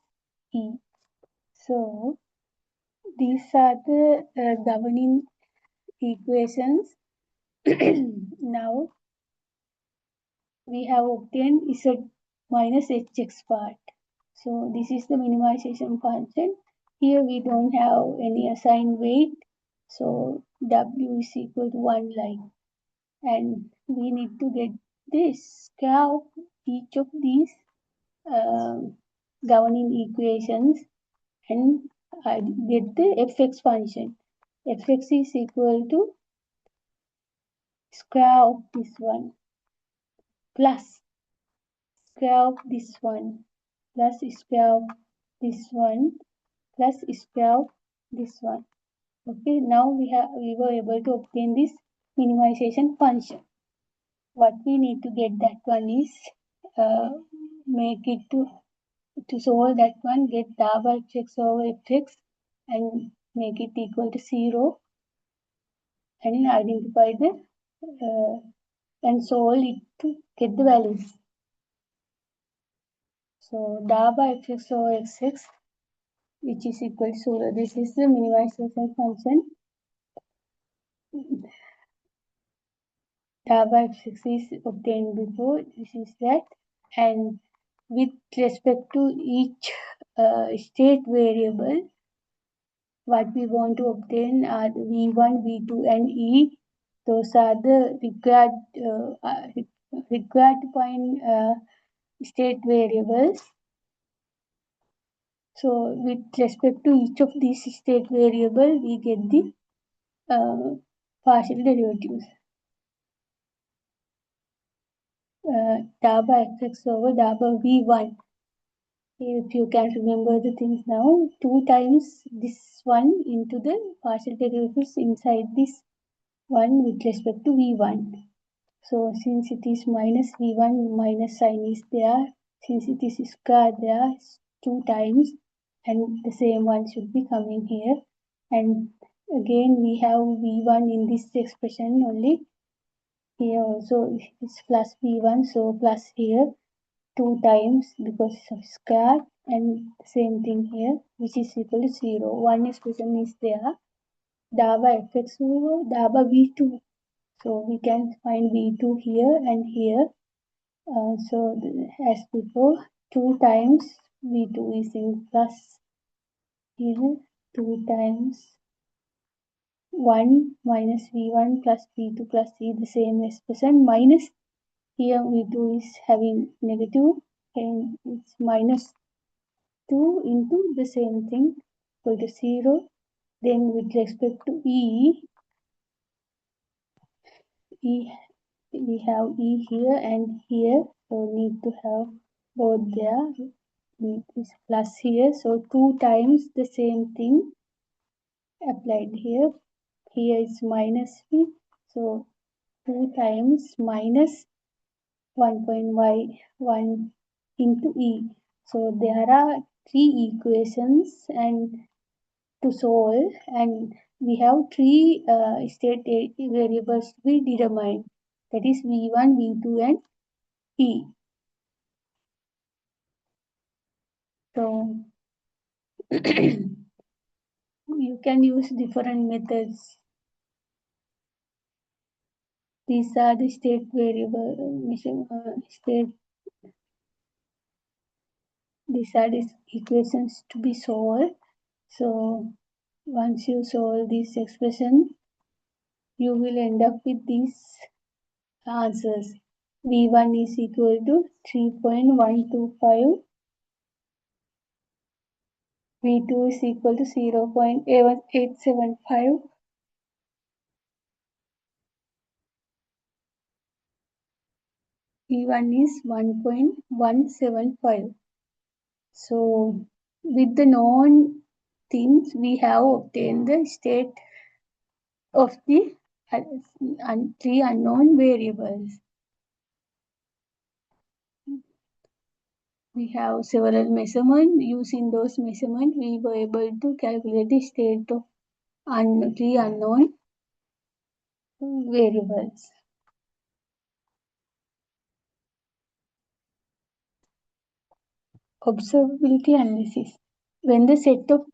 E. So these are the governing equations. Now we have obtained Z minus Hx part. So this is the minimization function. Here we don't have any assigned weight. So W is equal to 1 line. And we need to get the square of each of these governing equations and get the fx function. Fx is equal to square of this one plus square of this one plus square of this one plus square of this one. Okay, now we were able to obtain this minimization function. What we need to get that one is make it to solve that one, get double fx over fx and make it equal to 0 and identify the and solve it to get the values. So da by fx over xx, which is equal to 0. This is the minimization function. Da by fx is obtained before. This is that. And with respect to each state variable, what we want to obtain are the V1, V2 and E. Those are the required to find state variables. So with respect to each of these state variable, we get the partial derivatives. Dabba fx over dabba v1. If you can remember the things now, 2 times this one into the partial derivatives inside this one with respect to v1. So since it is minus v1, minus sign is there. Since it is square there, 2 times, and the same one should be coming here. And again we have v1 in this expression only. Here also it's plus v1, so plus here 2 times because of square, and same thing here, which is equal to 0. One expression is there. Dabba fx over dabba v2. So we can find v2 here and here. So as before, 2 times v2 is in plus here, 2 times 1 minus v1 plus v2 plus c, the same expression, minus here v2 is having negative and it's minus 2 into the same thing equal to 0. Then with respect to e we have e here and here, so need to have both there. Is plus here, so 2 times the same thing applied here. Here is minus v, so 2 times minus 1.y1 into e. So there are 3 equations and to solve, and we have 3 state variables to be determined. That is v1, v2 and e. So you can use different methods. These are the state variable these are the equations to be solved. So once you solve this expression, you will end up with these answers. V1 is equal to 3.125. V2 is equal to 0.875. V1 is 1.175. So with the known things, we have obtained the state of the 3 unknown variables. We have several measurements. Using those measurements, we were able to calculate the state of 3 unknown variables. Observability analysis. When the set of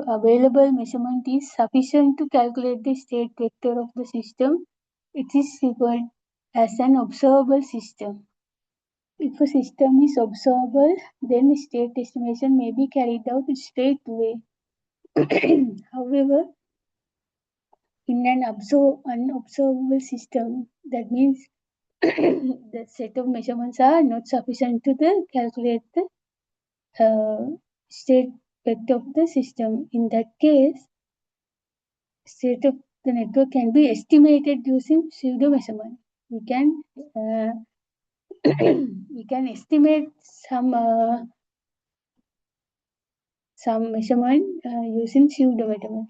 available measurement is sufficient to calculate the state vector of the system, it is referred as an observable system. If a system is observable, then state estimation may be carried out straight away. However, in an unobservable system, that means the set of measurements are not sufficient to calculate the state vector of the system. In that case, state of the network can be estimated using pseudo measurement. We can estimate some measurement using pseudo measurement.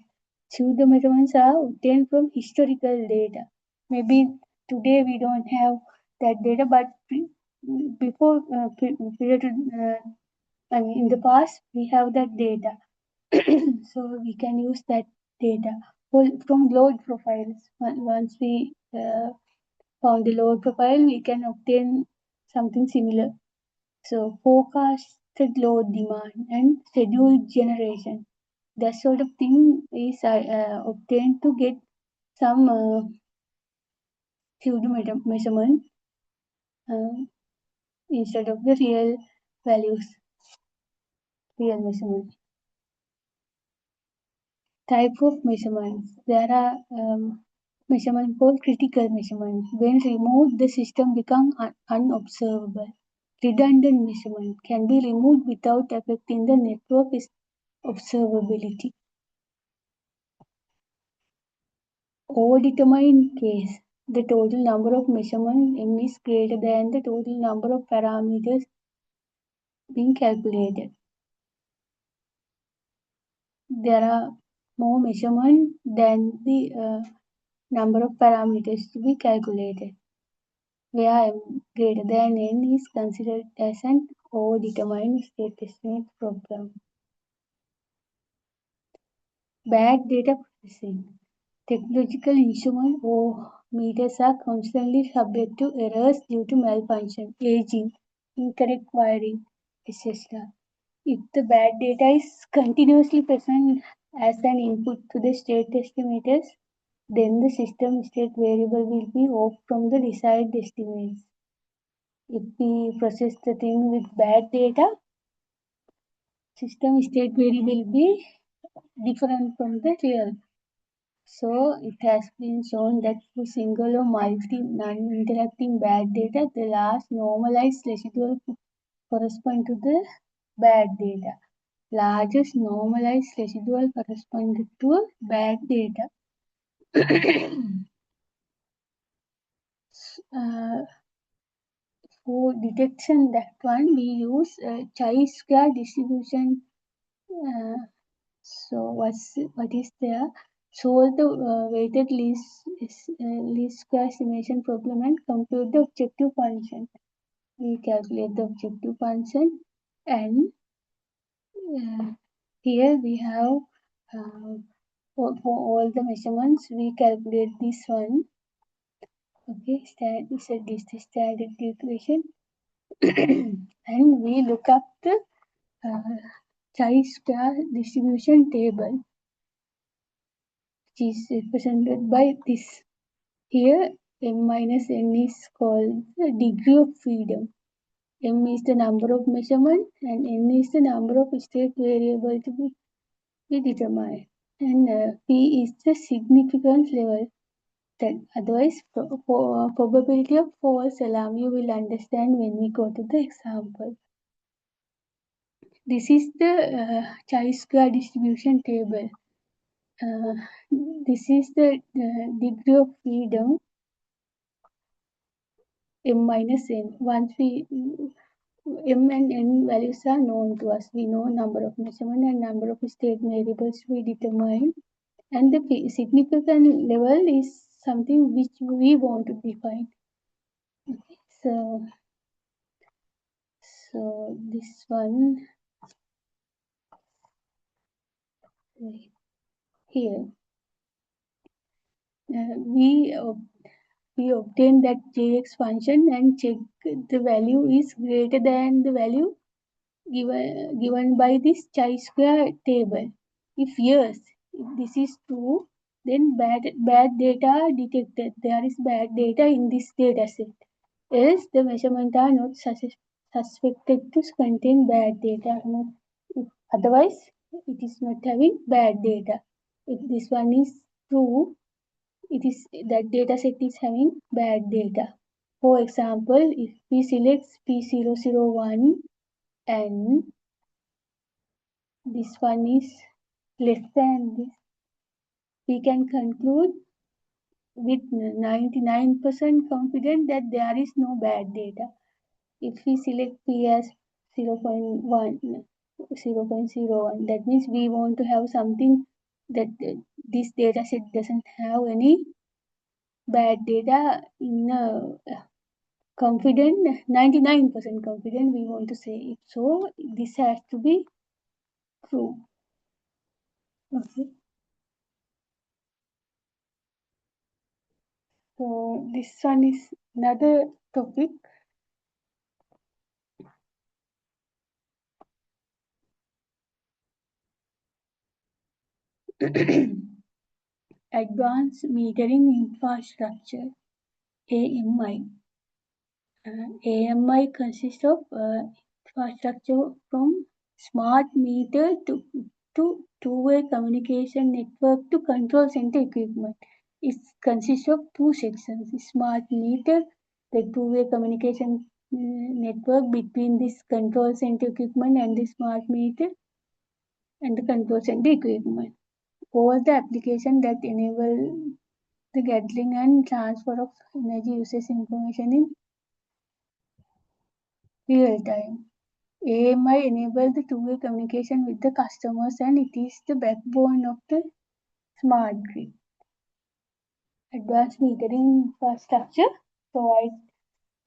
Pseudo measurements are obtained from historical data. Maybe today we don't have that data, but before in the past we have that data. So we can use that data from load profiles. Once we found the load profile, we can obtain something similar. So forecasted load demand and scheduled generation. That sort of thing is obtained to get some pseudo measurement instead of the real values, real measurement. Type of measurements. There are measurement called critical measurement. When removed, the system becomes unobservable. Redundant measurement can be removed without affecting the network observability. Overdetermined case. The total number of measurements m is greater than the total number of parameters being calculated. There are more measurements than the number of parameters to be calculated, where m greater than n is considered as an overdetermined state estimate problem. Bad data processing. Technological instruments or meters are constantly subject to errors due to malfunction, aging, incorrect wiring, etc. If the bad data is continuously present as an input to the state estimators, then the system state variable will be off from the desired estimates. If we process the thing with bad data, system state variable will be different from the real. So it has been shown that for single or multi non-interacting bad data, the last normalized residual correspond to the bad data. Largest normalized residual corresponded to bad data. For detection that one, we use chi-square distribution. So what is there? Solve the weighted least square estimation problem and compute the objective function. We calculate the objective function, and here we have for all the measurements we calculate this one. Okay, set this the standard equation, and we look up the chi-square distribution table, which is represented by this. Here, m minus n is called the degree of freedom. M is the number of measurements and n is the number of state variable to be determined. And P is the significance level. That otherwise, probability of false alarm you will understand when we go to the example. This is the chi-square distribution table. This is the degree of freedom m minus n. Once we m and n values are known to us, we know number of measurement and number of state variables we determine, and the significant level is something which we want to define. Okay, so this one here we obtain that jx function and check the value is greater than the value given by this chi-square table. If yes, if this is true, then bad data detected. There is bad data in this data set. Else, the measurements are not suspected to contain bad data. Otherwise, it is not having bad data. If this one is true, it is that data set is having bad data. For example, if we select P001 and this one is less than this, we can conclude with 99% confident that there is no bad data. If we select P as 0.1, that means we want to have something that this data set doesn't have any bad data in confident, 99% confident we want to say it. So this has to be true. Okay. So this one is another topic. Advanced Metering Infrastructure, AMI. AMI consists of infrastructure from smart meter to two-way communication network to control center equipment. It consists of two sections: smart meter, the two-way communication network between this control center equipment and the smart meter and the control center equipment. All the applications that enable the gathering and transfer of energy usage information in real time. AMI enables the two-way communication with the customers, and it is the backbone of the smart grid. Advanced metering infrastructure provides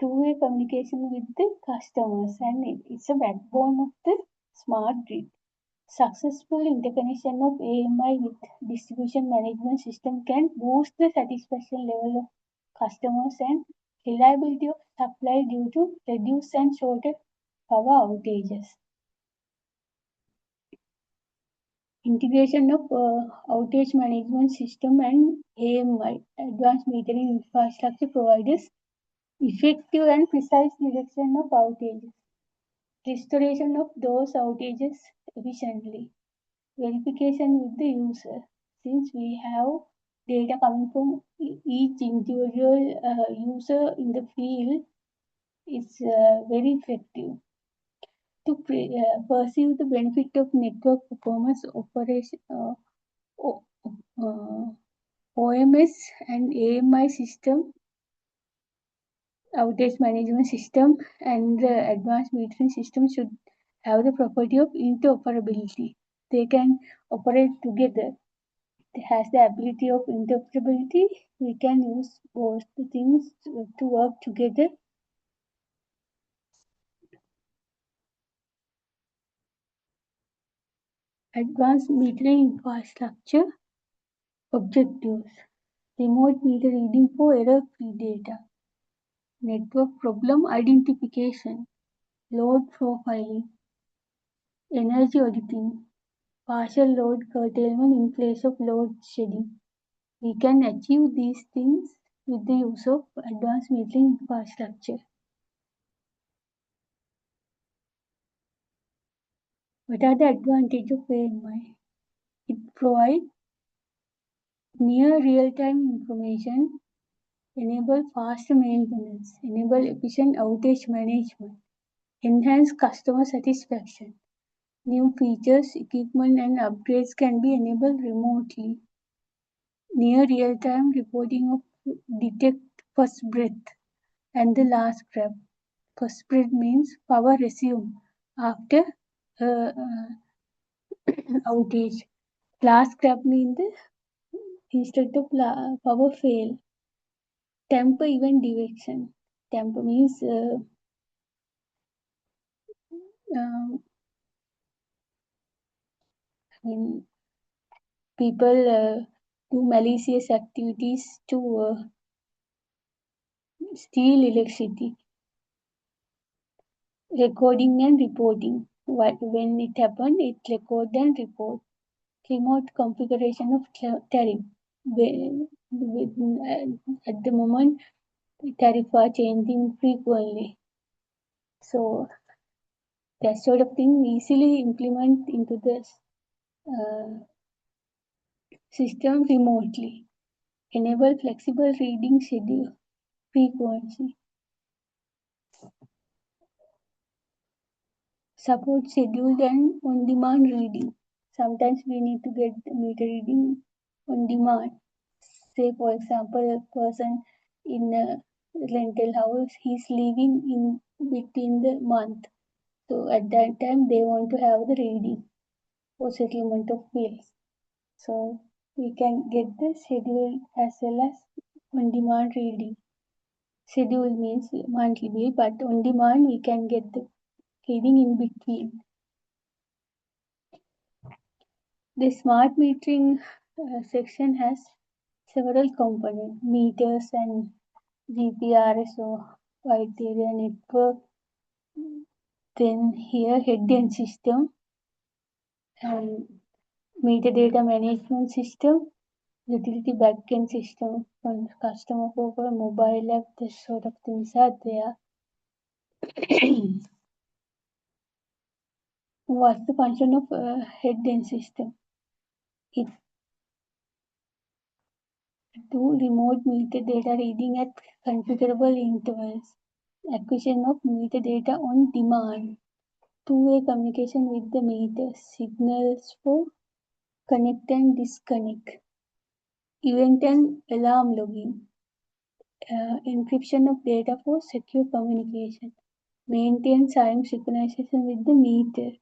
two-way communication with the customers, and it's a backbone of the smart grid. Successful interconnection of AMI with distribution management system can boost the satisfaction level of customers and reliability of supply due to reduced and shorter power outages. Integration of outage management system and AMI, advanced metering infrastructure, provides effective and precise direction of outages, restoration of those outages efficiently, verification with the user. Since we have data coming from each individual user in the field, it's very effective to perceive the benefit of network performance operation. OMS and AMI system, outage management system, and the advanced metering system should have the property of interoperability. They can operate together. It has the ability of interoperability. We can use both the things to work together. Advanced metering infrastructure objectives: remote meter reading for error-free data, network problem identification, load profiling, energy auditing, partial load curtailment in place of load shedding. We can achieve these things with the use of advanced metering infrastructure. What are the advantages of AMI? It provides near real-time information, enable faster maintenance, enable efficient outage management, enhance customer satisfaction. New features, equipment, and upgrades can be enabled remotely. Near real-time reporting of detect first breath and the last grab. First breath means power resume after uh, uh, outage. Last grab means the instead of power fail. Temper event direction. Temper means um, I mean people do malicious activities to steal electricity. Recording and reporting. When it happened, it record and report. Remote configuration of tariff. At the moment, tariff are changing frequently. So that sort of thing easily implement into the uh, system remotely. Enable flexible reading schedule frequency. Support scheduled and on-demand reading. Sometimes we need to get the meter reading on demand. Say, for example, a person in a rental house, he's living in between the month. So at that time, they want to have the reading for settlement of bills. So we can get the schedule as well as on-demand reading. Schedule means monthly bill, but on demand we can get the reading in between. The smart metering section has several components: meters and GPRS or wide area network. Then here head-end system and meter data management system, utility backend system from customer portal, mobile app, this sort of things are there. What's the function of head-end system? It 2. Remote meter data reading at configurable intervals. Acquisition of meter data on demand. Two-way communication with the meter. Signals for connect and disconnect. Event and alarm logging. Encryption of data for secure communication. Maintain time synchronization with the meter.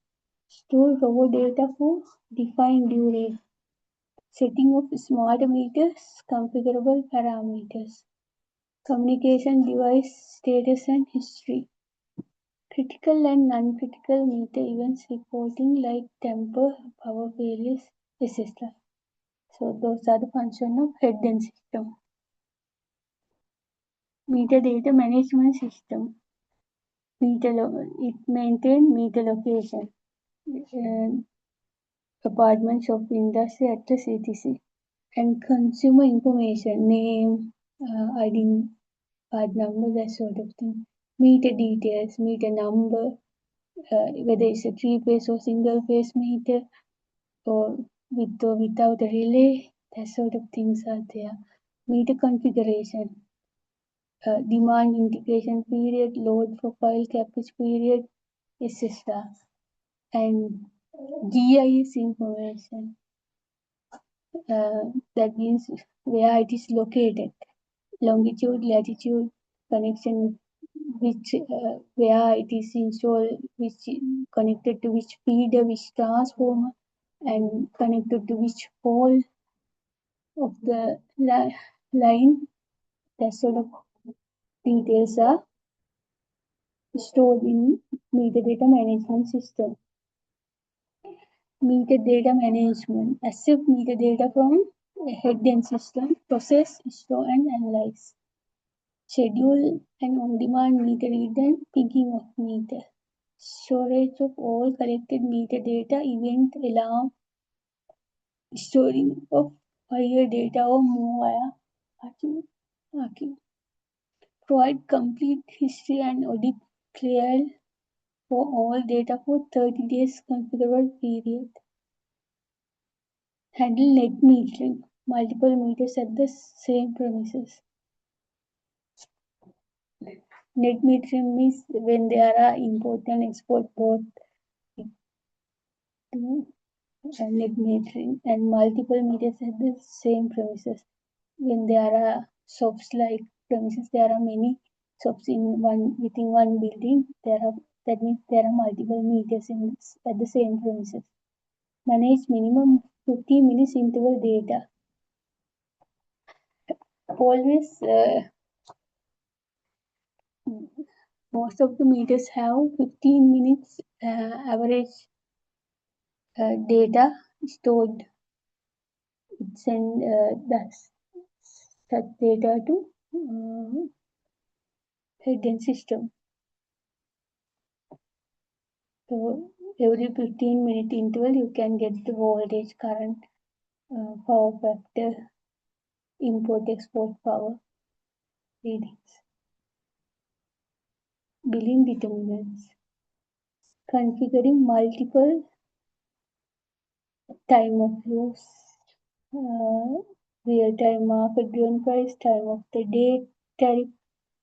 Store raw data for defined duration. Setting of smart meters, configurable parameters. Communication device status and history. Critical and non-critical meter events reporting like temper, power failures, etc. So those are the functions of head-end system. Meter data management system. It maintains meter location. Apartment, shop, industry, address, etc. And consumer information, name, ID, card number, that sort of thing. Meter details, meter number, whether it's a three-phase or single-phase meter, or with or without a relay, that sort of things are there. Meter configuration, demand integration period, load profile, capacity period, etc. And GIS information, that means where it is located, longitude, latitude, connection, which where it is installed, which connected to which feeder, which transformer, and connected to which pole of the line. That sort of details are stored in meter data management system. Meter data management. Accept meter data from a head-end system, process, store, and analyze. Schedule and on-demand meter read and picking of meter. Storage of all collected meter data, event, alarm, storing of fire data or more via archive. Provide complete history and audit clear for all data for 30 days configurable period. Handle net metering, multiple meters at the same premises. Net metering means when there are import and export both to net metering, and multiple meters at the same premises. When there are shops like premises, there are many shops within one building. That means there are multiple meters at the same premises. Manage minimum 15 minutes interval data. Always, most of the meters have 15 minutes average data stored. Send such data to head-end system. So every 15-minute interval, you can get the voltage, current, power factor, import-export power readings. Billing determinants. Configuring multiple time of use, real-time market-driven price, time of the day tariff,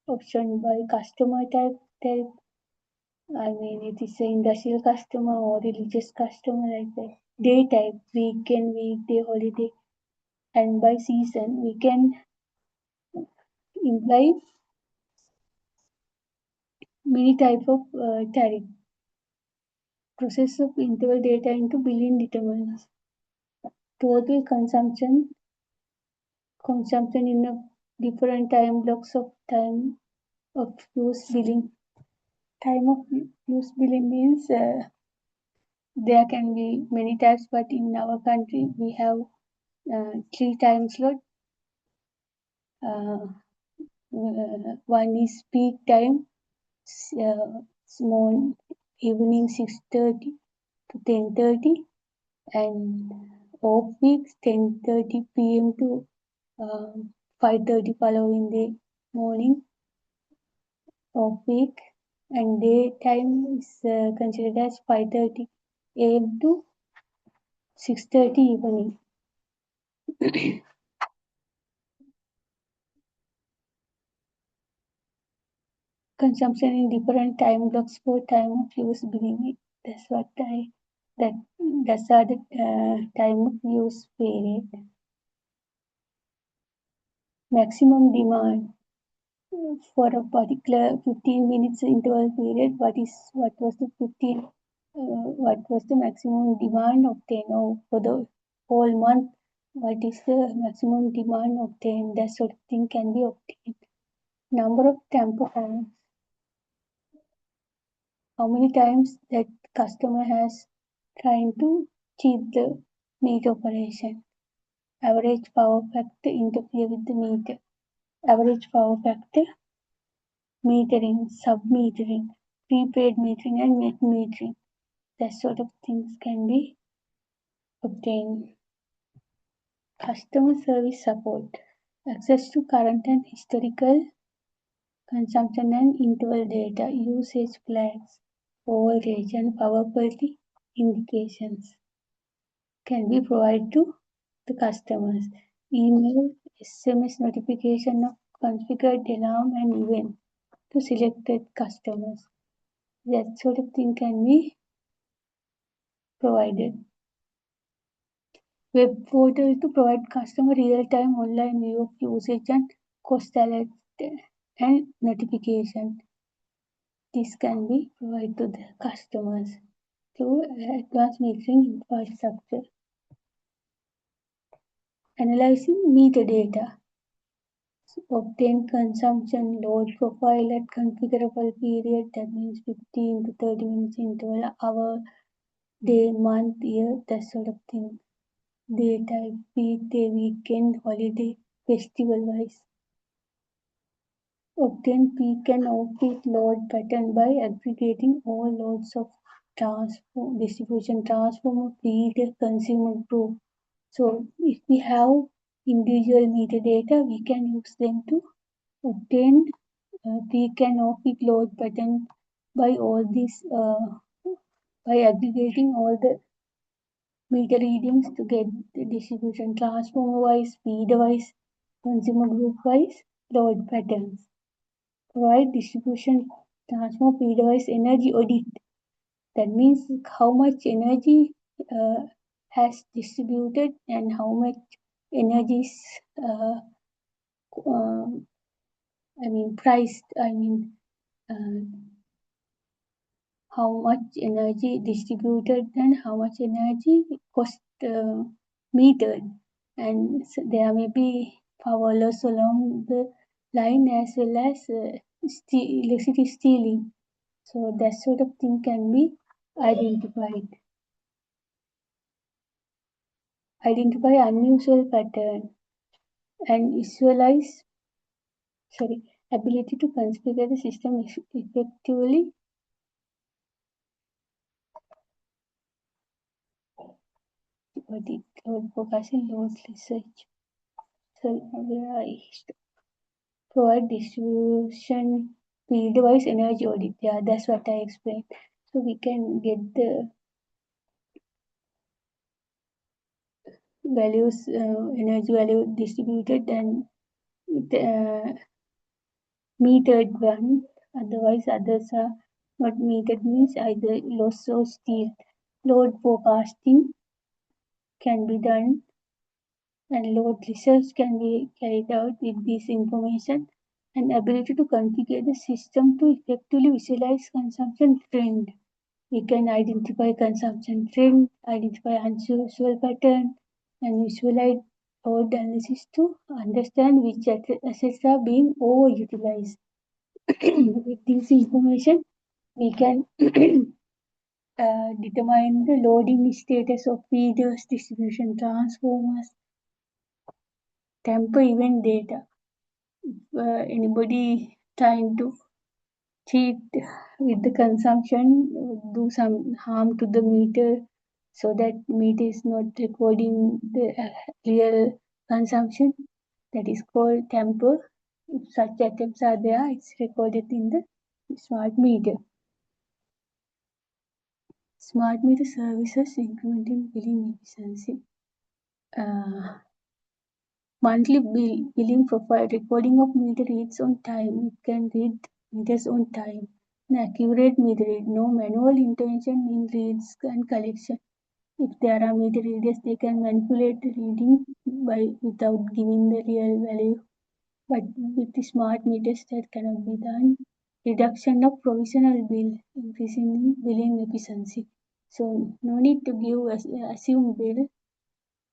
option by customer type tariff. I mean, it is an industrial customer or religious customer, like that. Day type, weekend, weekday, holiday, and by season, we can imply many types of tariff. Process of interval data into billing determinants. Total consumption in a different time blocks of time of use billing. Time of use billing means there can be many types, but in our country we have 3 time slot. One is peak time, small evening 6:30 to 10:30, and off weeks 10:30 p.m. to 5:30 following the morning off week, and daytime is considered as 5:30 a.m. to 6:30 evening. consumption in different time blocks for time of use billing. That's what that's are the time of use period. Maximum demand for a particular 15 minutes interval period. What was the 15? What was the maximum demand obtained? Or for the whole month, what is the maximum demand obtained? That sort of thing can be obtained. Number of tempo times. How many times that customer has trying to cheat the meter operation. Average power factor interfere with the meter. Average power factor, metering, sub-metering, prepaid metering and net metering. That sort of things can be obtained. Customer service support. Access to current and historical consumption and interval data, usage flags, overage and power quality indications can be provided to the customers. Email, SMS notification of configured alarm and event to selected customers. That sort of thing can be provided. Web portal to provide customer real-time online view of usage and cost alert and notification. This can be provided to the customers through advanced metering infrastructure. Analyzing metadata. Obtain consumption load profile at configurable period, that means 15 to 30 minutes interval, hour, day, month, year, that sort of thing. Day type, weekday, weekend, holiday, festival wise. Obtain peak and off-peak load pattern by aggregating all loads of distribution transformer, feed, consumer group. So if we have individual metadata, we can use them to obtain peak and off-peak load pattern by all these by aggregating all the meter readings to get the distribution transformer wise, feeder wise, consumer group wise load patterns. Provide distribution transformer feeder wise energy audit. That means how much energy has distributed and how much energy is priced. How much energy distributed and how much energy cost metered, and so there may be power loss along the line as well as electricity stealing. So that sort of thing can be identified. Identify unusual pattern and visualize. Ability to configure the system effectively. Load forecasting, load research, provide distribution field-wise energy audit. Yeah, that's what I explained. So we can get the values, energy value distributed and metered one. Otherwise, others are not metered, means either loss or steal. Load forecasting can be done and load research can be carried out with this information, and ability to configure the system to effectively visualize consumption trend. We can identify consumption trend, identify unusual pattern, and visualize load analysis to understand which assets are being overutilized. With this information, we can determine the loading status of feeders, distribution transformers, temper event data. If anybody trying to cheat with the consumption, do some harm to the meter so that meter is not recording the real consumption, that is called tamper. If such attempts are there, it's recorded in the smart meter. Smart meter services incrementing billing efficiency. Monthly billing profile, recording of meter reads on time. It can read meters on time. An accurate meter read, no manual intervention in reads and collection. If there are meter readers, they can manipulate the reading without giving the real value. But with the smart meters, that cannot be done. Reduction of provisional bill, increasing billing efficiency. So no need to give assume bill.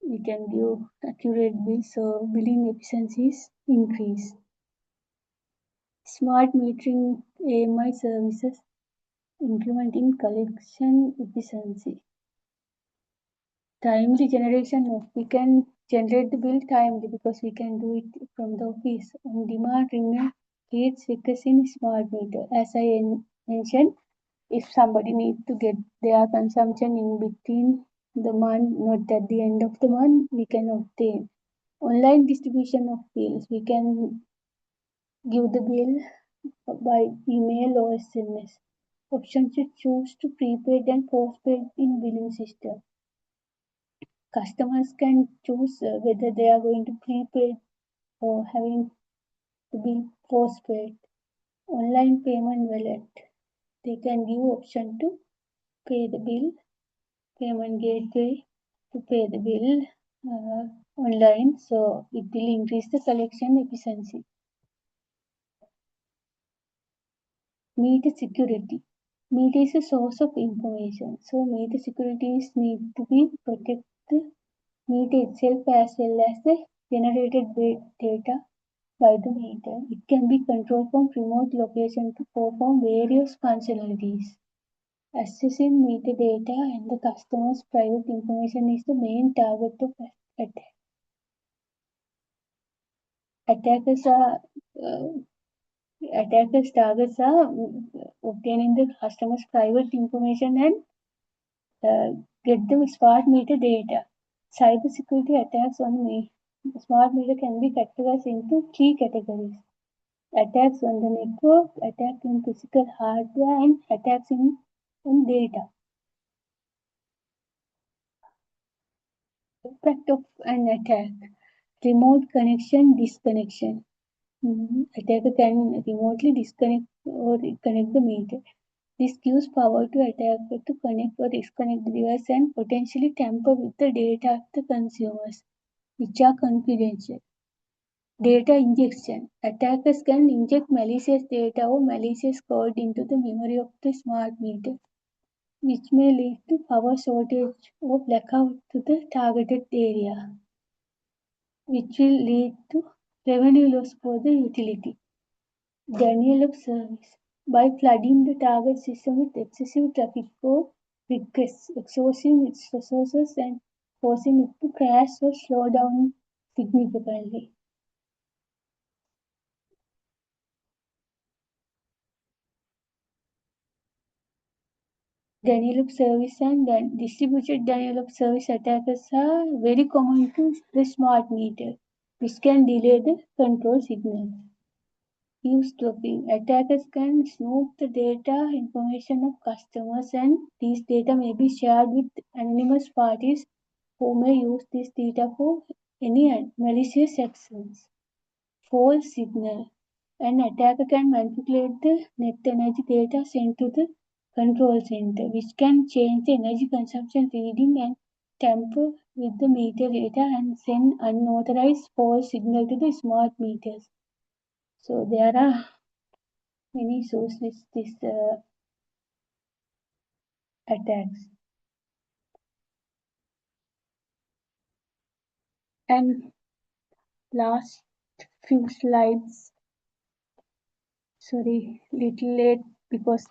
We can give accurate bill, so billing efficiencies increase. Smart metering AMI services, implementing collection efficiency. Timely generation of we can generate the bill timely because we can do it from the office. On demand remain creates figures in smart meter. As I mentioned, if somebody needs to get their consumption in between the month, not at the end of the month, we can obtain. Online distribution of bills, we can give the bill by email or SMS. Option to choose to prepaid and postpaid in billing system. Customers can choose whether they are going to prepaid or having to be postpaid. Online payment wallet. They can give option to pay the bill, payment gateway to pay the bill online, so it will increase the collection efficiency. Meter security. Meter is a source of information, so meter securities need to be protect the meter itself as well as the generated data by the meter. It can be controlled from remote location to perform various functionalities. Accessing meter data and the customer's private information is the main target of attack. Attackers are uh, Attackers' targets are obtaining the customer's private information and get the smart meter data. Cybersecurity attacks on smart meter can be categorized into three categories: attacks on the network, attacks in physical hardware, and attacks on data. Impact of an attack: remote connection, disconnection. Attacker can remotely disconnect or connect the meter. This gives power to attacker to connect or disconnect the device and potentially tamper with the data of the consumers, which are confidential. Data injection. Attackers can inject malicious data or malicious code into the memory of the smart meter, which may lead to power shortage or blackout to the targeted area, which will lead to revenue loss for the utility. Denial of service. By flooding the target system with excessive traffic or requests, exhausting its resources and causing it to crash or slow down significantly. Denial of service and distributed denial of service attacks are very common to the smart meter, which can delay the control signals. Eavesdropping. Attackers can snoop the data information of customers, and these data may be shared with anonymous parties who may use this data for any malicious actions. False signal. An attacker can manipulate the net energy data sent to the control center, which can change the energy consumption reading and tamper with the meter data and send unauthorized false signal to the smart meters. So there are many sources these attacks. And last few slides, sorry, little late because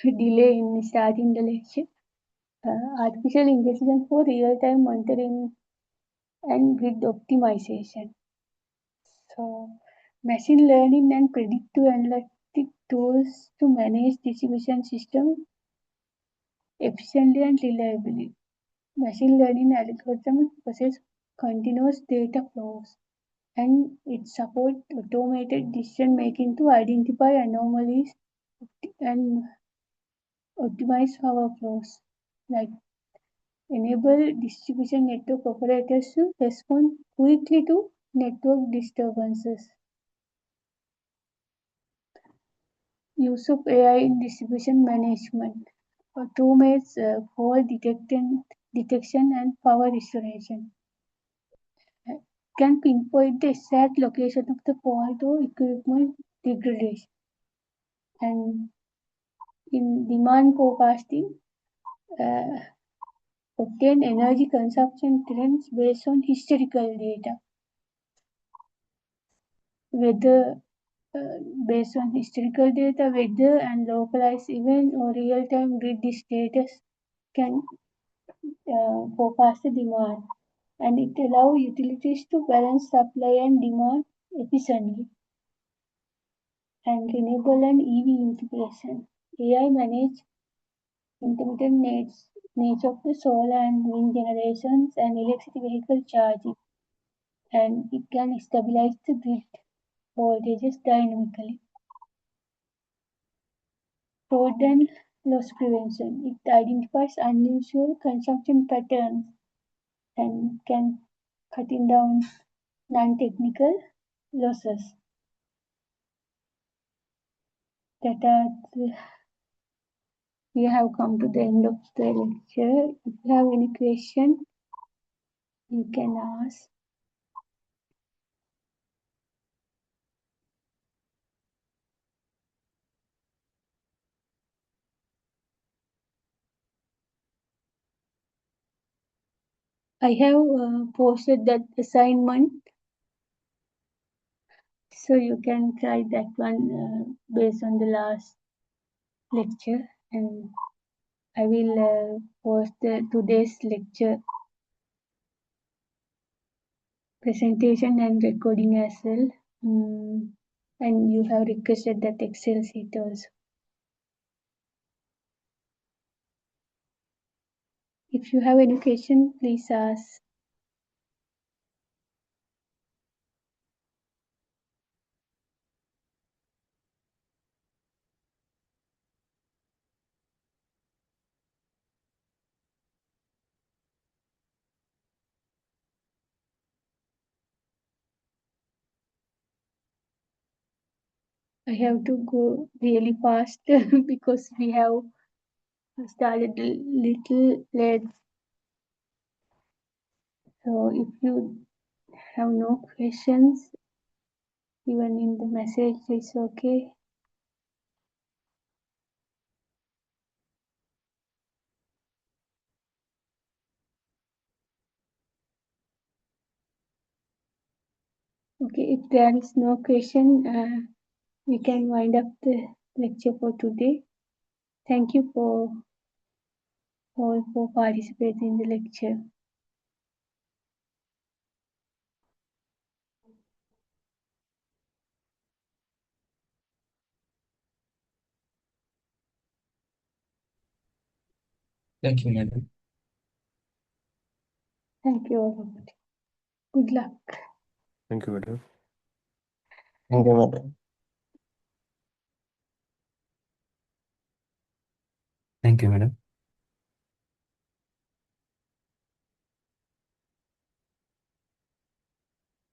delay in starting the lecture. Artificial intelligence for real-time monitoring and grid optimization. So, machine learning and predictive analytic tools to manage distribution system efficiently and reliably. Machine learning algorithms process continuous data flows and it supports automated decision making to identify anomalies and optimize power flows, like enable distribution network operators to respond quickly to network disturbances. use of AI in distribution management automates fault detection and power restoration. Can pinpoint the exact location of the fault or equipment degradation. And in demand forecasting, uh, obtain energy consumption trends based on historical data. Whether based on historical data, weather and localized event or real-time grid status can forecast the demand, and it allows utilities to balance supply and demand efficiently. And renewable and EV integration. AI manage intermittent nature of the solar and wind generations and electric vehicle charging, and it can stabilize the grid voltages dynamically. Fraud and loss prevention. It identifies unusual consumption patterns and can cutting down non-technical losses. That are we have come to the end of the lecture. If you have any question, you can ask. I have posted that assignment, so you can try that one based on the last lecture, and I will post today's lecture presentation and recording as well. And you have requested that Excel sheet also. If you have any question, please ask. I have to go really fast because we have started a little late. So if you have no questions, even in the message, it's okay. Okay, if there is no question, we can wind up the lecture for today. Thank you for all for participating in the lecture. Thank you, madam. Thank you, everybody. Good luck. Thank you, madam. Thank you, madam. Thank you, madam.